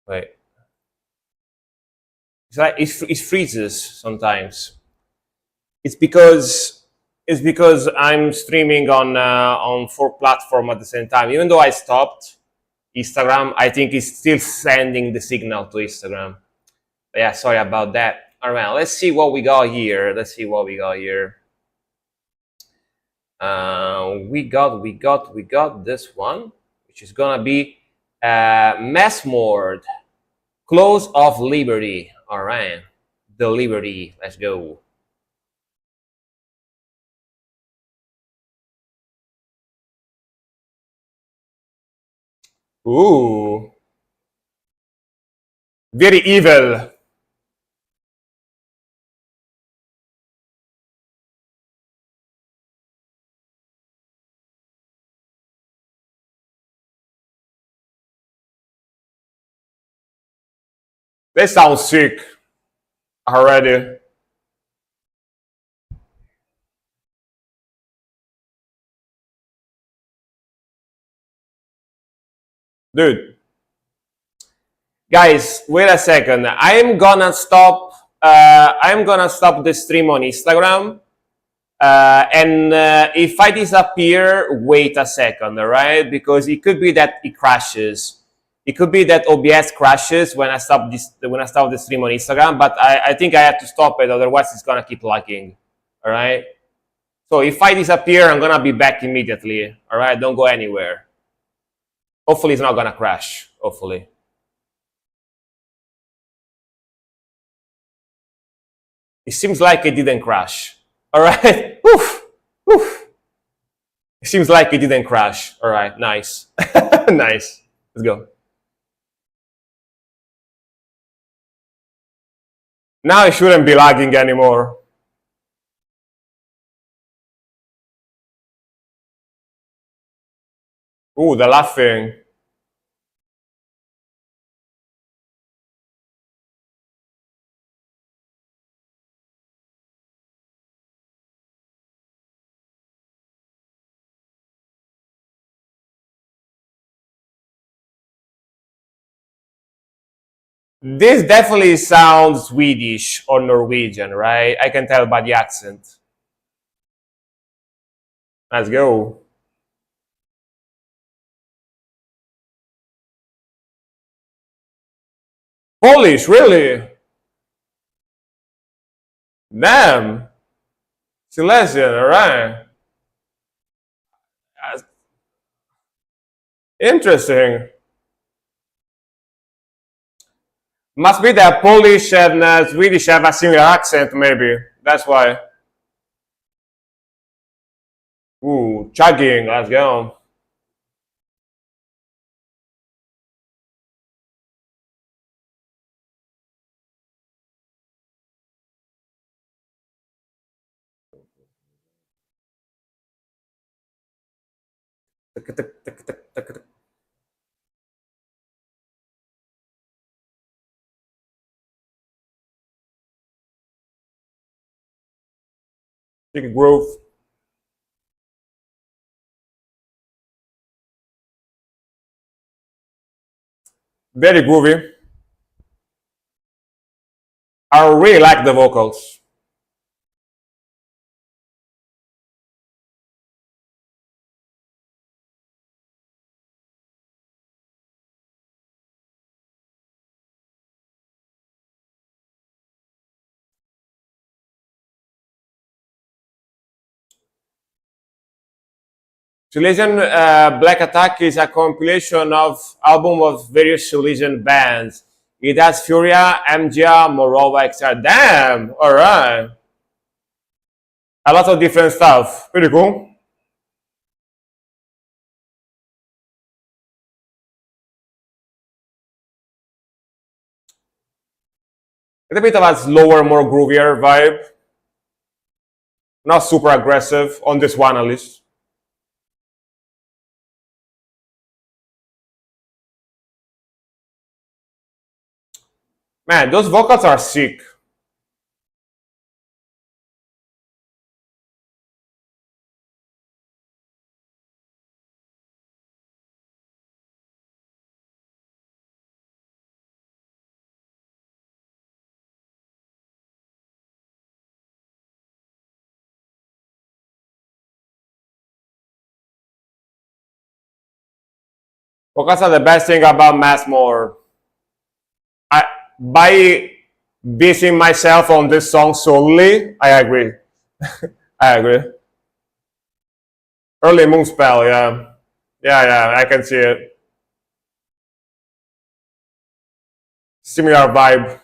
Wait. It's like it freezes sometimes. It's because I'm streaming on 4 platforms at the same time. Even though I stopped Instagram, I think it's still sending the signal to Instagram. But yeah, sorry about that. All right, let's see what we got here. Let's see what we got here. We got this one, which is gonna be Mass Mord, Close of Liberty. All right, the Liberty. Let's go. Ooh, very evil. They sound sick already. Dude, guys, wait a second. I'm gonna stop. I'm gonna stop the stream on Instagram. And if I disappear, wait a second, all right? Because it could be that it crashes. It could be that OBS crashes when I stop the stream on Instagram. But I think I have to stop it, otherwise it's gonna keep lagging. All right. So if I disappear, I'm gonna be back immediately. All right. Don't go anywhere. Hopefully, it's not gonna crash. Hopefully. It seems like it didn't crash. All right. Oof. Oof. It seems like it didn't crash. All right. Nice. Nice. Let's go. Now it shouldn't be lagging anymore. Ooh, the laughing. This definitely sounds Swedish or Norwegian, right? I can tell by the accent. Let's go. Polish, really? Damn. Silesian, alright. Interesting. Must be that Polish and Swedish have a similar accent, maybe. That's why. Ooh, chugging, let's go. Chicken growth. Very groovy. I really like the vocals. Silesian Black Attack is a compilation of album of various Silesian bands. It has Furia, MGA, Morova, etc. Damn! Alright. A lot of different stuff. Pretty cool. It's a bit of a slower, more groovier vibe. Not super aggressive on this one at least. Man, those vocals are sick. Vocals are the best thing about Massmore. By basing myself on this song solely, I agree. I agree. Early Moonspell, yeah. Yeah, I can see it. Similar vibe.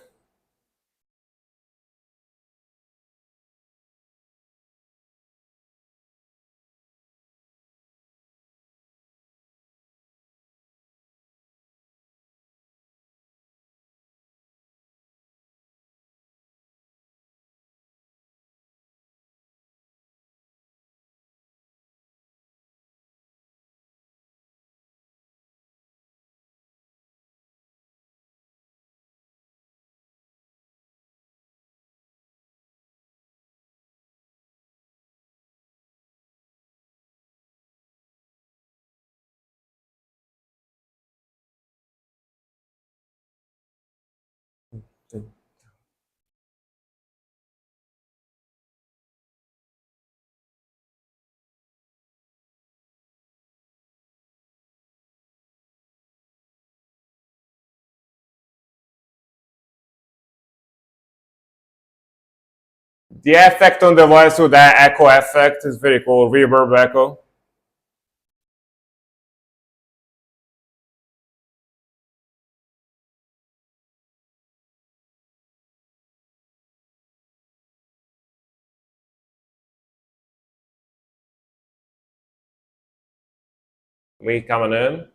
The effect on the voice with that echo effect is very cool. Reverb echo. Me coming in.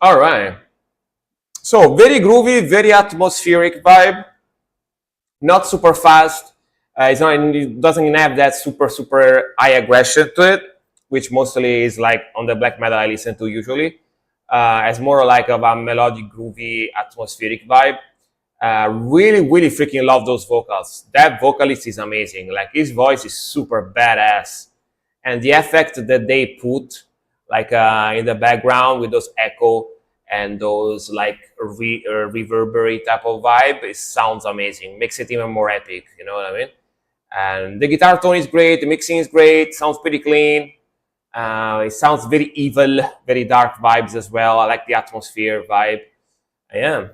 All right. So very groovy, very atmospheric vibe. Not super fast. It doesn't have that super high aggression to it, which mostly is like on the black metal I listen to usually. It's more like of a melodic, groovy, atmospheric vibe. Really freaking love those vocals. That vocalist is amazing. Like his voice is super badass, and the effect that they put, like in the background with those echo and those like reverberate type of vibe, it sounds amazing. Makes it even more epic. You know what I mean? And the guitar tone is great. The mixing is great. Sounds pretty clean. It sounds very evil, very dark vibes as well. I like the atmosphere vibe. Yeah.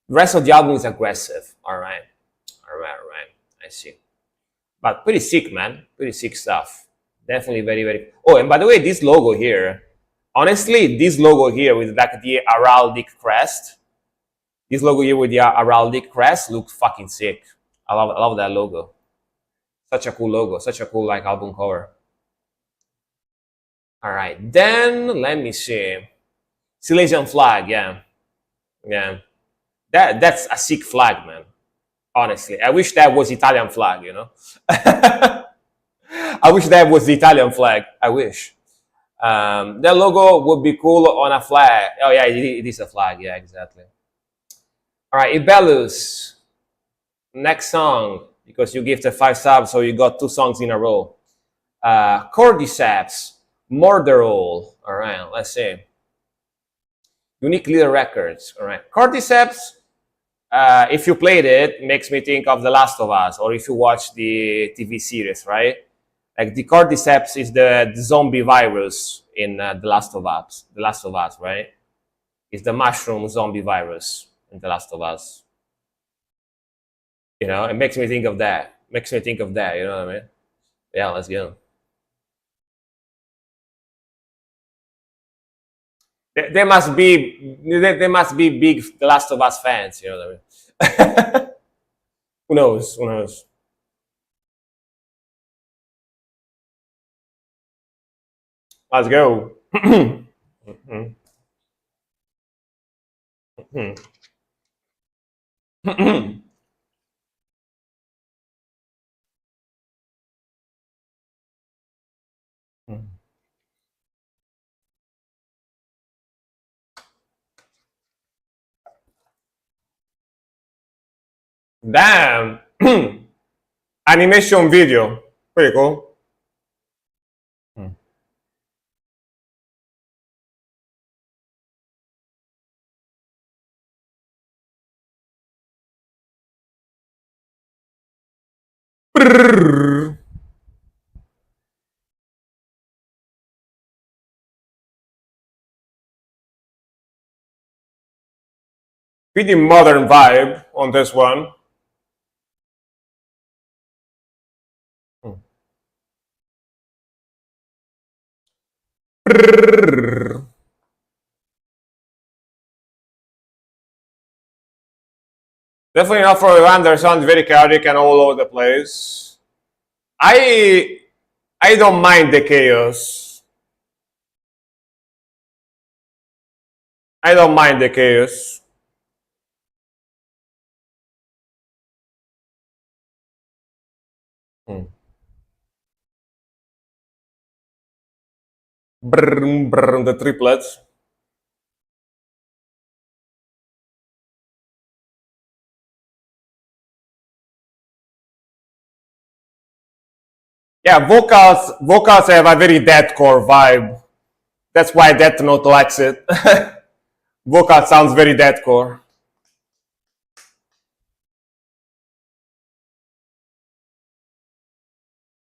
The rest of the album is aggressive. All right. I see. But pretty sick, man. Pretty sick stuff. Definitely very. Oh, and by the way, this logo here, honestly, this logo here with like the heraldic crest, this logo here with the heraldic crest looks fucking sick. I love that logo. Such a cool logo. Such a cool like album cover. All right, then let me see. Silesian flag, yeah. That's a sick flag, man. Honestly, I wish that was Italian flag, you know. I wish that was the Italian flag. I wish. That logo would be cool on a flag. Oh yeah, it is a flag. Yeah, exactly. All right, Ibelus. Next song, because you gifted 5 subs, so you got 2 songs in a row. Cordyceps, Murderol. All right, let's see. Unique Leader Records. All right, Cordyceps. If you played it, makes me think of The Last of Us, or if you watch the TV series, right? Like the Cordyceps is the zombie virus in The Last of Us. The Last of Us, right? It's the mushroom zombie virus in The Last of Us. You know, it makes me think of that. Makes me think of that. You know what I mean? Yeah, let's go. They must be they must be big The Last of Us fans. You know what I mean? Who knows? Who knows? Let's go. Damn. Animation video. Pretty cool. Pretty modern vibe on this one. Definitely not for everyone. Their sounds very chaotic and all over the place. I I don't mind the chaos. I don't mind the chaos. Brr, brr, the triplets. Yeah, vocals have a very deathcore vibe. That's why Death Note likes it. Vocal sounds very deathcore.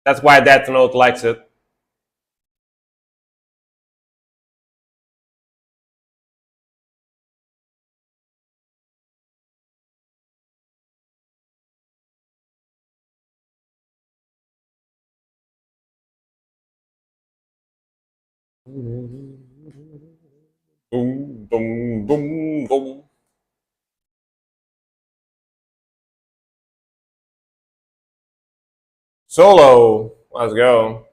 That's why Death Note likes it. Boom, boom, boom, boom. Solo. Let's go.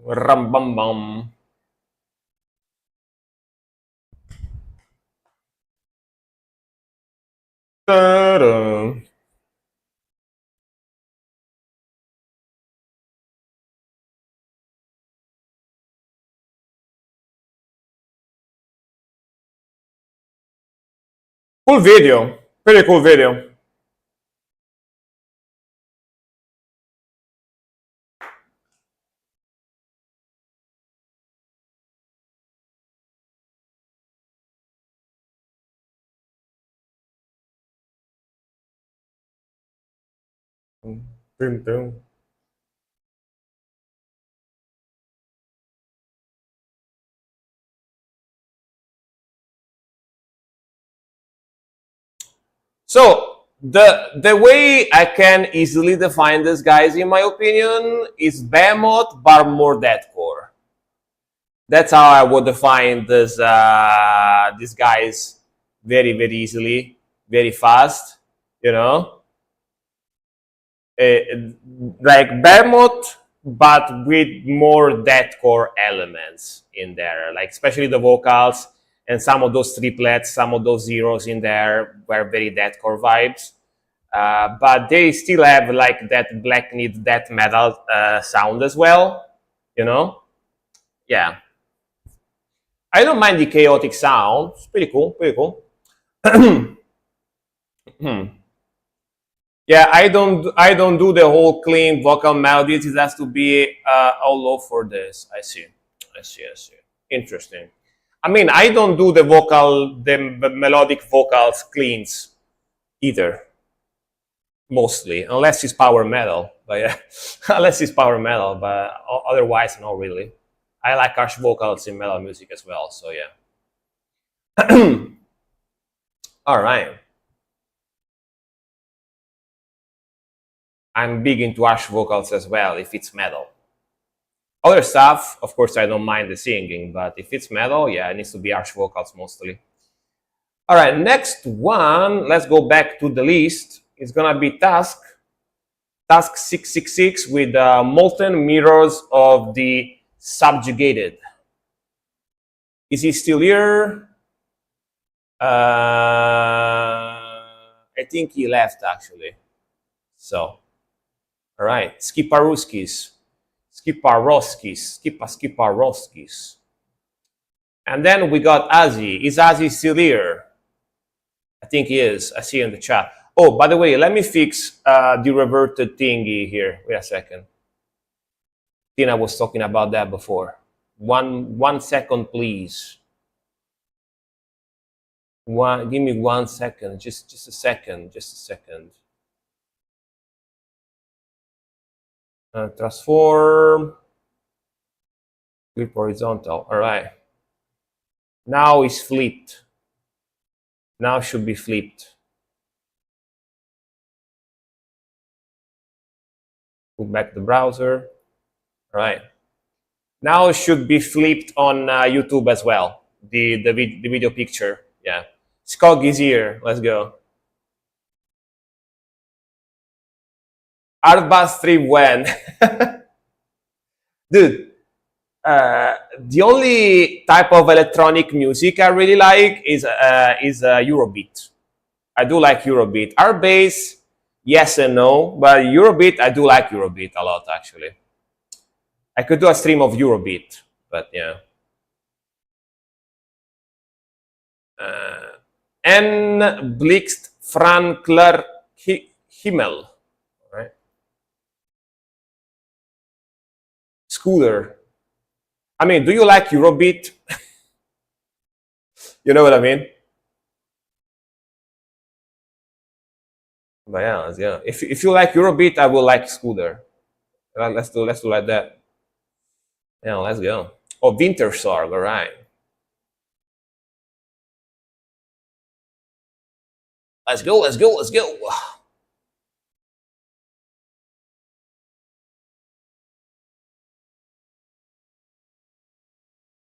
Ram bam bam. Ta-da. Cool video. Pretty cool video. Boom, boom. So The way I can easily define this, guys, in my opinion, is Behemoth, but more deathcore. That's how I would define these guys very easily, very fast. You know, uh, like Behemoth, but with more deathcore elements in there, like especially the vocals and some of those triplets, some of those zeros in there were very deathcore vibes. But they still have like that black need death metal sound as well. You know, yeah. I don't mind the chaotic sound. It's pretty cool. Pretty cool. Yeah, I don't do the whole clean vocal melodies. It has to be all low for this. I see. I see. I see. Interesting. I mean, I don't do the melodic vocals cleans either. Mostly, unless it's power metal. But yeah, unless it's power metal. But otherwise, not really. I like harsh vocals in metal music as well. So yeah. All right. I'm big into harsh vocals as well if it's metal. Other stuff, of course, I don't mind the singing, but if it's metal, yeah, it needs to be harsh vocals mostly. All right, next one, let's go back to the list. It's gonna be Task 666 with Molten Mirrors of the Subjugated. Is he still here? I think he left actually. So, all right, Skiparoskis. And then we got Azi. Is Azi still here? I think he is. I see in the chat. Oh, by the way, let me fix the reverted thingy here. Wait a second. Tina was talking about that before. One second, please. Give me 1 second. Just a second. Just a second. Transform. Flip horizontal. All right. Now it's flipped. Now should be flipped. Put back the browser. All right. Now it should be flipped on YouTube as well. The video picture. Yeah. Skog is here. Let's go. Artbus 3 when? Dude, the only type of electronic music I really like is Eurobeat. I do like Eurobeat. Art bass, yes and no, but Eurobeat, I do like Eurobeat a lot actually. I could do a stream of Eurobeat, but yeah. N. Blixt Frankler Himmel. Right. Scooter. I mean, do you like Eurobeat? You know what I mean? But yeah. If you like Eurobeat, I will like Scooter. Let's do like that. Yeah, let's go. Oh, Wintersorg, all right. Let's go.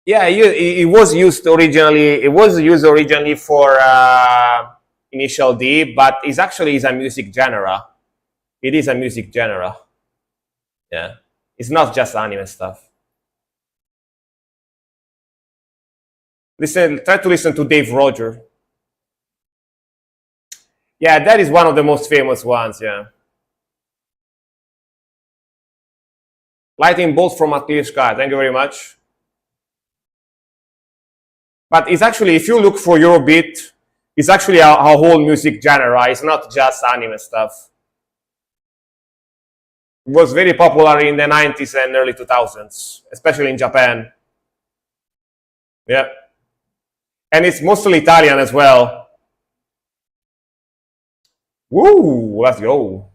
Yeah, it was used originally. It was used originally for Initial D, but it's actually a music genre. It is a music genre. Yeah, it's not just anime stuff. Try to listen to Dave Roger. Yeah, that is one of the most famous ones. Yeah, Lightning Bolt from a Clear Sky. Thank you very much. But it's actually, if you look for Eurobeat, it's actually a whole music genre. It's not just anime stuff. It was very popular in the 90s and early 2000s, especially in Japan. Yeah. And it's mostly Italian as well. Woo, let's go.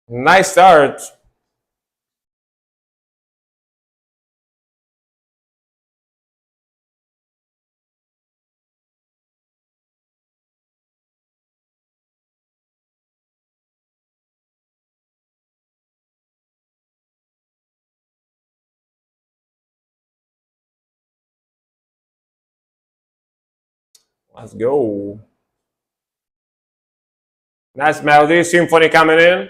Nice start. Let's go. Nice melody, symphony coming in.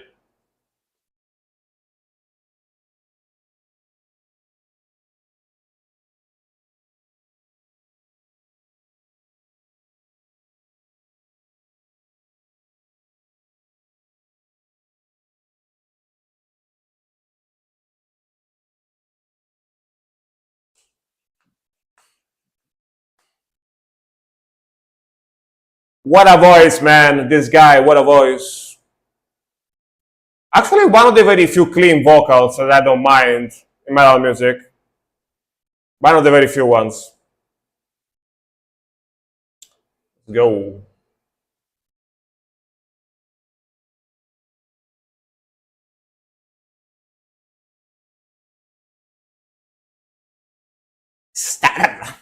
What a voice, man. This guy, what a voice. Actually, one of the very few clean vocals that I don't mind in metal music. One of the very few ones. Let's go. Stop.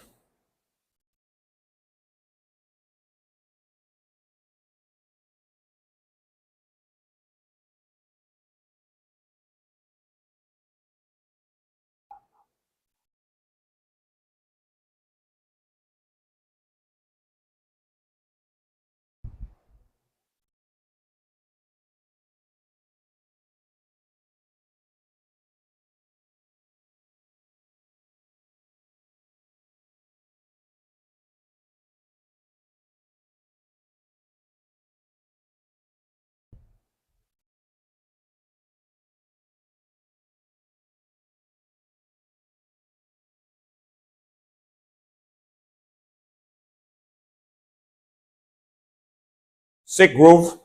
Sick groove.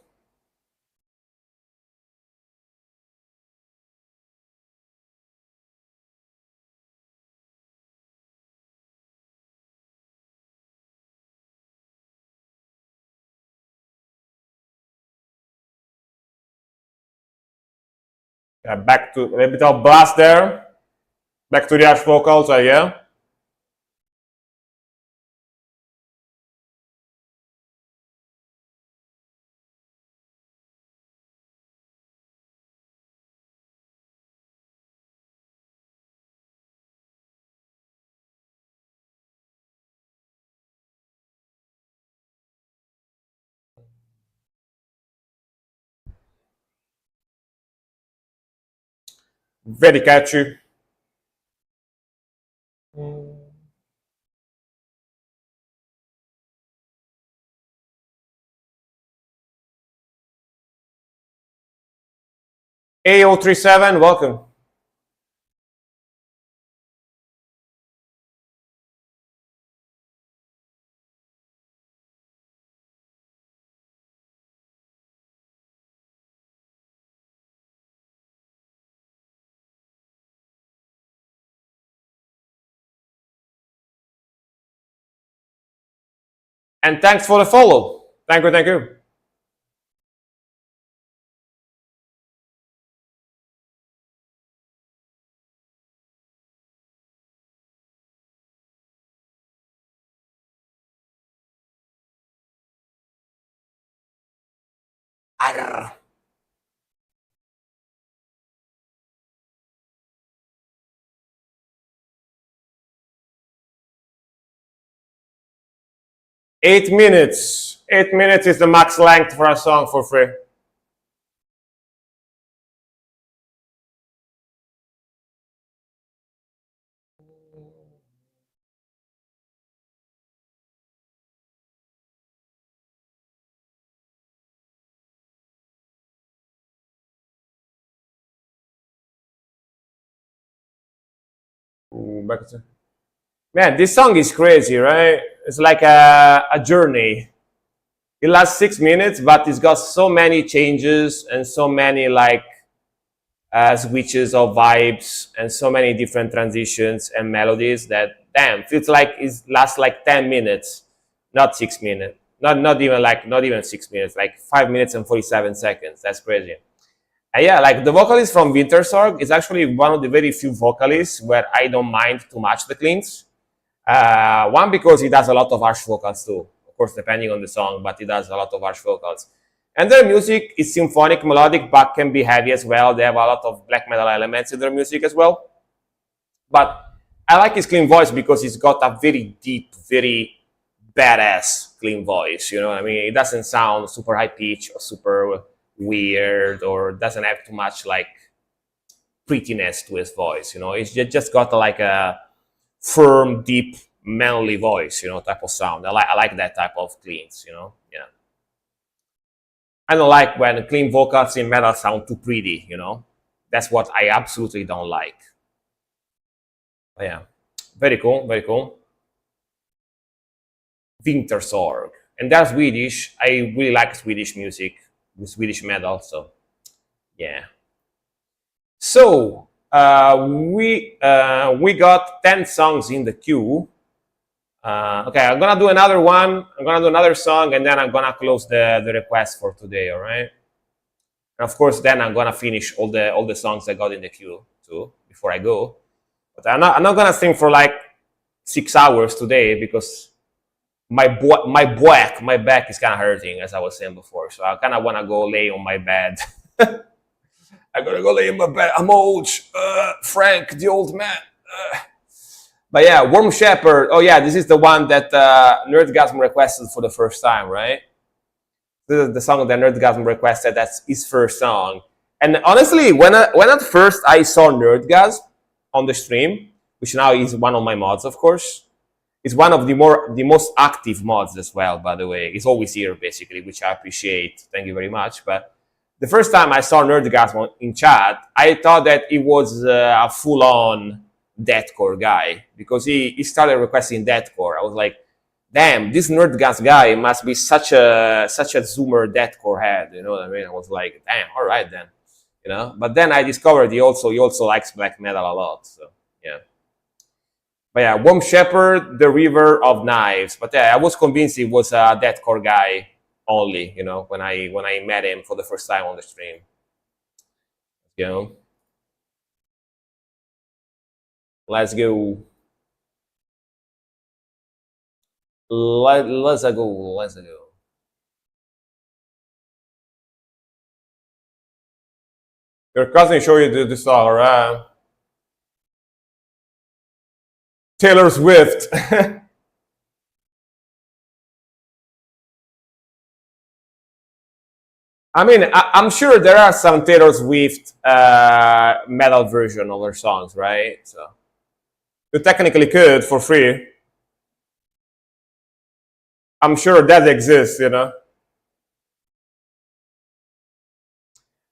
Yeah, back to a little bit of blast there. Back to the Ash vocals, yeah. Very catchy. A037, welcome. And thanks for the follow. Thank you, thank you. Arr. 8 minutes. 8 minutes is the max length for a song for free. Ooh, back to... Man, this song is crazy, right? It's like a journey. It lasts 6 minutes, but it's got so many changes and so many like switches of vibes and so many different transitions and melodies that damn feels like it lasts like 10 minutes, not 6 minutes, not even 6 minutes, like 5 minutes and 47 seconds. That's crazy. Yeah, like the vocalist from Wintersorg is actually one of the very few vocalists where I don't mind too much the cleans. One, because he does a lot of harsh vocals too, of course, depending on the song, but he does a lot of harsh vocals. And their music is symphonic, melodic, but can be heavy as well. They have a lot of black metal elements in their music as well. But I like his clean voice because he's got a very deep, very badass clean voice. You know what I mean? It doesn't sound super high pitch or super weird, or doesn't have too much like prettiness to his voice. You know, it's just got like a firm, deep, manly voice. You know, type of sound. I like that type of cleans. You know, yeah. I don't like when clean vocals in metal sound too pretty. You know, that's what I absolutely don't like. But yeah, very cool, very cool. Wintersorg, and they're Swedish. I really like Swedish music, Swedish metal. So yeah. So we got 10 songs in the queue. Okay, I'm gonna do another one. I'm gonna do another song, and then I'm gonna close the request for today. All right. And of course, then I'm gonna finish all the songs I got in the queue too before I go. But I'm not gonna sing for like 6 hours today because my back is kind of hurting, as I was saying before. So I kind of want to go lay on my bed. I gotta go lay in my bed. I'm old, Frank, the old man. But yeah, Worm Shepherd. Oh yeah, this is the one that Nerdgasm requested for the first time, right? This is the song that Nerdgasm requested. That's his first song. And honestly, when at first I saw Nerdgasm on the stream, which now is one of my mods, of course, it's one of the most active mods as well. By the way, it's always here basically, which I appreciate. Thank you very much. But the first time I saw Nerdgasm in chat, I thought that he was a full-on deathcore guy because he started requesting deathcore. I was like, damn, this Nerdgasm guy must be such a zoomer deathcore head. You know what I mean? I was like, damn, all right then. You know. But then I discovered he also likes black metal a lot. So yeah. But yeah, Worm Shepherd, the River of Knives. But yeah, I was convinced he was a deathcore guy only. You know, when I met him for the first time on the stream. You know, let's go. Let's go. Let's go. Your cousin showed you the song, right? Taylor Swift. I mean, I'm sure there are some Taylor Swift metal version of her songs, right? So you technically could for free. I'm sure that exists, you know.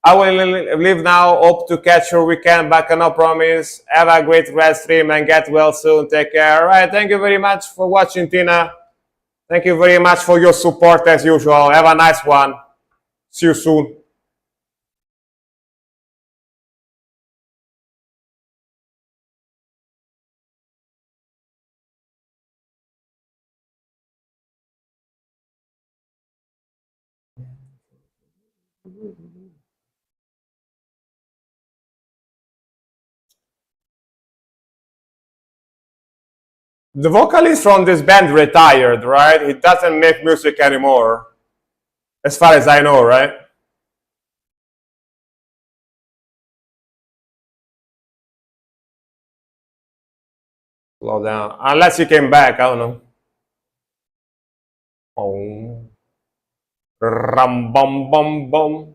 I will leave now. Hope to catch your weekend back. No promise. Have a great rest stream and get well soon. Take care. All right. Thank you very much for watching, Tina. Thank you very much for your support as usual. Have a nice one. See you soon. The vocalist from this band retired, right? He doesn't make music anymore, as far as I know, right? Slow down. Unless he came back, I don't know. Oh. Ram bum bum bum.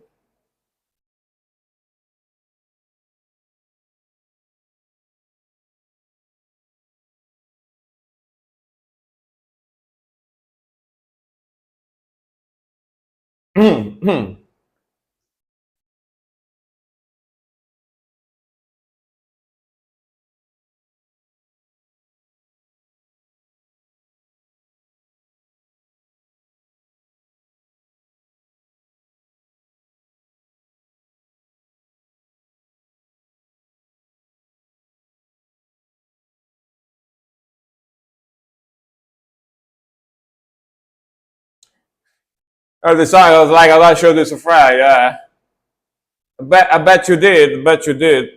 The song I was like, I'm not sure this is Fry, yeah. I bet you did. Bet you did.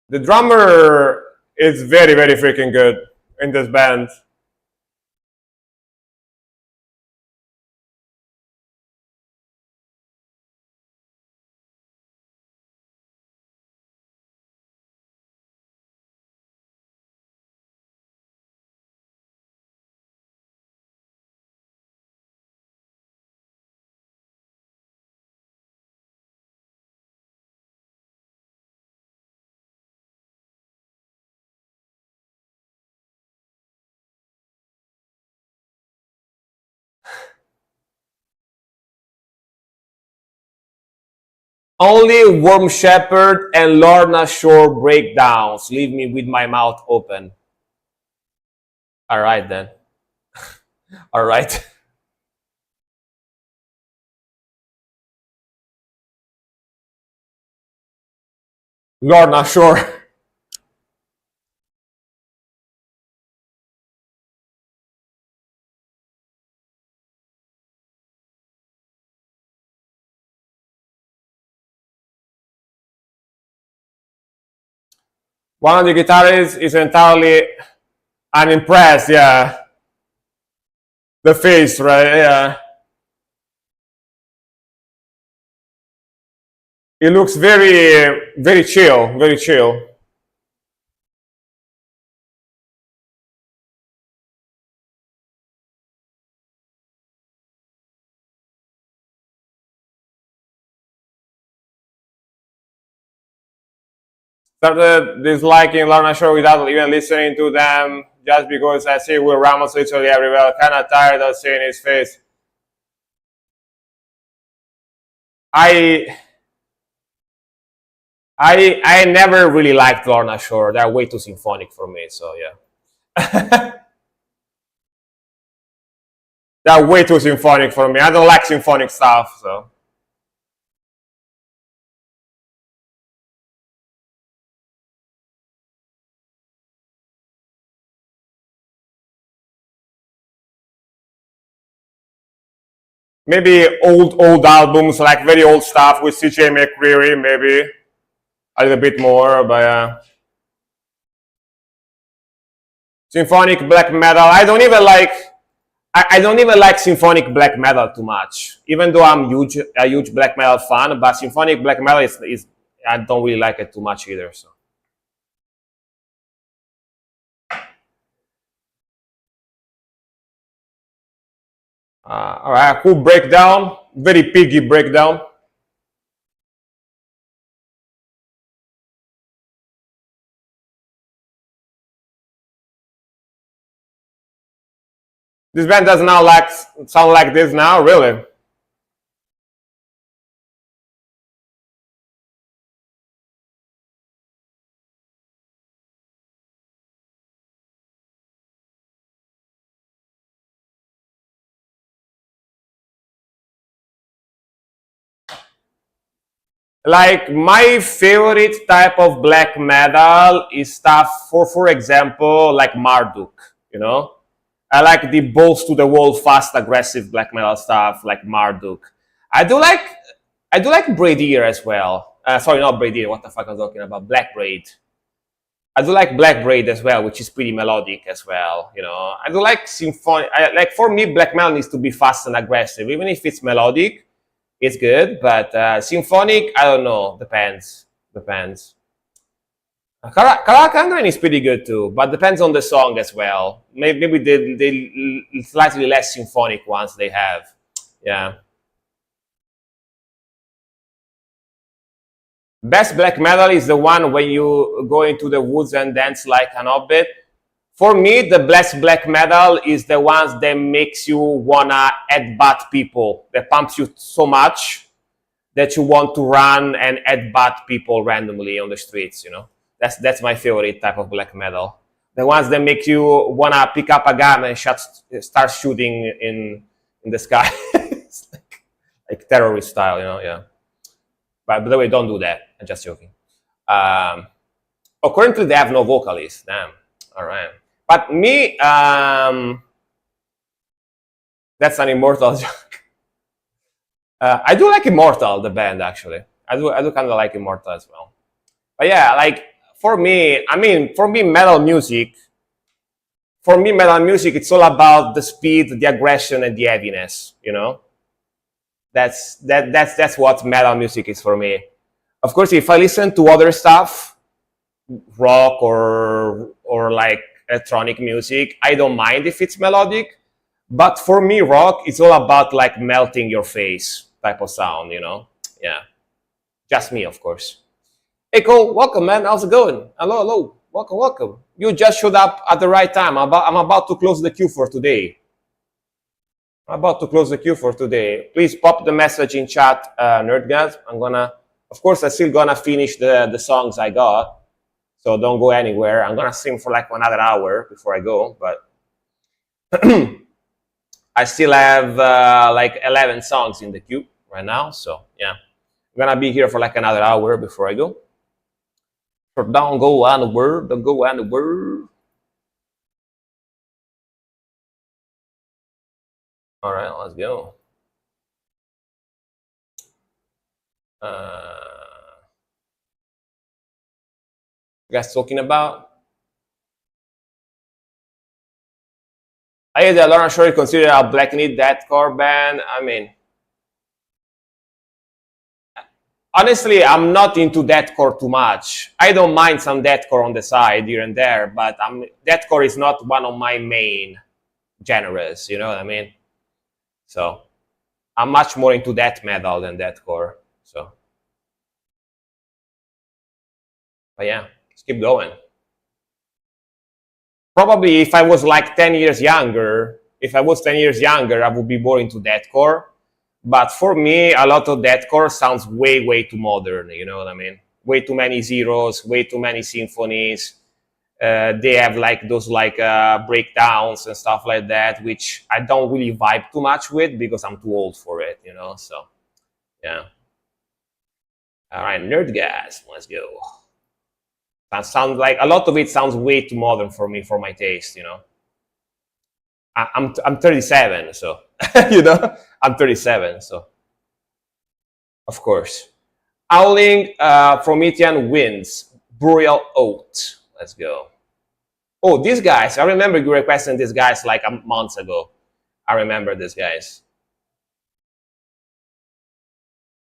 The drummer is very, very freaking good in this band. Only Worm Shepherd and Lorna Shore breakdowns leave me with my mouth open. All right then. All right. Lorna Shore. One of the guitarists is entirely unimpressed. Yeah, the face, right? Yeah, he looks very, very chill. Very chill. Started disliking Lorna Shore without even listening to them, just because I see Will Ramos literally everywhere. Kind of tired of seeing his face. I I never really liked Lorna Shore. They're way too symphonic for me. So yeah, they're way too symphonic for me. I don't like symphonic stuff. So maybe old albums, like very old stuff with CJ McCreery, maybe a little bit more. But symphonic black metal, I don't even like. I don't even like symphonic black metal too much, even though I'm a huge black metal fan. But symphonic black metal is I don't really like it too much either. So all right, cool breakdown, very piggy breakdown. This band does not like sound like this now, really. Like my favorite type of black metal is stuff for example like Marduk. You know, I like the balls to the wall, fast, aggressive black metal stuff like Marduk. I do like I do like Braid Ear as well. Sorry, not Braid Ear. What the fuck I'm talking about? Black Braid. I do like Black Braid as well, which is pretty melodic as well. You know, I do like symphony. Like for me, black metal needs to be fast and aggressive, even if it's melodic. It's good, but symphonic, I don't know. Depends. Depends. Karakangren is pretty good too, but depends on the song as well. Maybe they slightly less symphonic ones they have. Yeah. Best black metal is the one when you go into the woods and dance like an hobbit. For me, the best black metal is the ones that makes you wanna headbutt people. That pumps you so much that you want to run and headbutt people randomly on the streets. You know, that's my favorite type of black metal. The ones that make you wanna pick up a gun and start shooting in the sky, like terrorist style. You know, yeah. But by the way, don't do that. I'm just joking. Currently they have no vocalist. Damn. All right. But me, That's an Immortal joke. I do like Immortal, the band, actually. I do kind of like Immortal as well. But yeah, like for me, I mean, for me, metal music, it's all about the speed, the aggression, and the heaviness. You know, that's what metal music is for me. Of course, if I listen to other stuff, rock or like electronic music, I don't mind if it's melodic. But for me, rock is all about like melting your face type of sound. You know, yeah, just me, of course. Hey Cole, welcome man. How's it going? Hello, hello. Welcome, welcome. You just showed up at the right time. I'm about to close the queue for today. I'm about to close the queue for today. Please pop the message in chat, Nerdgas. Of course, I'm still gonna finish the songs I got. So don't go anywhere. I'm gonna sing for like another hour before I go, but I still have like 11 songs in the queue right now. So yeah, I'm gonna be here for like another hour before I go. So don't go anywhere. Don't go anywhere. All right, let's go. You guys talking about? I hear that Lauren Shore is considered a Black Knit deathcore band. I mean, honestly, I'm not into deathcore too much. I don't mind some deathcore on the side here and there, but deathcore is not one of my main genres. You know what I mean? So I'm much more into death metal than deathcore. So, but yeah, let's keep going. Probably if I was like 10 years younger, I would be more into deathcore. But for me, a lot of deathcore sounds way, way too modern. You know what I mean? Way too many zeros, way too many symphonies. They have like those like breakdowns and stuff like that, which I don't really vibe too much with because I'm too old for it. You know, so yeah. All right, Nerdgas, let's go. That sounds like a lot of it sounds way too modern for me, for my taste. You know, I'm 37, so you know I'm 37, so of course. Howling Promethean Winds, Burial Oath. Let's go. Oh, these guys! I remember you requesting these guys like months ago. I remember these guys.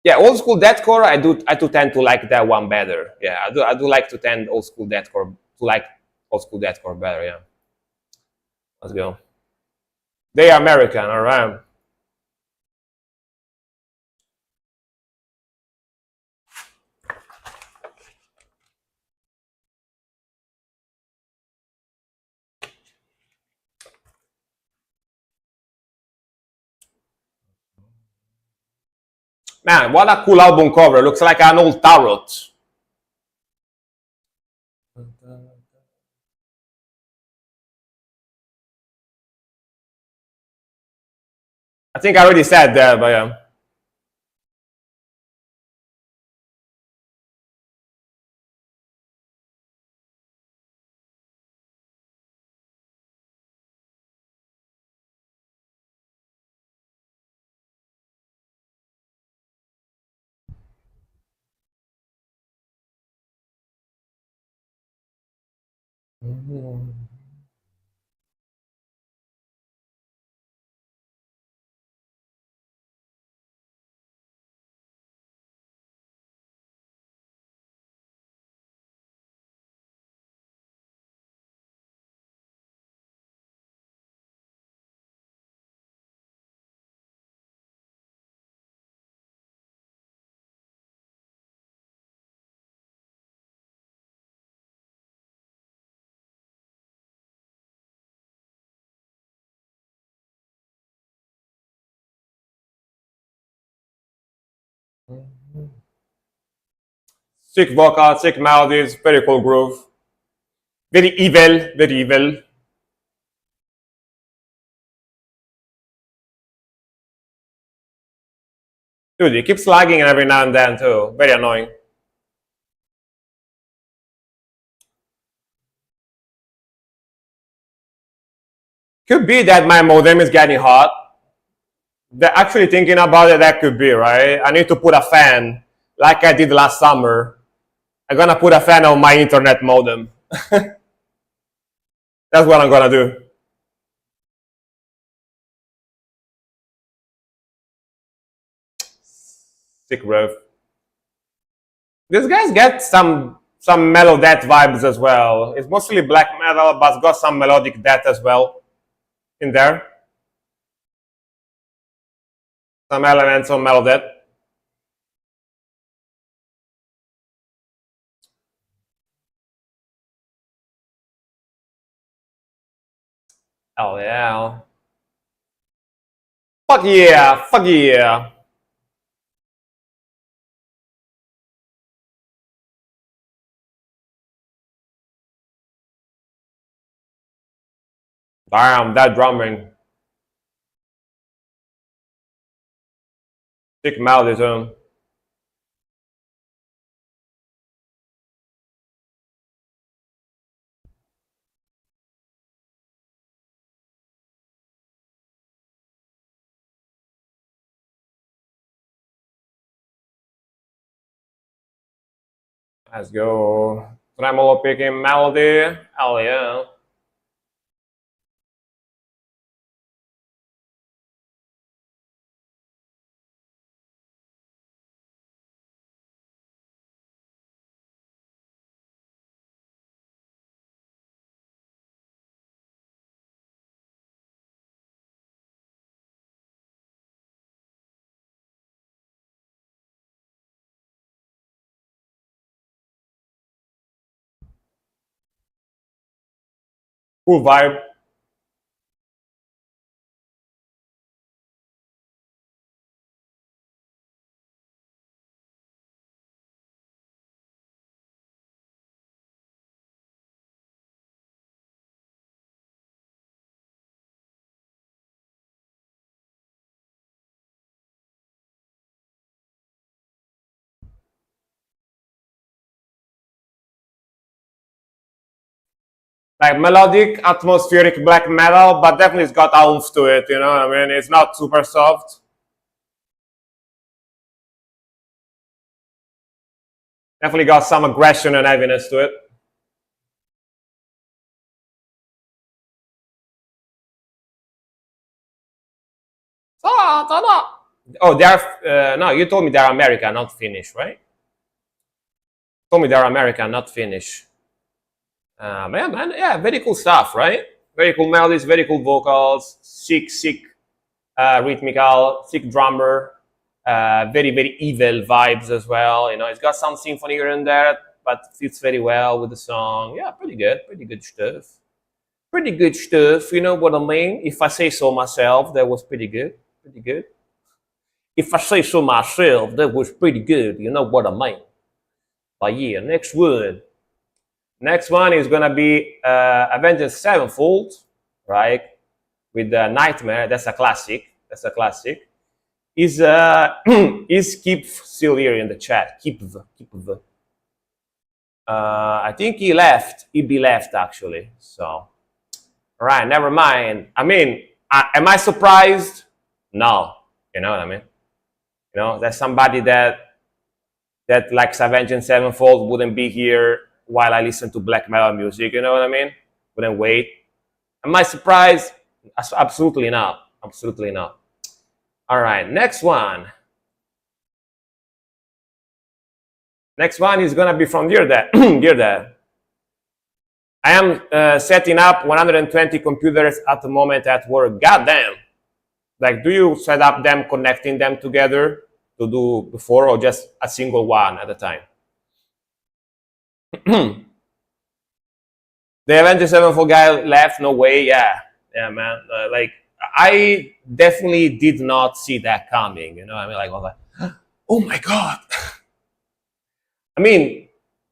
Yeah, old school deathcore. I do tend to like that one better. Yeah, I do like to tend old school deathcore to like old school deathcore better. Yeah. Let's go. They are American, all right. Man, what a cool album cover. Looks like an old tarot. I think I already said that, but yeah. Sick vocal, sick melodies, very cool groove. Very evil, very evil. Dude, it keeps lagging every now and then too. Very annoying. Could be that my modem is getting hot. Actually thinking about it, that could be, right? I need to put a fan like I did last summer. I'm gonna put a fan on my internet modem. That's what I'm gonna do. Sick riff. These guys get some mellow death vibes as well. It's mostly black metal, but it's got some melodic death as well in there. Some elements of mellow death. Oh yeah. Fuck yeah, fuck yeah. Damn, that drumming. Sick melody too. Let's go. Tremolo picking melody. Hell yeah. Cool vibe. Like melodic, atmospheric black metal, but definitely it's got oomph to it, you know what I mean? It's not super soft. Definitely got some aggression and heaviness to it. Oh, they are, no, you told me they're American, not Finnish, right? You told me they're American, not Finnish. Man, yeah, very cool stuff, right? Very cool melodies, very cool vocals, sick, rhythmical, sick drummer, very evil vibes as well. You know, it's got some symphony here and there, but fits very well with the song. Yeah, pretty good stuff. Pretty good stuff. You know what I mean? If I say so myself, that was pretty good. Pretty good. If I say so myself, that was pretty good. You know what I mean? But yeah, next one. Next one is gonna be Avenged Sevenfold, right? With Nightmare. That's a classic. That's a classic. Is is Keep still here in the chat? Keep. I think he left. He be left actually. So, all right, never mind. I mean, am I surprised? No. You know what I mean? You know, there's somebody that likes Avenged Sevenfold wouldn't be here while I listen to black metal music. You know what I mean? Wouldn't wait. Am I surprised? Absolutely not. Absolutely not. All right, next one. Next one is gonna be from Dear Dad. Dear Dad. I am setting up 120 computers at the moment at work. Goddamn. Like, do you set up them, connecting them together to do before, or just a single one at a time? The Avenged Sevenfold guy left. No way. Yeah, man. Like, I definitely did not see that coming. You know, I mean, like, I was like, oh my god. I mean,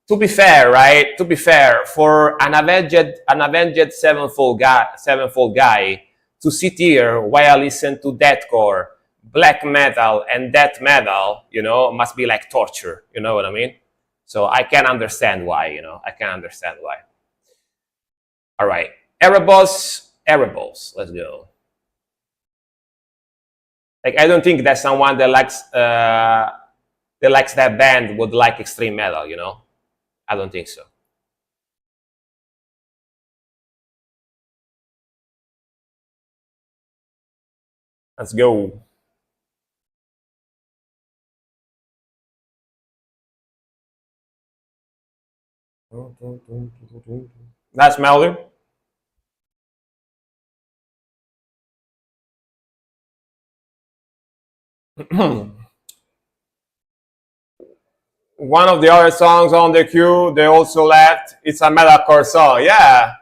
to be fair, right? To be fair, for an avenged sevenfold guy to sit here while I listen to deathcore, black metal, and death metal, you know, must be like torture. You know what I mean? So I can understand why. You know, I can understand why. All right, Erebos. Let's go. Like I don't think that someone that likes that band would like extreme metal. You know, I don't think so. Let's go. That's melody. One of the other songs on the queue, they also left. It's a metalcore song. Yeah,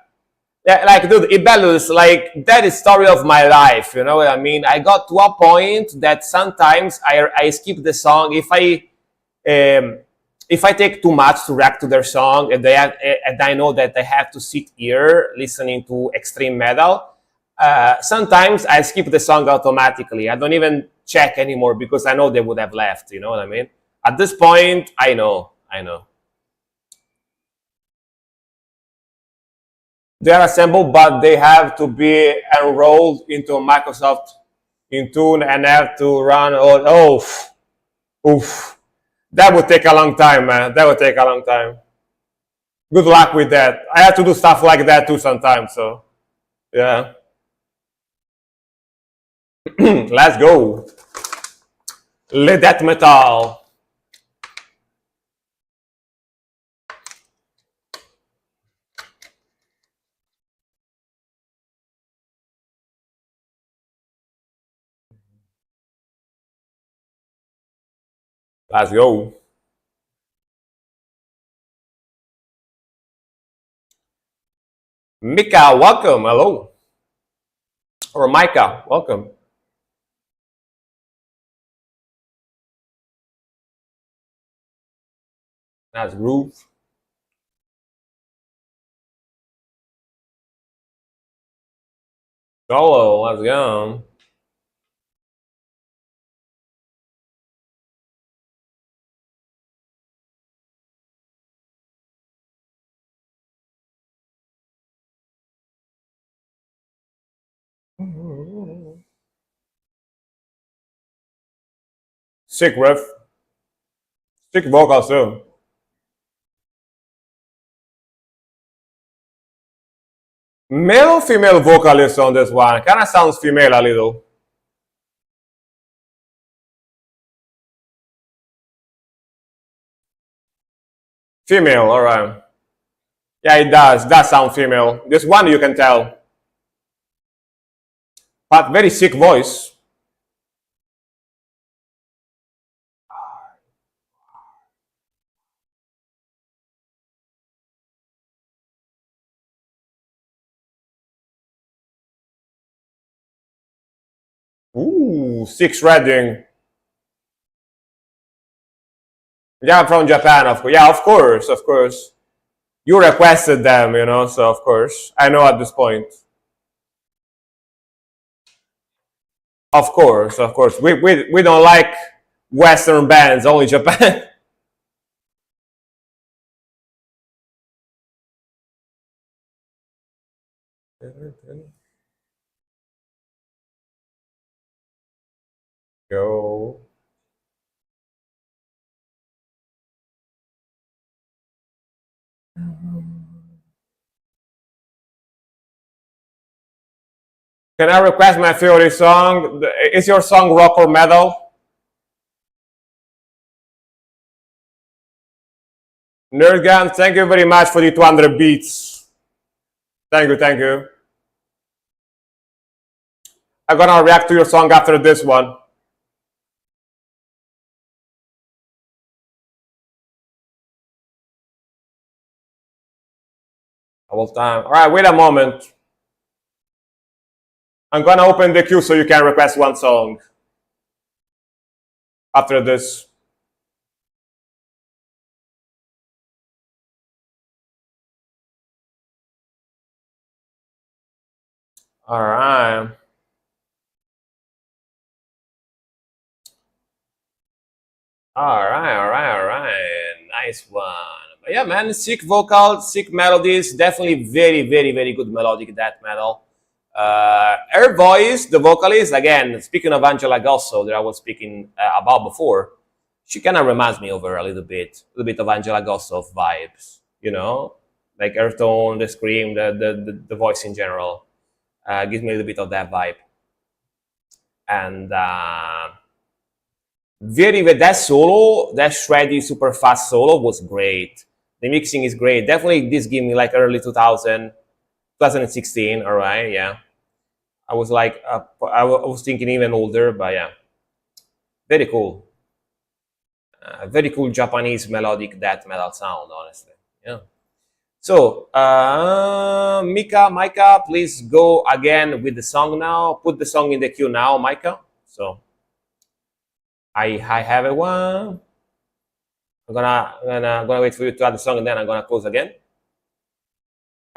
yeah. Like, dude, Ibellus, like that is story of my life. You know what I mean? I got to a point that sometimes I skip the song um, if I take too much to react to their song and I know that I have to sit here listening to extreme metal. Sometimes I skip the song automatically. I don't even check anymore because I know they would have left. You know what I mean? At this point, I know, I know. They are assembled, but they have to be enrolled into Microsoft Intune and have to run all. Oh, oof. That would take a long time, man. That would take a long time. Good luck with that. I have to do stuff like that too sometimes. So, yeah. Let's go. Let that metal. Let's go. Mika, welcome. Hello. Or Micah, welcome. That's groove. Solo, let's go. Sick riff. Sick vocals too. Male, female vocalist on this one. Kind of sounds female a little. Female, all right. Yeah, it does. Does sound female. This one you can tell. But very sick voice. Ooh, sick shredding. Yeah, from Japan, of course. Yeah, of course, of course. You requested them, you know, so of course. I know at this point. Of course, of course. We don't like Western bands, only Japan. Go. Can I request my favorite song? Is your song rock or metal? Nerdgun, thank you very much for the 200 beats. Thank you, thank you. I'm gonna react to your song after this one. All time. All right, wait a moment. I'm gonna open the queue so you can request one song after this. All right. All right, all right, all right. Nice one. But yeah, man, sick vocals, sick melodies. Definitely very, very, very good melodic death metal. Her voice, the vocalist, again, speaking of Angela Gosso that I was speaking about before, she kind of reminds me of her a little bit of Angela Gosso vibes, you know, like her tone, the scream, the voice in general, gives me a little bit of that vibe. And that solo, that shreddy, super fast solo was great. The mixing is great. Definitely, this gave me like early 2016. All right, yeah. I was like, I was thinking even older, but yeah, very cool. Very cool Japanese melodic death metal sound, honestly. Yeah. So, Micah, please go again with the song now. Put the song in the queue now, Micah. So, I have a one. I'm gonna wait for you to add the song, and then I'm gonna close again.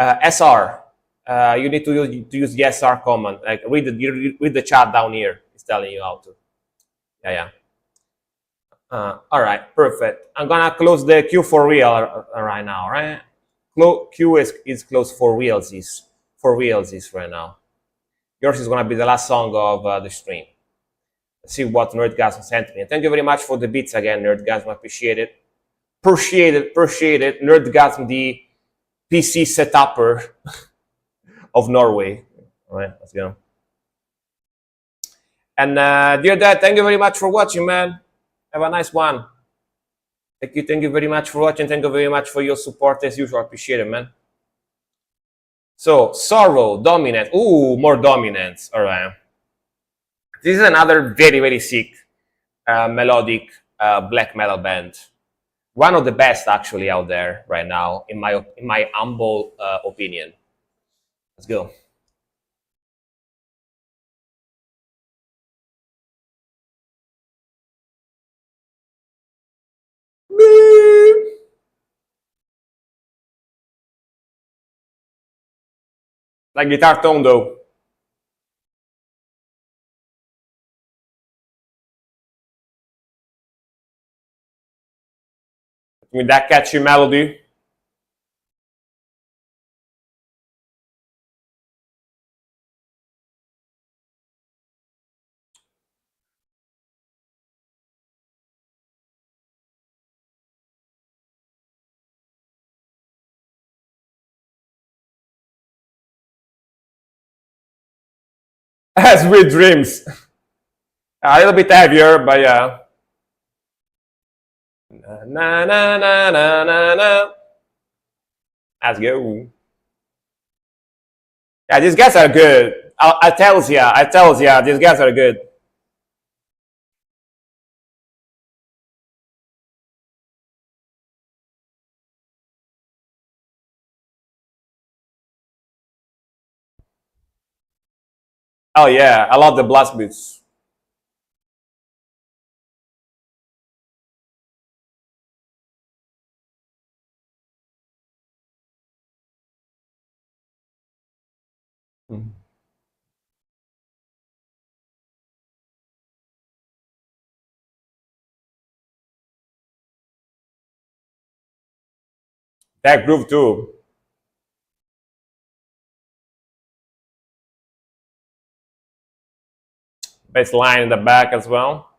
SR. You need to use the SR command. Like read the chat down here. It's telling you how to. Yeah. All right, perfect. I'm gonna close the queue for real right now, right? Queue is closed for realsies. For realsies right now. Yours is gonna be the last song of the stream. Let's see what Nerdgasm sent me. And thank you very much for the beats again, Nerdgasm. Appreciate it. Appreciate it. Nerdgasm, the PC setupper of Norway. All right, let's go. And dear Dad, thank you very much for watching, man. Have a nice one. Thank you very much for watching. Thank you very much for your support as usual. Appreciate it, man. So, Sorrow, Dominant. Ooh, more Dominance. All right. This is another very sick melodic black metal band. One of the best actually out there right now, in my humble opinion. Let's go. Like guitar tone though. With that catchy melody. As with dreams. A little bit heavier, but yeah. Na na na na na na. Let's go. Yeah, these guys are good. I tells ya, these guys are good. Oh yeah, I love the blast beats. That groove too. Bass line in the back as well.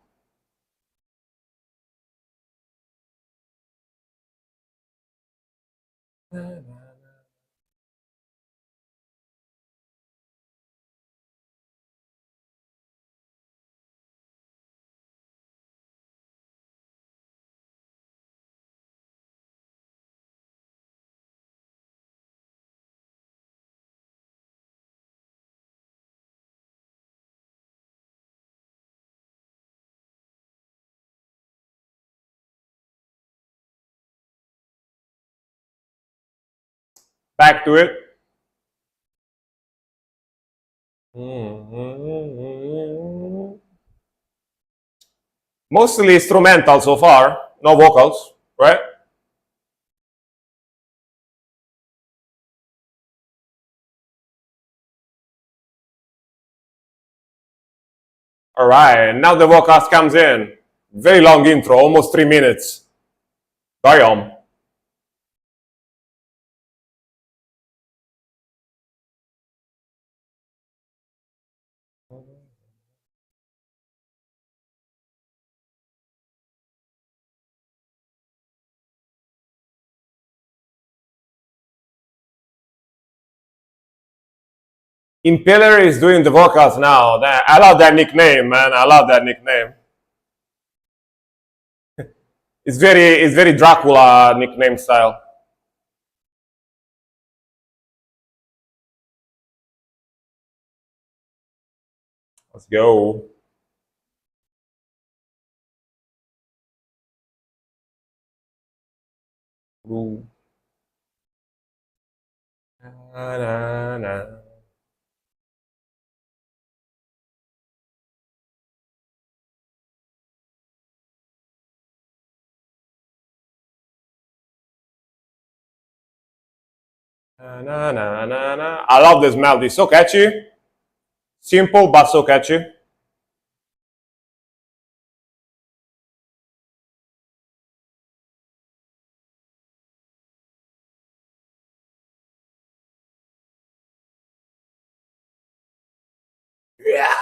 Back to it. Mostly instrumental so far, no vocals, right? All right, now the vocals comes in. Very long intro, almost 3 minutes. Damn. Impeller is doing the vocals now. I love that nickname, man. I love that nickname. It's very Dracula nickname style. Let's go. Ooh. Na, na, na. Na, na, na, na, na. I love this melody. So catchy. Simple but so catchy. Yeah.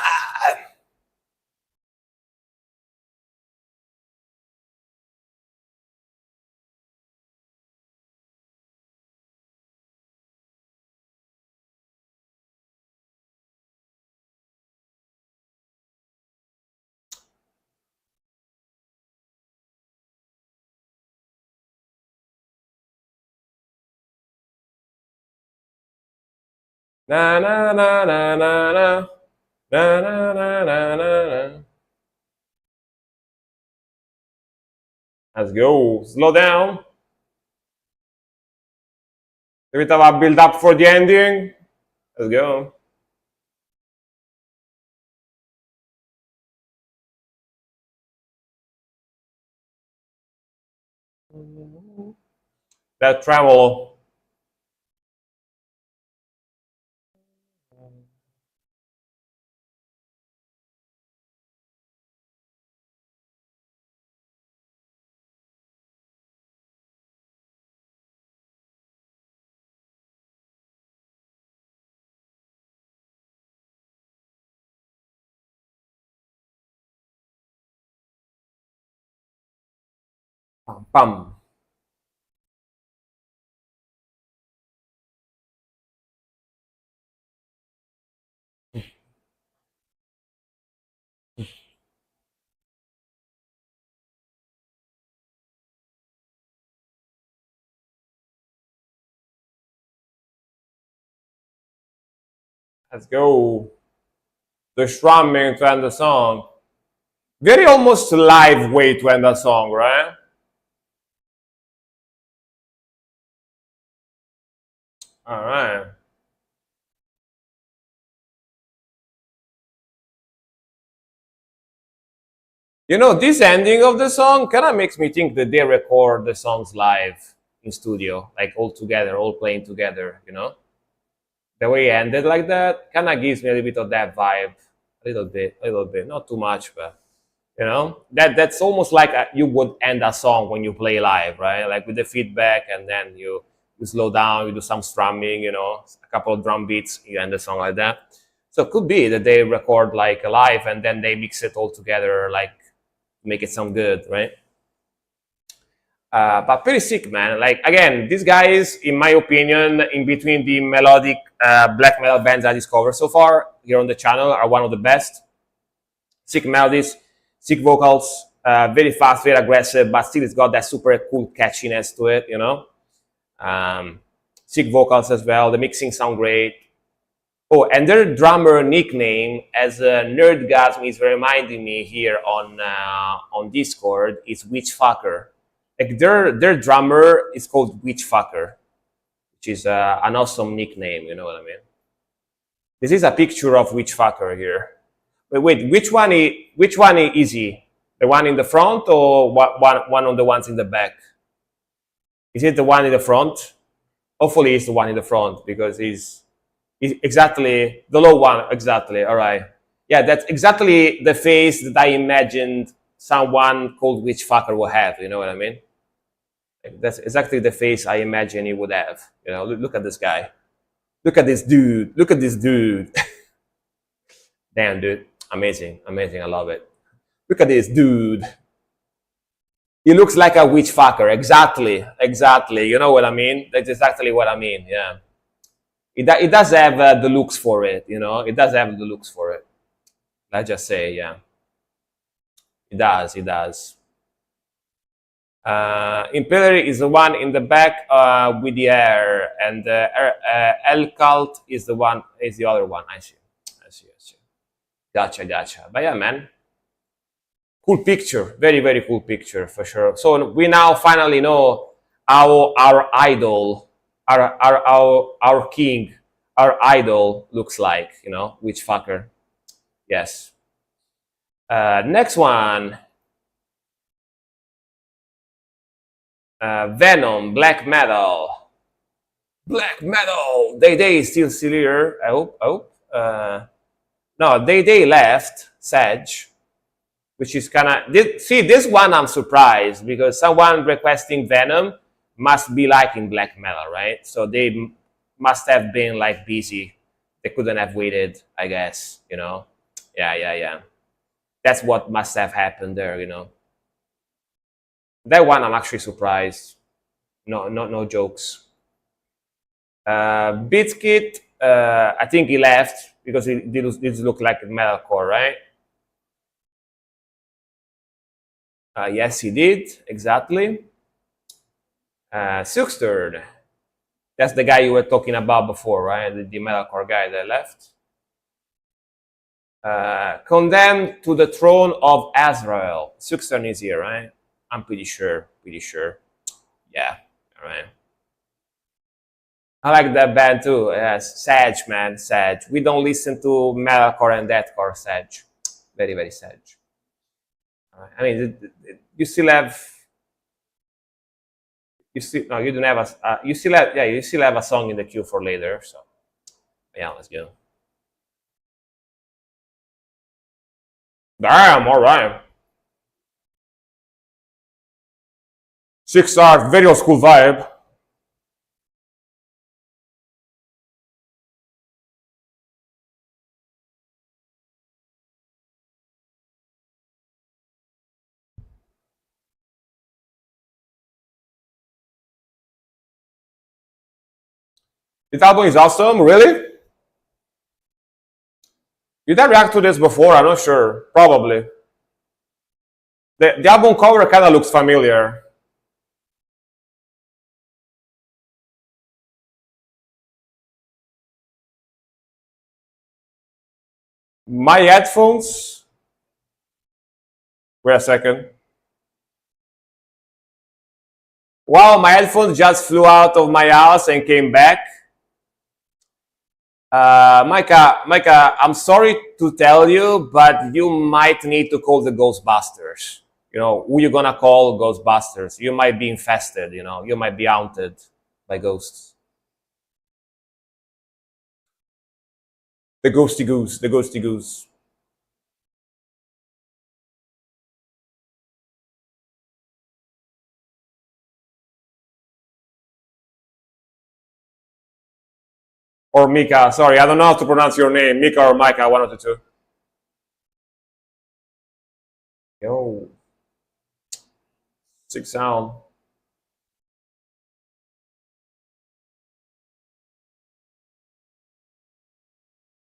Na na na na na na na na na na na na. Let's go. Slow down. A bit of a build up for the ending. Let's go. That tremolo. Pam pam. Let's go. The strumming to end the song. Very almost live way to end the song, right? All right. You know, this ending of the song kind of makes me think that they record the songs live in studio, like all together, all playing together, you know? The way it ended like that kind of gives me a little bit of that vibe. A little bit. Not too much, but you know, that's almost like you would end a song when you play live, right? Like with the feedback, and then you slow down, you do some strumming, you know, a couple of drum beats, you end the song like that. So it could be that they record like live and then they mix it all together, like make it sound good, right? But pretty sick, man. Like again, these guys, in my opinion, in between the melodic black metal bands I discovered so far here on the channel, are one of the best. Sick melodies, sick vocals, very fast, very aggressive, but still it's got that super cool catchiness to it, you know. Um, Sick vocals as well. The mixing sound great. Oh, and their drummer nickname, as Nerdgasm is reminding me here on Discord, is Witchfucker. Like their drummer is called Witchfucker, which is an awesome nickname. You know what I mean? This is a picture of Witchfucker here. Wait, which one is he? The one in the front or one of the ones in the back? Is it the one in the front? Hopefully, it's the one in the front because he's exactly the low one. Exactly. All right. Yeah, that's exactly the face that I imagined someone called Witchfucker would have. You know what I mean? Like, that's exactly the face I imagine he would have. You know, look at this guy. Look at this dude. Look at this dude. Damn, dude. Amazing. Amazing. I love it. Look at this dude. He looks like a witch fucker. Exactly. Exactly. You know what I mean? That's exactly what I mean. Yeah. It does have the looks for it, you know? It does have the looks for it. Let's just say, yeah. It does. It does. Impelleri is the one in the back with the hair, and El Cult is the other one. I see. I see. I see. Gotcha. Gotcha. But yeah, man. Cool picture, very very cool picture for sure. So we now finally know how our idol, our king, our idol looks like, you know, which fucker. Yes. Next one, Venom, black metal. Black metal. Day is still here. I hope. I hope. No, they left Sedge, which is kind of see this one. I'm surprised because someone requesting Venom must be liking black metal, right? So they must have been like busy. They couldn't have waited, I guess. You know, yeah. That's what must have happened there. You know, that one I'm actually surprised. No jokes. Bitskit, I think he left because it did look like metalcore, right? Yes, he did, exactly. Silksterd, that's the guy you were talking about before, right? The metalcore guy that left. Condemned to the throne of Azrael. Silksterd is here, right? I'm pretty sure. Yeah, all right. I like that band too. Yes, Sage, man, Sage. We don't listen to metalcore and deathcore, Sage. Very, very Sage. I mean, you still have. You still no, you don't have a. You still have you still have a song in the queue for later. So yeah, let's go. Damn, all right. 6 stars, very old school vibe. This album is awesome, really? Did I react to this before? I'm not sure. Probably. The album cover kind of looks familiar. My headphones. Wait a second. Wow, my headphones just flew out of my house and came back. Micah, I'm sorry to tell you, but you might need to call the Ghostbusters. You know, who you gonna call Ghostbusters? You might be infested, you know, you might be haunted by ghosts. The ghosty goose, the ghosty goose. Or Mika, sorry, I don't know how to pronounce your name. Mika or Micah, one of the two. Yo. Sick sound.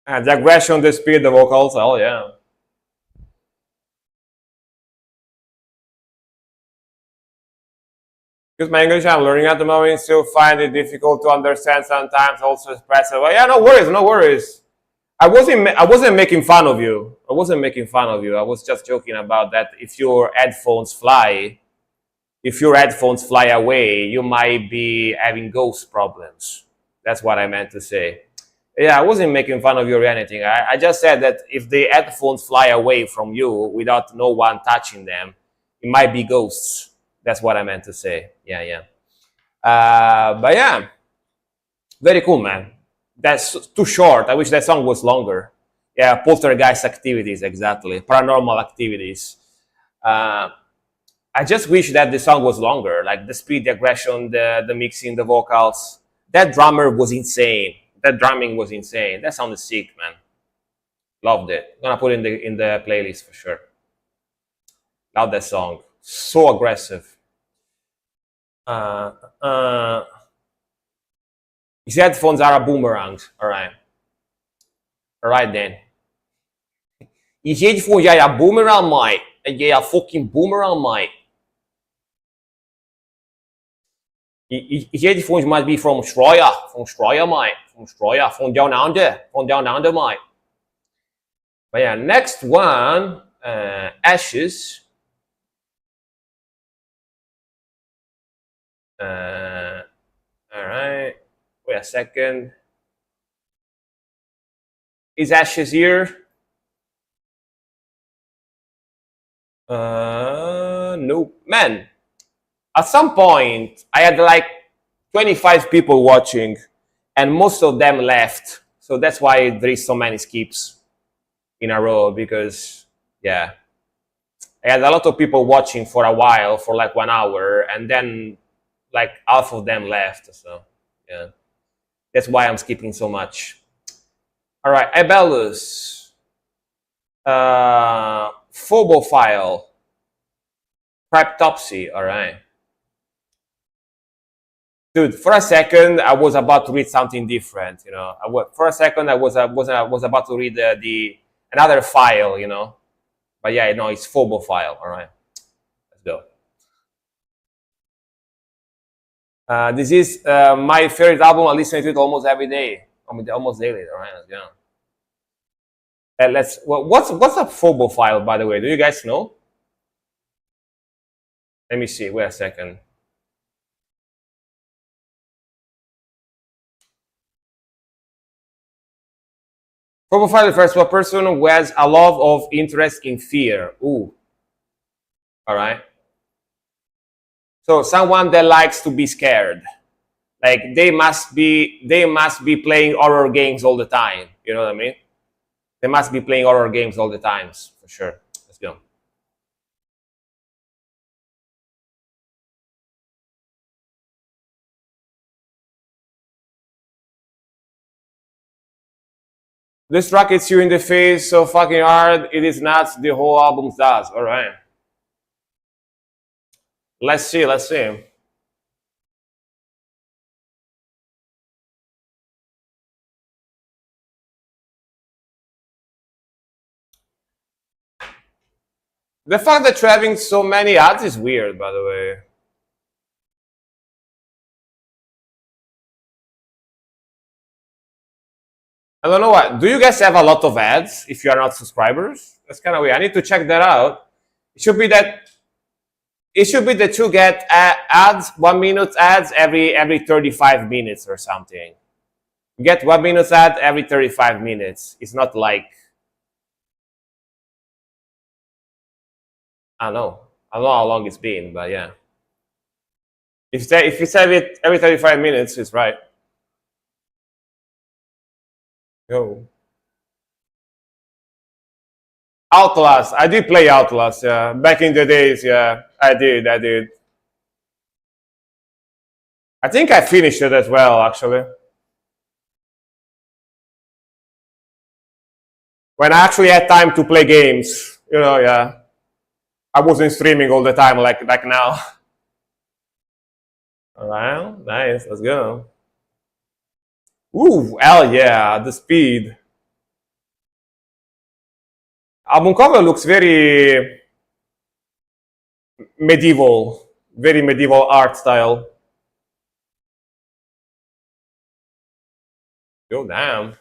And the aggression, the speed, the vocals, oh yeah. Because my English I'm learning at the moment, still find it difficult to understand sometimes, also express it. Well, yeah, no worries, no worries. I wasn't making fun of you. I wasn't making fun of you. I was just joking about that. If your headphones fly away, you might be having ghost problems. That's what I meant to say. Yeah, I wasn't making fun of you or anything. I just said that if the headphones fly away from you without no one touching them, it might be ghosts. That's what I meant to say. Yeah. But yeah, very cool, man. That's too short. I wish that song was longer. Yeah, poltergeist activities, exactly. Paranormal activities. I just wish that the song was longer. Like the speed, the aggression, the mixing, the vocals. That drummer was insane. That drumming was insane. That sounded sick, man. Loved it. Gonna put it in the playlist for sure. Love that song. So aggressive. Uh, uh, his headphones are a boomerang. All right. All right then. His headphones are a boomerang, mate. And they are fucking boomerang, mate. His headphones must be from Australia. From Australia, mate. From Australia. From down under. From down under, mate. But yeah, next one, Ashes. All right. Wait a second. Is Ashes here? No. Man, at some point, I had like 25 people watching, and most of them left. So that's why there is so many skips in a row, because, yeah, I had a lot of people watching for a while, for like 1 hour, and then like half of them left. So, yeah, that's why I'm skipping so much. All right, Abelus, Phobophile, Cryptopsy. All right, dude. For a second, I was about to read something different. You know, for a second, I was about to read the another file. You know, but yeah, no, it's Phobophile. All right, let's go. This is my favorite album. I listen to it almost every day, almost daily. All right, let's go. What's a Phobophile, by the way? Do you guys know? Let me see. Wait a second. Phobophile refers to a person who has a lot of interest in fear. Ooh, all right. So someone that likes to be scared. Like they must be playing horror games all the time. You know what I mean? They must be playing horror games all the times for sure. Let's go. This track hits you in the face so fucking hard. It is not. The whole album does. All right. Let's see. Let's see. The fact that you're having so many ads is weird, by the way. I don't know what. Do you guys have a lot of ads if you are not subscribers? That's kind of weird. I need to check that out. It should be that. It should be that you get ads, 1 minute ads every 35 minutes or something. You get 1 minute ad every 35 minutes. It's not like, I don't know. I don't know how long it's been, but yeah. If you say it every 35 minutes, it's right. Go. Outlast. I did play Outlast, yeah. Back in the days, yeah. I did. I think I finished it as well, actually. When I actually had time to play games, yeah. I wasn't streaming all the time like now. All right, nice. Let's go. Ooh, hell yeah, the speed. Album cover looks medieval, very medieval art style. Oh damn.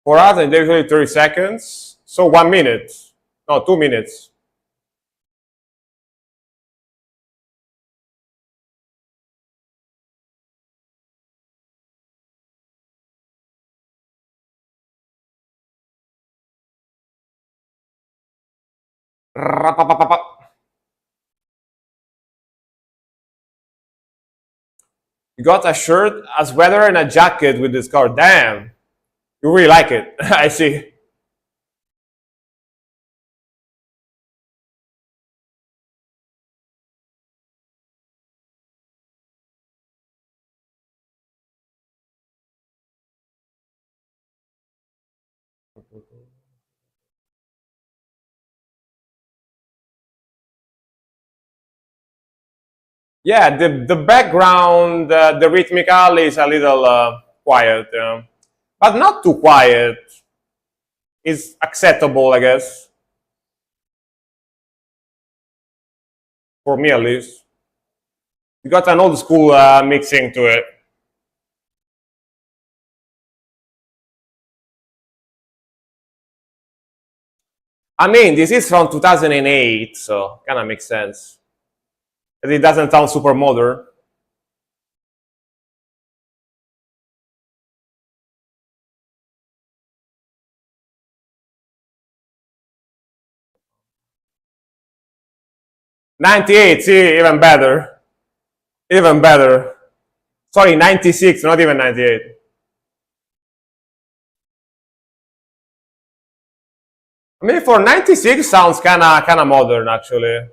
4 hours and usually 30 seconds. So 1 minute. No, 2 minutes. Rapapapapa. You got a shirt, a sweater, and a jacket with this car. Damn. You really like it. I see. Yeah, the background, the rhythmical is a little quiet, but not too quiet. It's acceptable, I guess, for me at least. You got an old school mixing to it. I mean, this is from 2008, so kind of makes sense. It doesn't sound super modern. '98, see, even better. Even better. Sorry, '96, not even '98. I mean, for '96 sounds kind of modern actually.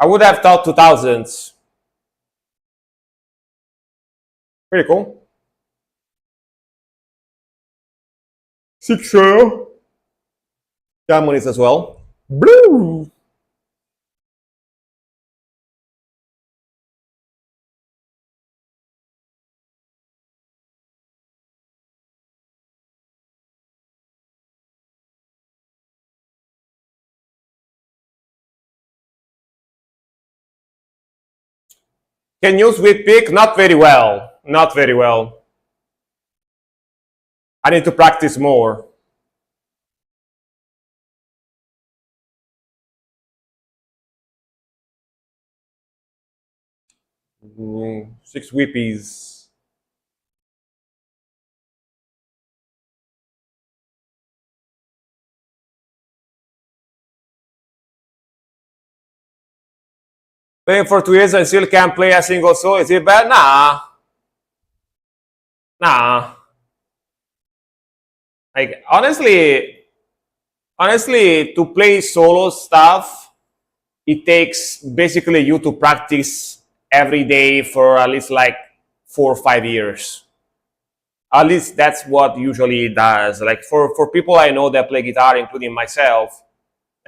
I would have thought 2000s. Pretty cool. Six harmonies as well. Blue. Can use with pick? Not very well. Not very well. I need to practice more. Six whippies. Playing for 2 years and still can't play a single solo. Is it bad? Nah. Nah. Like honestly, to play solo stuff, it takes basically you to practice every day for at least like 4 or 5 years. At least that's what usually it does. Like for people I know that play guitar, including myself,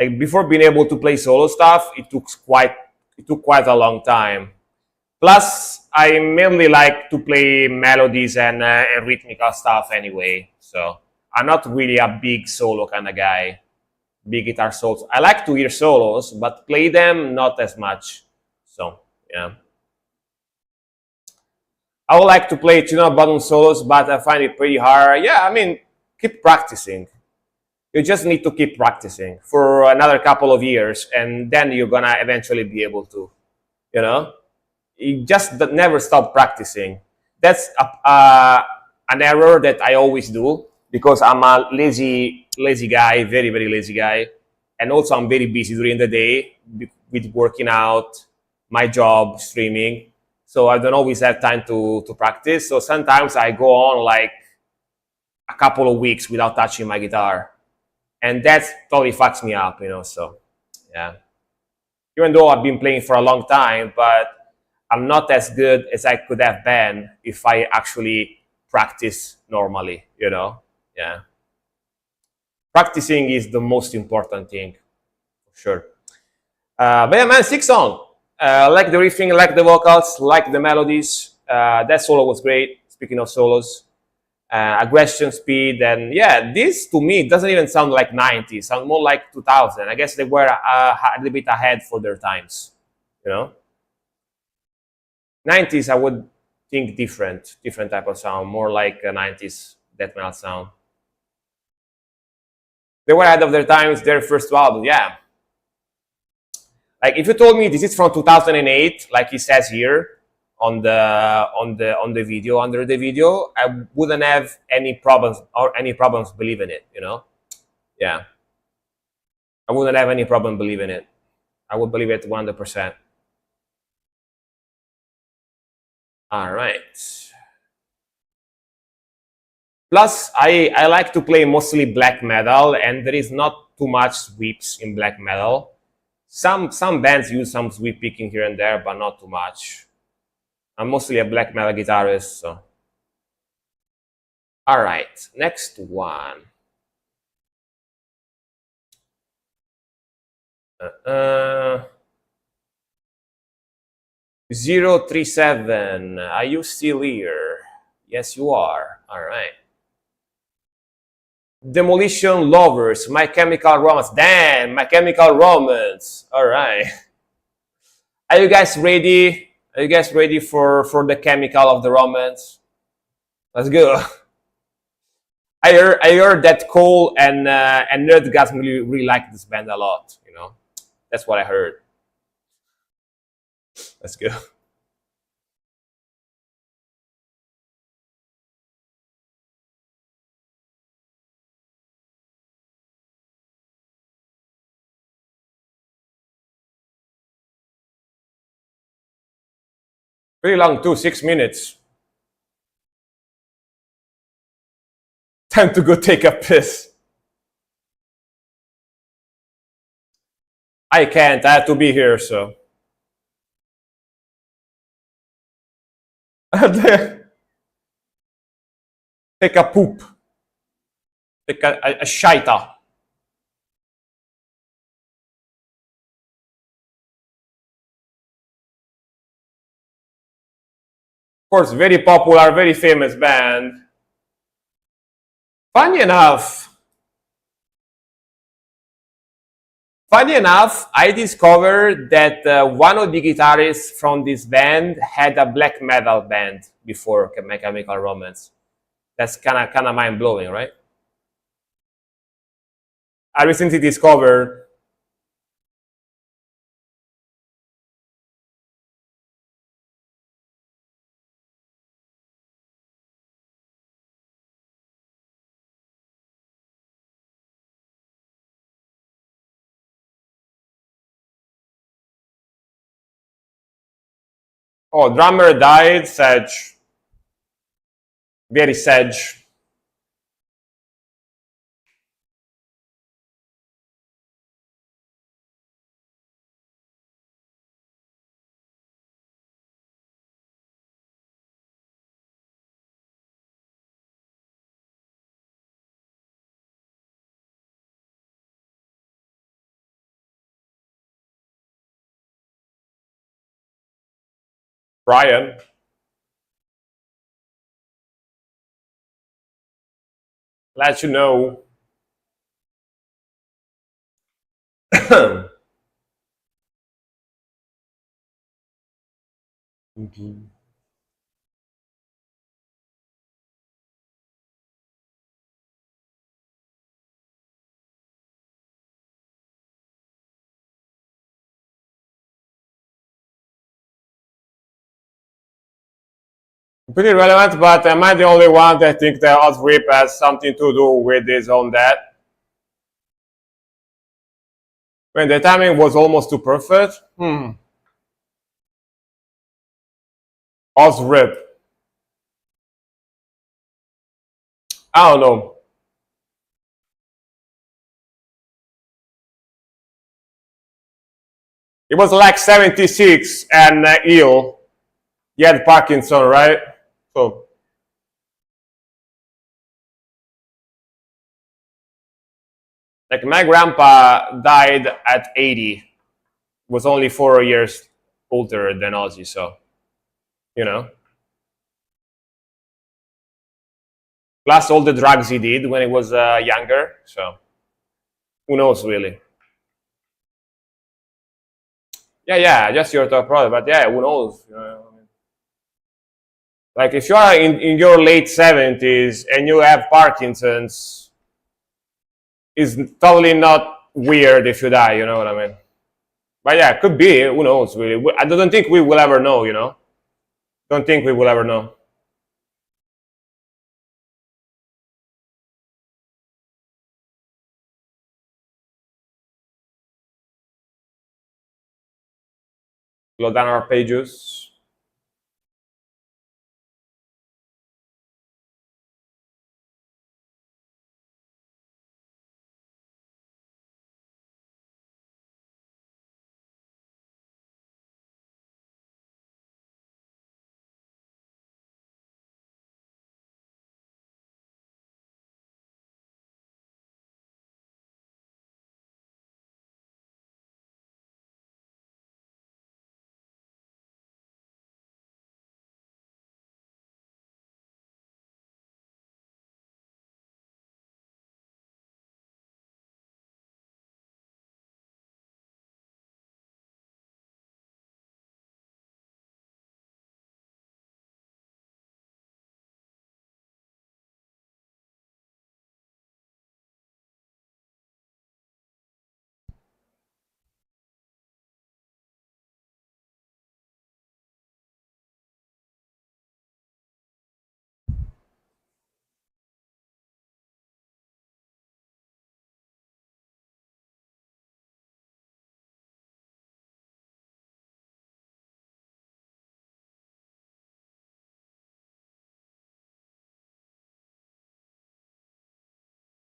like before being able to play solo stuff, it took quite a long time. Plus, I mainly like to play melodies and rhythmical stuff anyway. So I'm not really a big solo kind of guy. Big guitar solos. I like to hear solos, but play them not as much. So yeah, I would like to play tuner button solos, but I find it pretty hard. Yeah, I mean, keep practicing. You just need to keep practicing for another couple of years, and then you're gonna eventually be able to. You know, you just never stop practicing. That's an error that I always do because I'm a lazy guy, very very lazy guy, and also I'm very busy during the day with working out, my job, streaming. So I don't always have time to practice. So sometimes I go on like a couple of weeks without touching my guitar, and that totally fucks me up. So yeah. Even though I've been playing for a long time, but I'm not as good as I could have been if I actually practice normally. Yeah. Practicing is the most important thing, for sure. But yeah, man, sick song. Like the riffing, like the vocals, like the melodies. That solo was great. Speaking of solos, aggression, speed, and yeah, this to me doesn't even sound like '90s. Sound more like 2000. I guess they were a little bit ahead for their times. You know, '90s I would think different type of sound, more like a '90s death metal sound. They were ahead of their times. Their first album, yeah. Like if you told me this is from 2008, like it says here on the video under the video, I wouldn't have any problems believing it. Yeah, I wouldn't have any problem believing it. I would believe it 100%. All right. Plus, I like to play mostly black metal, and there is not too much sweeps in black metal. Some bands use some sweep picking here and there, but not too much. I'm mostly a black metal guitarist, so. All right, next one. Uh, 037, are you still here? Yes, you are. All right. Demolition Lovers, My Chemical Romance. Damn, My Chemical Romance. All right. Are you guys ready? Are you guys ready for the chemical of the romance? Let's go. I heard that Cole and Nerdgasm really like this band a lot. You know, that's what I heard. Let's go. Pretty long too, 6 minutes. Time to go take a piss. I can't. I have to be here. So take a poop. Take a shita. Of course, very popular, very famous band. Funny enough, Funny enough, I discovered that one of the guitarists from this band had a black metal band before My Chemical Romance. That's kind of mind blowing, right? I recently discovered. Oh, drummer died. Sad, very sad. Brian, let you know. Pretty relevant, but am I the only one that think that Osrip has something to do with this on that? When the timing was almost too perfect. Osrip. I don't know. It was like 76 and ill. He had Parkinson, right? So, like, my grandpa died at 80. Was only 4 years older than Ozzy, so, you know. Plus all the drugs he did when he was younger, so who knows, really. Yeah, just your top product, but yeah, who knows? You know, like, if you are in your late 70s and you have Parkinson's, it's totally not weird if you die, you know what I mean? But yeah, it could be. Who knows? Really, I don't think we will ever know. You know, don't think we will ever know. Load down our pages.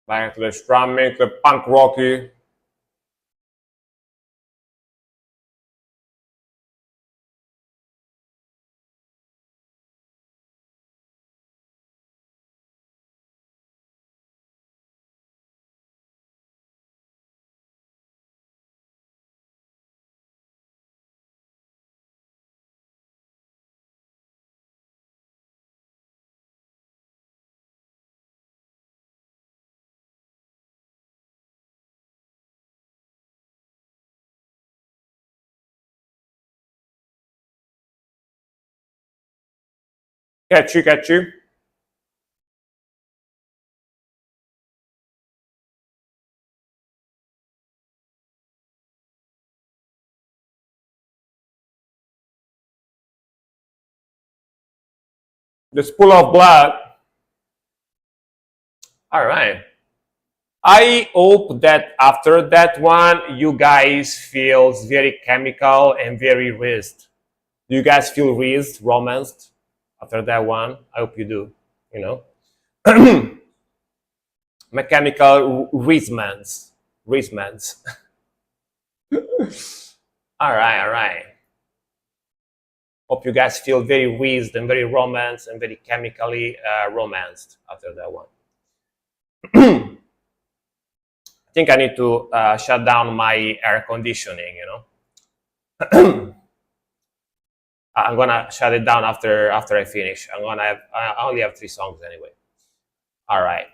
Back to the strumming, to the punk rocky. Catchy, catchy. The spool of blood. All right. I hope that after that one, you guys feels very chemical and very raised. Do you guys feel raised, romanced after that one? I hope you do. You know, mechanical resonance. Resonance. All right, all right. Hope you guys feel very raised and very romanced and very chemically romanced after that one. I think I need to shut down my air conditioning. I'm gonna shut it down after I finish. I only have 3 songs anyway. All right.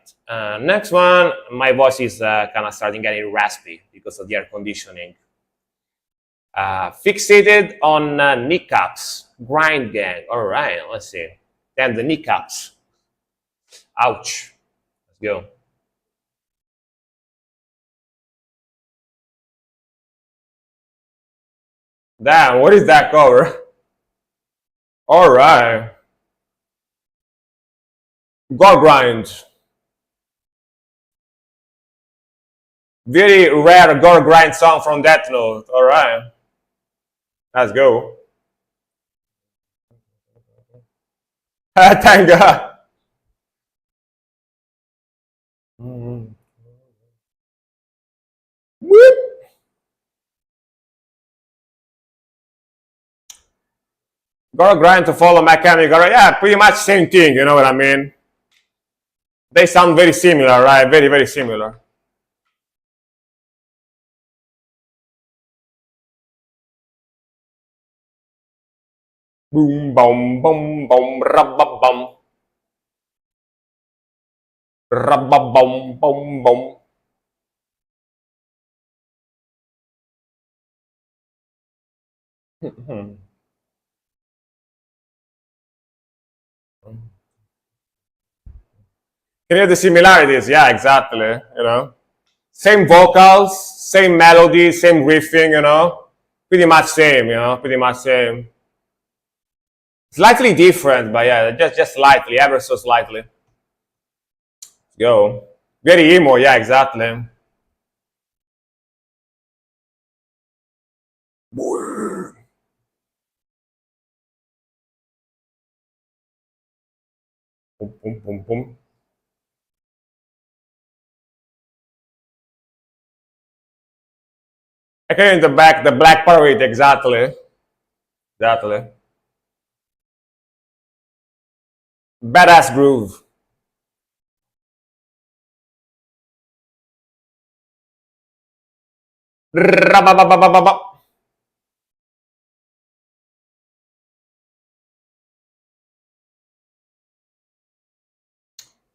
Next one, my voice is kind of starting getting raspy because of the air conditioning. Fixated on kneecaps, grind gang. All right, let's see. Then the kneecaps. Ouch. Let's go. Damn, what is that cover? All right. God grind. Very rare gore grind song from Death Note. All right. Let's go. Thank God. Whoop. Gore grind to follow mechanical. Yeah, pretty much same thing. You know what I mean? They sound very similar, right? Very, very similar. Boom, boom, boom, boom, rabba bum. Rabba bum, boom, boom. Can you hear the similarities? Yeah, exactly. You know, same vocals, same melody, same riffing. You know, pretty much same. You know, pretty much same. Slightly different, but yeah, just slightly, ever so slightly. Go. Very emo, yeah, exactly. Boom, boom, boom, boom. Okay, in the back, the Black Parade, exactly. Exactly. Badass groove. Rabababababa.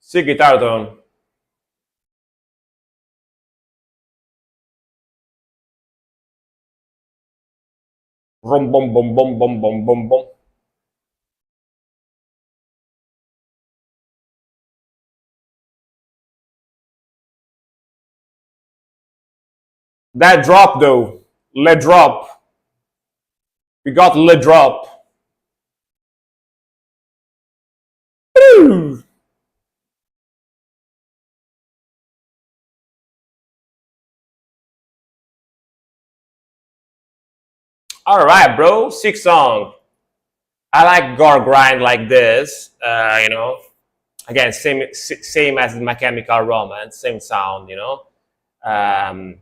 See guitar tone. Rum bum bum bum bum bum bum bum. That drop though, let drop. We got let drop. All right, bro. 6 song. I like gore grind like this. You know, Again, same as My Chemical Romance, same sound, you know. Um,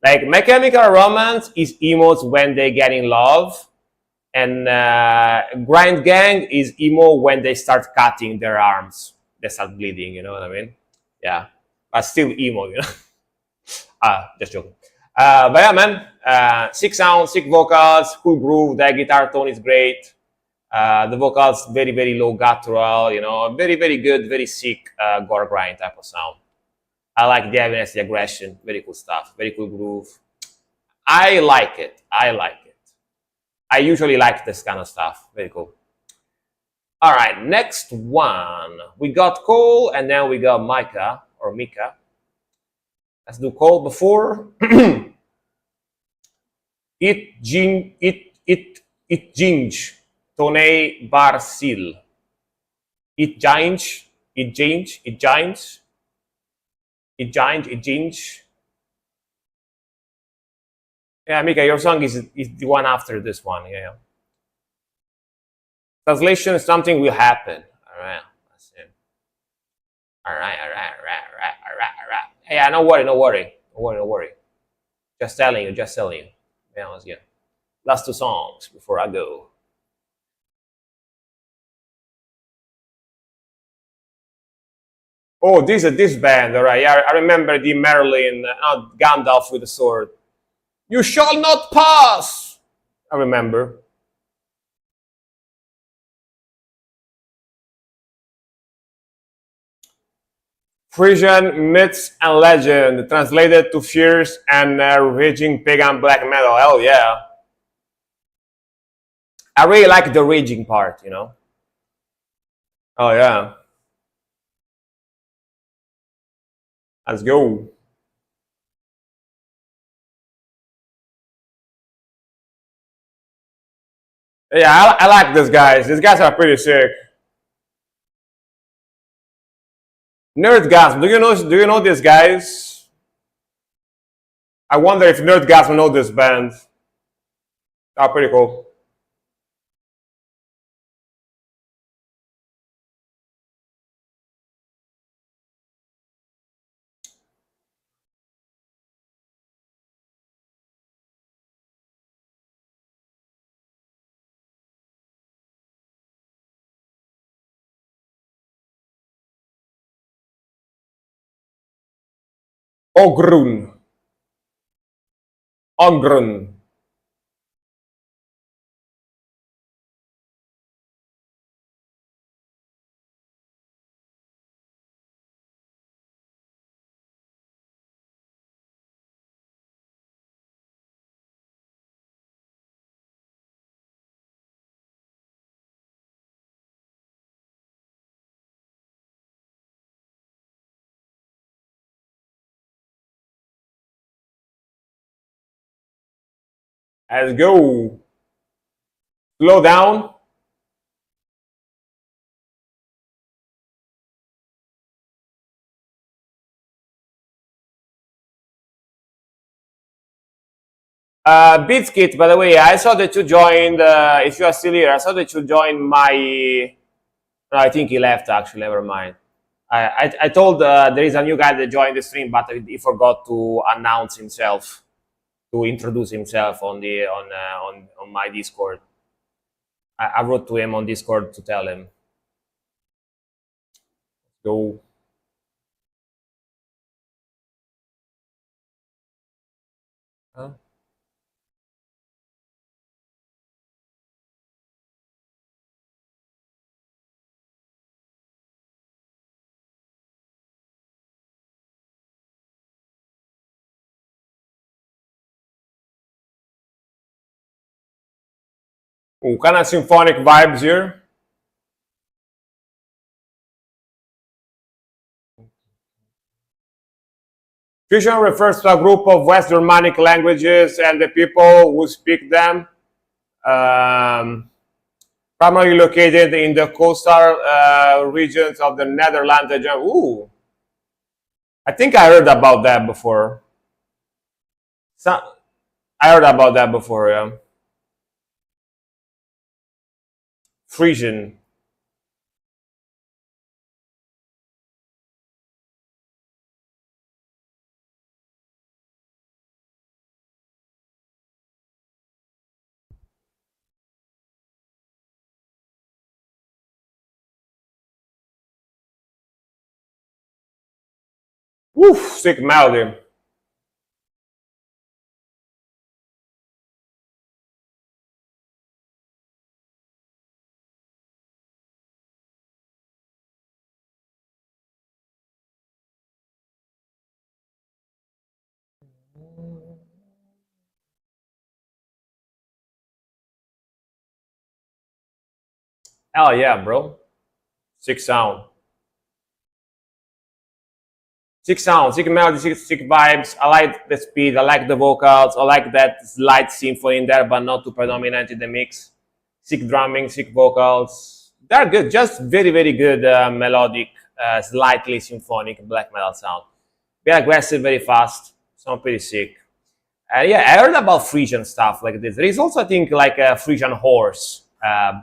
like My Chemical Romance is emos when they get in love, and Grind Gang is emo when they start cutting their arms, they start bleeding. You know what I mean? Yeah, but still emo, you know. Just joking. But yeah, man, sick sound, sick vocals, cool groove. That guitar tone is great. The vocals very very low guttural, you know, very very good, very sick gore grind type of sound. I like the heaviness, the aggression, very cool stuff, very cool groove. I like it. I like it. I usually like this kind of stuff. Very cool. All right, next one. We got Cole and then we got Micah or Mika. Let's do Cole before. It Ginge. Tone Barsil. It Ginge. It Ginge. It Ginge. It Ginge. It Ginge. Yeah, Mika, your song is the one after this one. Yeah. Translation is something will happen. All right. That's it. All right. All right. All right. All right. All right. All right. Hey, yeah, no worry. No worry. No worry. No worry. Just telling you. Just telling you. Yeah, let's get last two songs before I go. Oh, this band. All right. Yeah, I remember the Merlin, Gandalf with the sword. You shall not pass. I remember. Frisian myths and legend, translated to fierce and raging pagan black metal. Hell yeah. I really like the raging part, you know. Oh yeah. Let's go. Yeah, I like these guys. These guys are pretty sick. Nerdgasm. Do you know these guys? I wonder if Nerdgasm know this band. Oh, pretty cool. Ogrun. Ogrun. Let's go. Slow down. Beatskit, by the way, I saw that you joined. If you are still here, I saw that you joined my. No, I think he left actually. Never mind. I told there is a new guy that joined the stream, but he forgot to announce himself, to introduce himself on my Discord. I wrote to him on Discord to tell him. Go. Huh? Ooh, kind of symphonic vibes here. Fusion refers to a group of West Germanic languages and the people who speak them, um, primarily located in the coastal regions of the Netherlands. Ooh, I think I heard about that before. So, I heard about that before, yeah. Frisian. Oof, sick melody. Hell yeah, bro. Sick sound. Sick sound, sick melody, sick vibes. I like the speed. I like the vocals. I like that slight symphony in there, but not too predominant in the mix. Sick drumming, sick vocals. They're good. Just very, very good melodic, slightly symphonic black metal sound. Very aggressive, very fast. Sound pretty sick. Yeah, I heard about Frisian stuff like this. There is also, I think, like a Frisian horse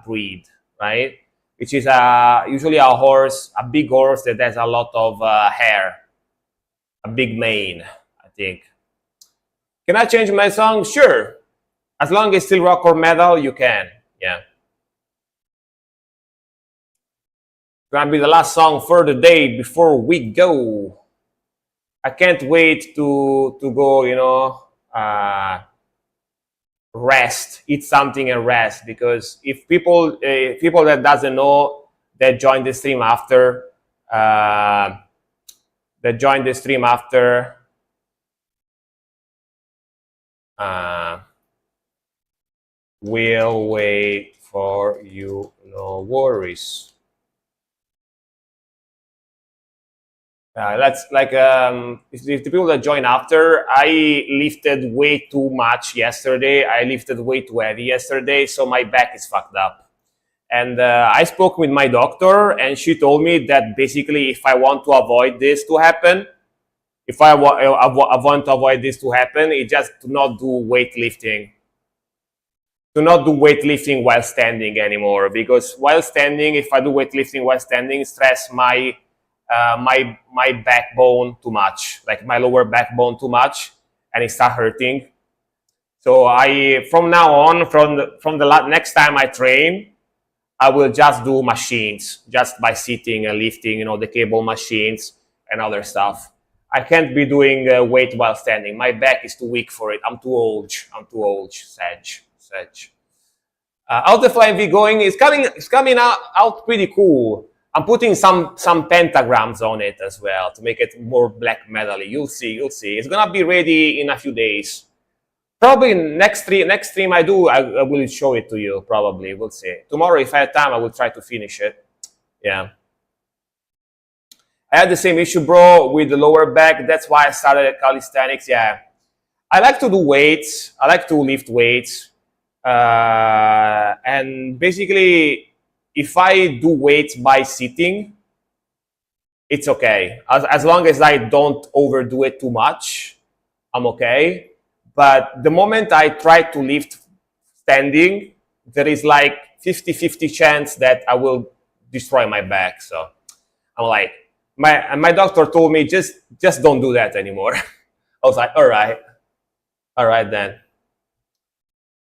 breed, right? Which is usually a horse, a big horse that has a lot of hair, a big mane, I think. Can I change my song? Sure. As long as it's still rock or metal, you can. Yeah. Gonna be the last song for the day before we go. I can't wait to go, rest, eat something and rest, because if people that doesn't know, that join the stream after, uh, that join the stream after, uh, we'll wait for you, no worries. That's like if the people that join after, I lifted way too much yesterday. I lifted way too heavy yesterday, so my back is fucked up. And I spoke with my doctor, and she told me that basically, if I want to avoid this to happen, if I want to avoid this to happen, it just to not do weightlifting. To not do weightlifting while standing anymore, because while standing, if I do weightlifting while standing, stress my backbone too much, like my lower backbone too much, and it start hurting. So I, from now on, from the next time I train, I will just do machines, just by sitting and lifting, the cable machines and other stuff. I can't be doing weight while standing. My back is too weak for it. I'm too old. I'm too old. Sedge. How's the Flying V going? It's coming out pretty cool. I'm putting some pentagrams on it as well to make it more black metally. You'll see. It's gonna be ready in a few days. Probably next stream I do, I will show it to you. Probably we'll see. Tomorrow, if I have time, I will try to finish it. Yeah. I had the same issue, bro, with the lower back. That's why I started at calisthenics. Yeah. I like to do weights. I like to lift weights. And basically, if I do weights by sitting, it's okay. As long as I don't overdo it too much, I'm okay. But the moment I try to lift standing, there is like 50-50 chance that I will destroy my back. So I'm like, my doctor told me, just don't do that anymore. I was like, all right then.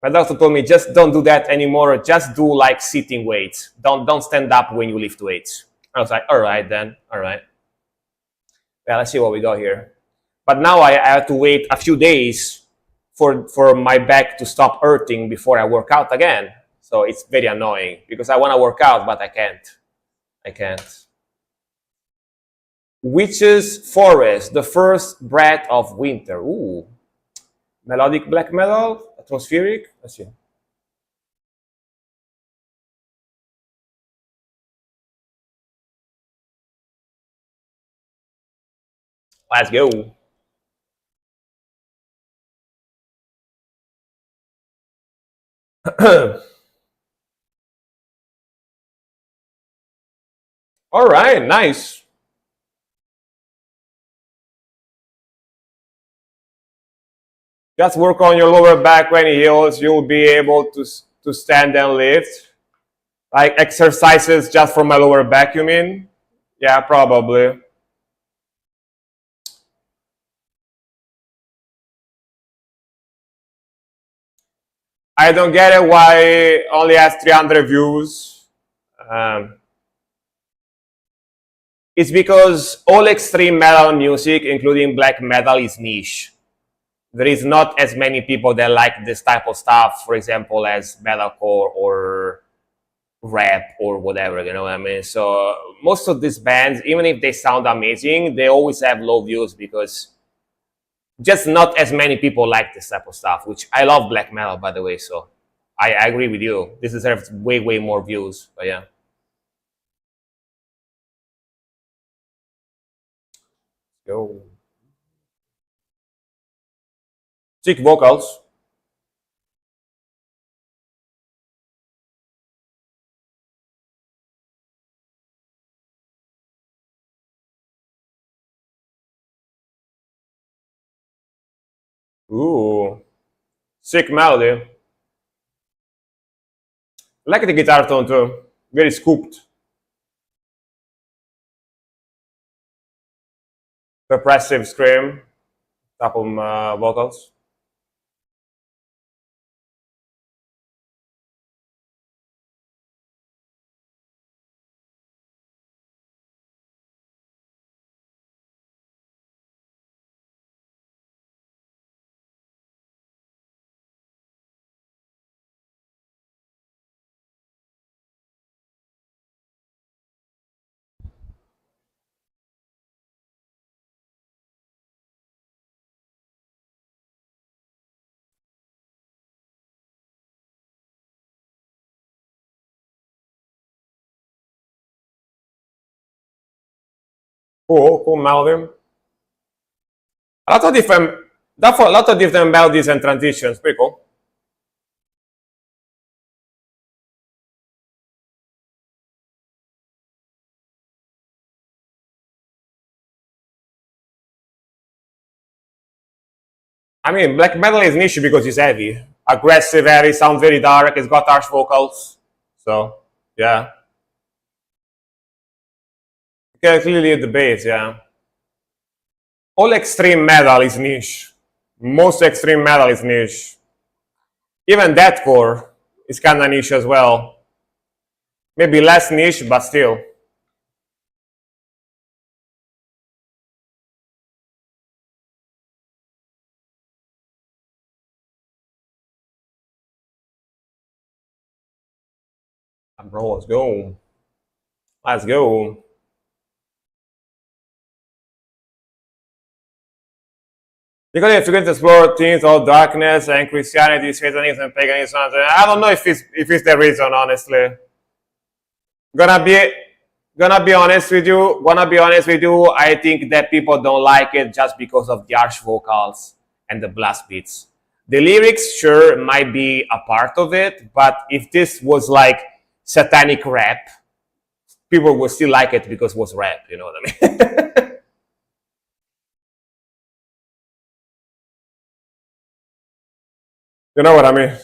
My doctor told me, just don't do that anymore. Just do like sitting weights. Don't stand up when you lift weights. I was like, all right then, all right. Yeah, let's see what we got here. But now I have to wait a few days for my back to stop hurting before I work out again. So it's very annoying because I want to work out, but I can't. Witch's Forest, the first breath of winter. Ooh. Melodic black metal, atmospheric. Let's see. Let's go. All right, nice. Just work on your lower back when it heals. You'll be able to stand and lift. Like exercises just for my lower back, you mean? Yeah, probably. I don't get it why it only has 300 views. Um, It's because all extreme metal music, including black metal, is niche. There is not as many people that like this type of stuff, for example, as metalcore or rap or whatever, you know what I mean? So most of these bands, even if they sound amazing, they always have low views because just not as many people like this type of stuff, which I love black metal, by the way. So I agree with you. This deserves way, way more views. But yeah. Yo. Sick vocals. Ooh. Sick melody. I like the guitar tone too. Very scooped. Repressive scream. Top of vocals. Cool, cool melody. A lot of different, therefore a lot of different melodies and transitions. Pretty cool. I mean, black metal is niche because it's heavy, aggressive, heavy, sounds very dark. It's got harsh vocals, so yeah, you can clearly hear the bass. Yeah, all extreme metal is niche. Most extreme metal is niche. Even deathcore is kind of niche as well. Maybe less niche, but still. Bro, let's go. Let's go. Because if you get to explore things of darkness and Christianity, Satanism, paganism, I don't know if it's the reason, honestly. Gonna be gonna be honest with you. I think that people don't like it just because of the harsh vocals and the blast beats. The lyrics, sure, might be a part of it, but if this was like satanic rap, people would still like it because it was rap. You know what I mean? You know what I mean?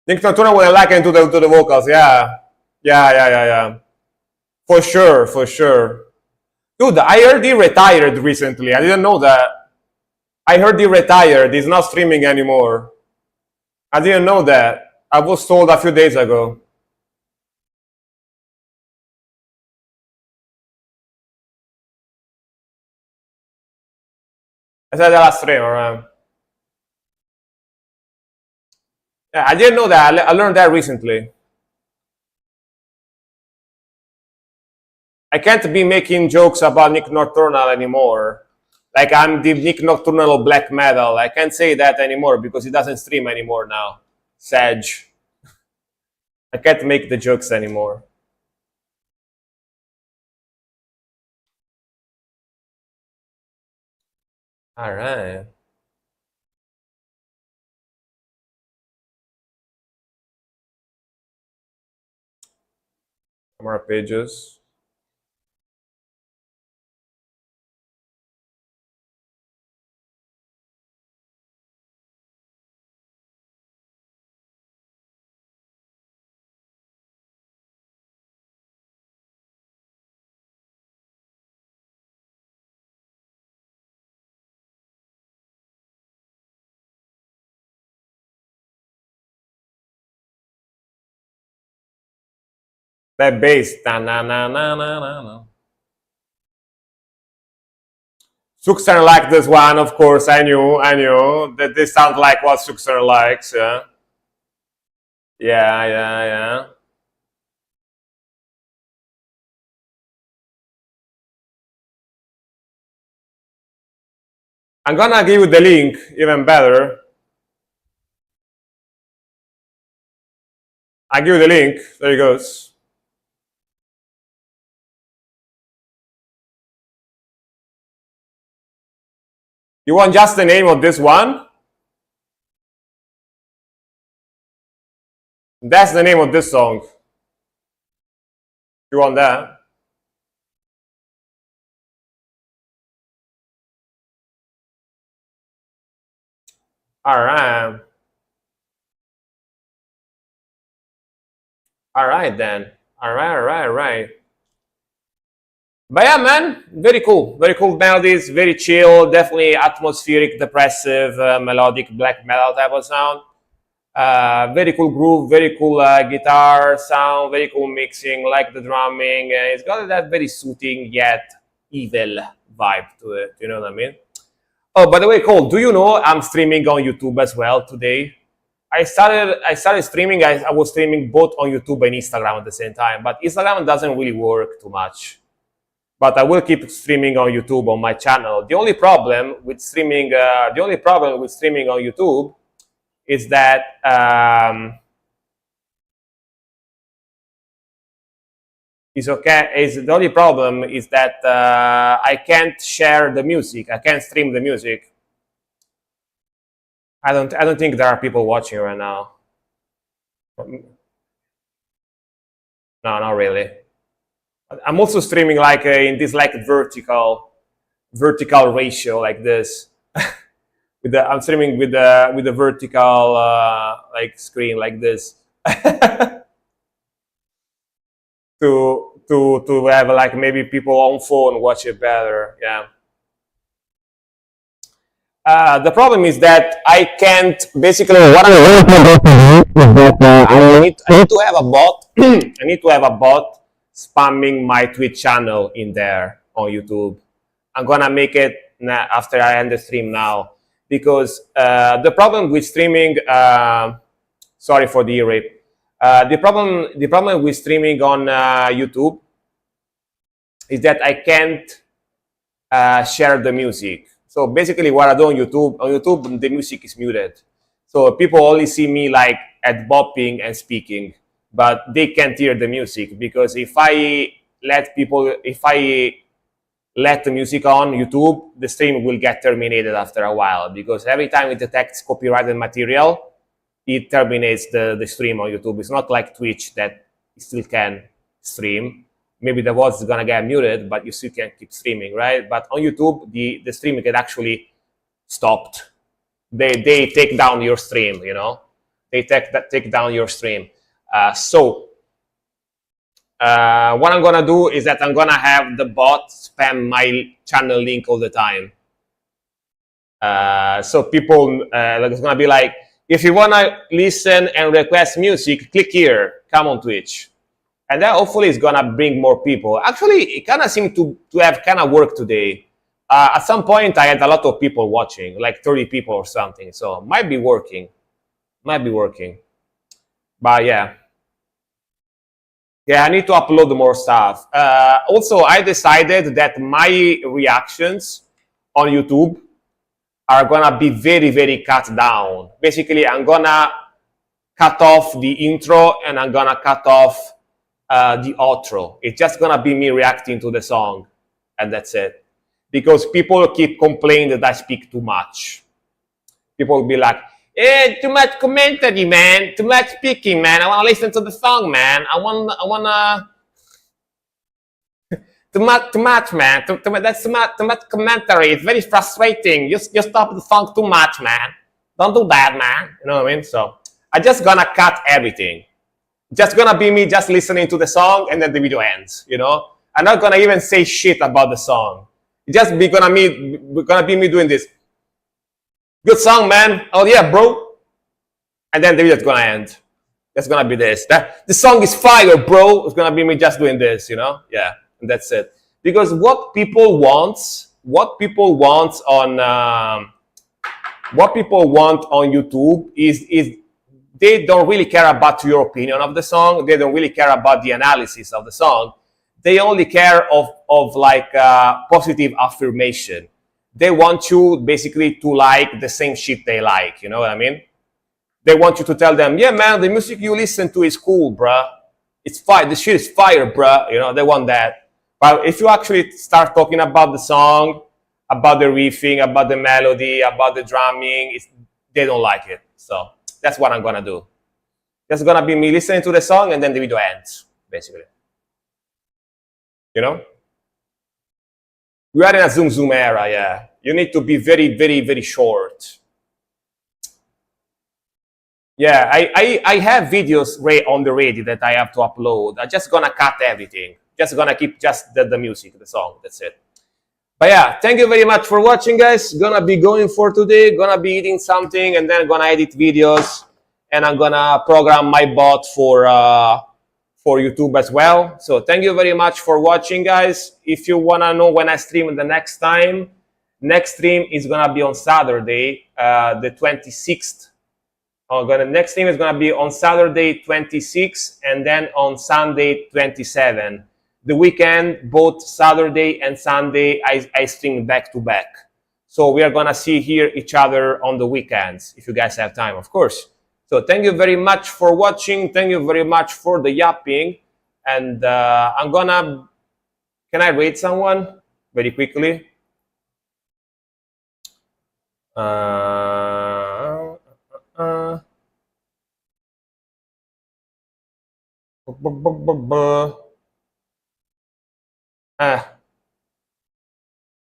Nick Nocturno would like into the vocals. Yeah, yeah. For sure, for sure. Dude, I heard he retired recently. I didn't know that. I heard he retired. He's not streaming anymore. I didn't know that. I was told a few days ago. I said the last stream, alright. Yeah, I didn't know that. I learned that recently. I can't be making jokes about Nick Nocturnal anymore. Like I'm the Nick Nocturnal of black metal. I can't say that anymore because he doesn't stream anymore now. Sage. I can't make the jokes anymore. Alright. More pages. That bass. Na na na na na na na. Suxer liked this one, of course. I knew that this sounds like what Suxer likes. Yeah, yeah. I'm gonna give you the link, even better. I give you the link. There it goes. You want just the name of this one? That's the name of this song. You want that? All right. All right then. All right. But yeah, man, very cool melodies, very chill, definitely atmospheric, depressive, melodic black metal type of sound. Very cool groove, very cool guitar sound, very cool mixing, like the drumming. It's got that very soothing yet evil vibe to it. You know what I mean? Oh, by the way, Cole, do you know I'm streaming on YouTube as well today? I started streaming. I was streaming both on YouTube and Instagram at the same time, but Instagram doesn't really work too much. But I will keep streaming on YouTube on my channel. The only problem with streaming on YouTube is that the only problem is that I can't share the music. I can't stream the music. I don't think there are people watching right now. No, not really. I'm also streaming like in this like vertical ratio like this. I'm streaming with the vertical like screen like this to have like maybe people on phone watch it better. Yeah. The problem is that I can't basically what I want to do is that I need to have a bot. I need to have a bot spamming my Twitch channel in there on YouTube. I'm gonna make it after I end the stream now because the problem with streaming. Sorry for the rape. The problem with streaming on YouTube is that I can't share the music. So basically, what I do on YouTube, the music is muted. So people only see me like at bopping and speaking, but they can't hear the music because if I let the music on YouTube, the stream will get terminated after a while because every time it detects copyrighted material, it terminates the stream on YouTube. It's not like Twitch that still can stream. Maybe the voice is gonna get muted, but you still can keep streaming, right? But on YouTube, the stream get actually stopped. They take down your stream, you know. They take down your stream. So what I'm gonna do is that I'm gonna have the bot spam my channel link all the time. So people it's gonna be like, if you wanna listen and request music, click here. Come on Twitch. And that hopefully is gonna bring more people. Actually, it kind of seemed to have kind of worked today. At some point, I had a lot of people watching, like 30 people or something. So might be working. But yeah, I need to upload more stuff. Also, I decided that my reactions on YouTube are gonna be very, very cut down. Basically, I'm gonna cut off the intro and I'm gonna cut off the outro. It's just gonna be me reacting to the song, and that's it. Because people keep complaining that I speak too much. People will be like, too much commentary, man. Too much speaking, man. I wanna listen to the song, man. I wanna too much, man. That's too much commentary. It's very frustrating. You stop the song too much, man. Don't do that, man. You know what I mean? So I just gonna cut everything. Just gonna be me just listening to the song and then the video ends, you know? I'm not gonna even say shit about the song. It's just gonna be me doing this. Good song, man. Oh yeah, bro. And then the video's gonna end. That's gonna be this. That the song is fire, bro. It's gonna be me just doing this, you know? Yeah, and that's it. Because what people want on YouTube is they don't really care about your opinion of the song. They don't really care about the analysis of the song. They only care of like positive affirmation. They want you basically to like the same shit they like. You know what I mean? They want you to tell them, yeah, man, the music you listen to is cool, bruh. It's fire. The shit is fire, bruh. You know, they want that. But if you actually start talking about the song, about the riffing, about the melody, about the drumming, they don't like it. So that's what I'm gonna do. That's gonna be me listening to the song and then the video ends, basically. You know? We are in a zoom era, yeah. You need to be very, very, very short. Yeah, I have videos on the radio that I have to upload. I'm just gonna cut everything. Just gonna keep just the music, the song. That's it. But yeah, thank you very much for watching, guys. Gonna be going for today. Gonna be eating something and then gonna edit videos. And I'm gonna program my bot for YouTube as well. So thank you very much for watching, guys. If you wanna know when I stream the next time, next stream is gonna be on Saturday, the 26th. Next stream is gonna be on Saturday 26th and then on Sunday 27th. The weekend, both Saturday and Sunday, I stream back to back. So we are gonna see here each other on the weekends, if you guys have time, of course. So thank you very much for watching. Thank you very much for the yapping. And can I rate someone very quickly?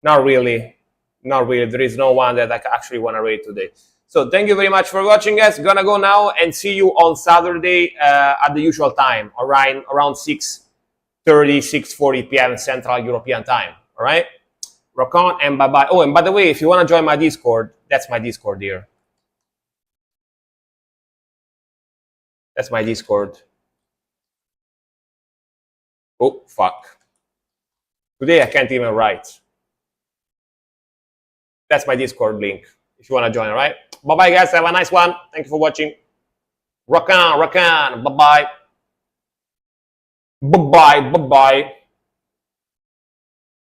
Not really. Not really. There is no one that I actually want to rate today. So thank you very much for watching, guys. Gonna go now and see you on Saturday at the usual time, around 6:30, 6:40 p.m. Central European time. All right? Rock on and bye-bye. Oh, and by the way, if you want to join my Discord, that's my Discord here. That's my Discord. Oh, fuck. Today I can't even write. That's my Discord link if you want to join, all right? Bye-bye, guys. Have a nice one. Thank you for watching. Rock on. Bye-bye. Bye-bye. Bye-bye.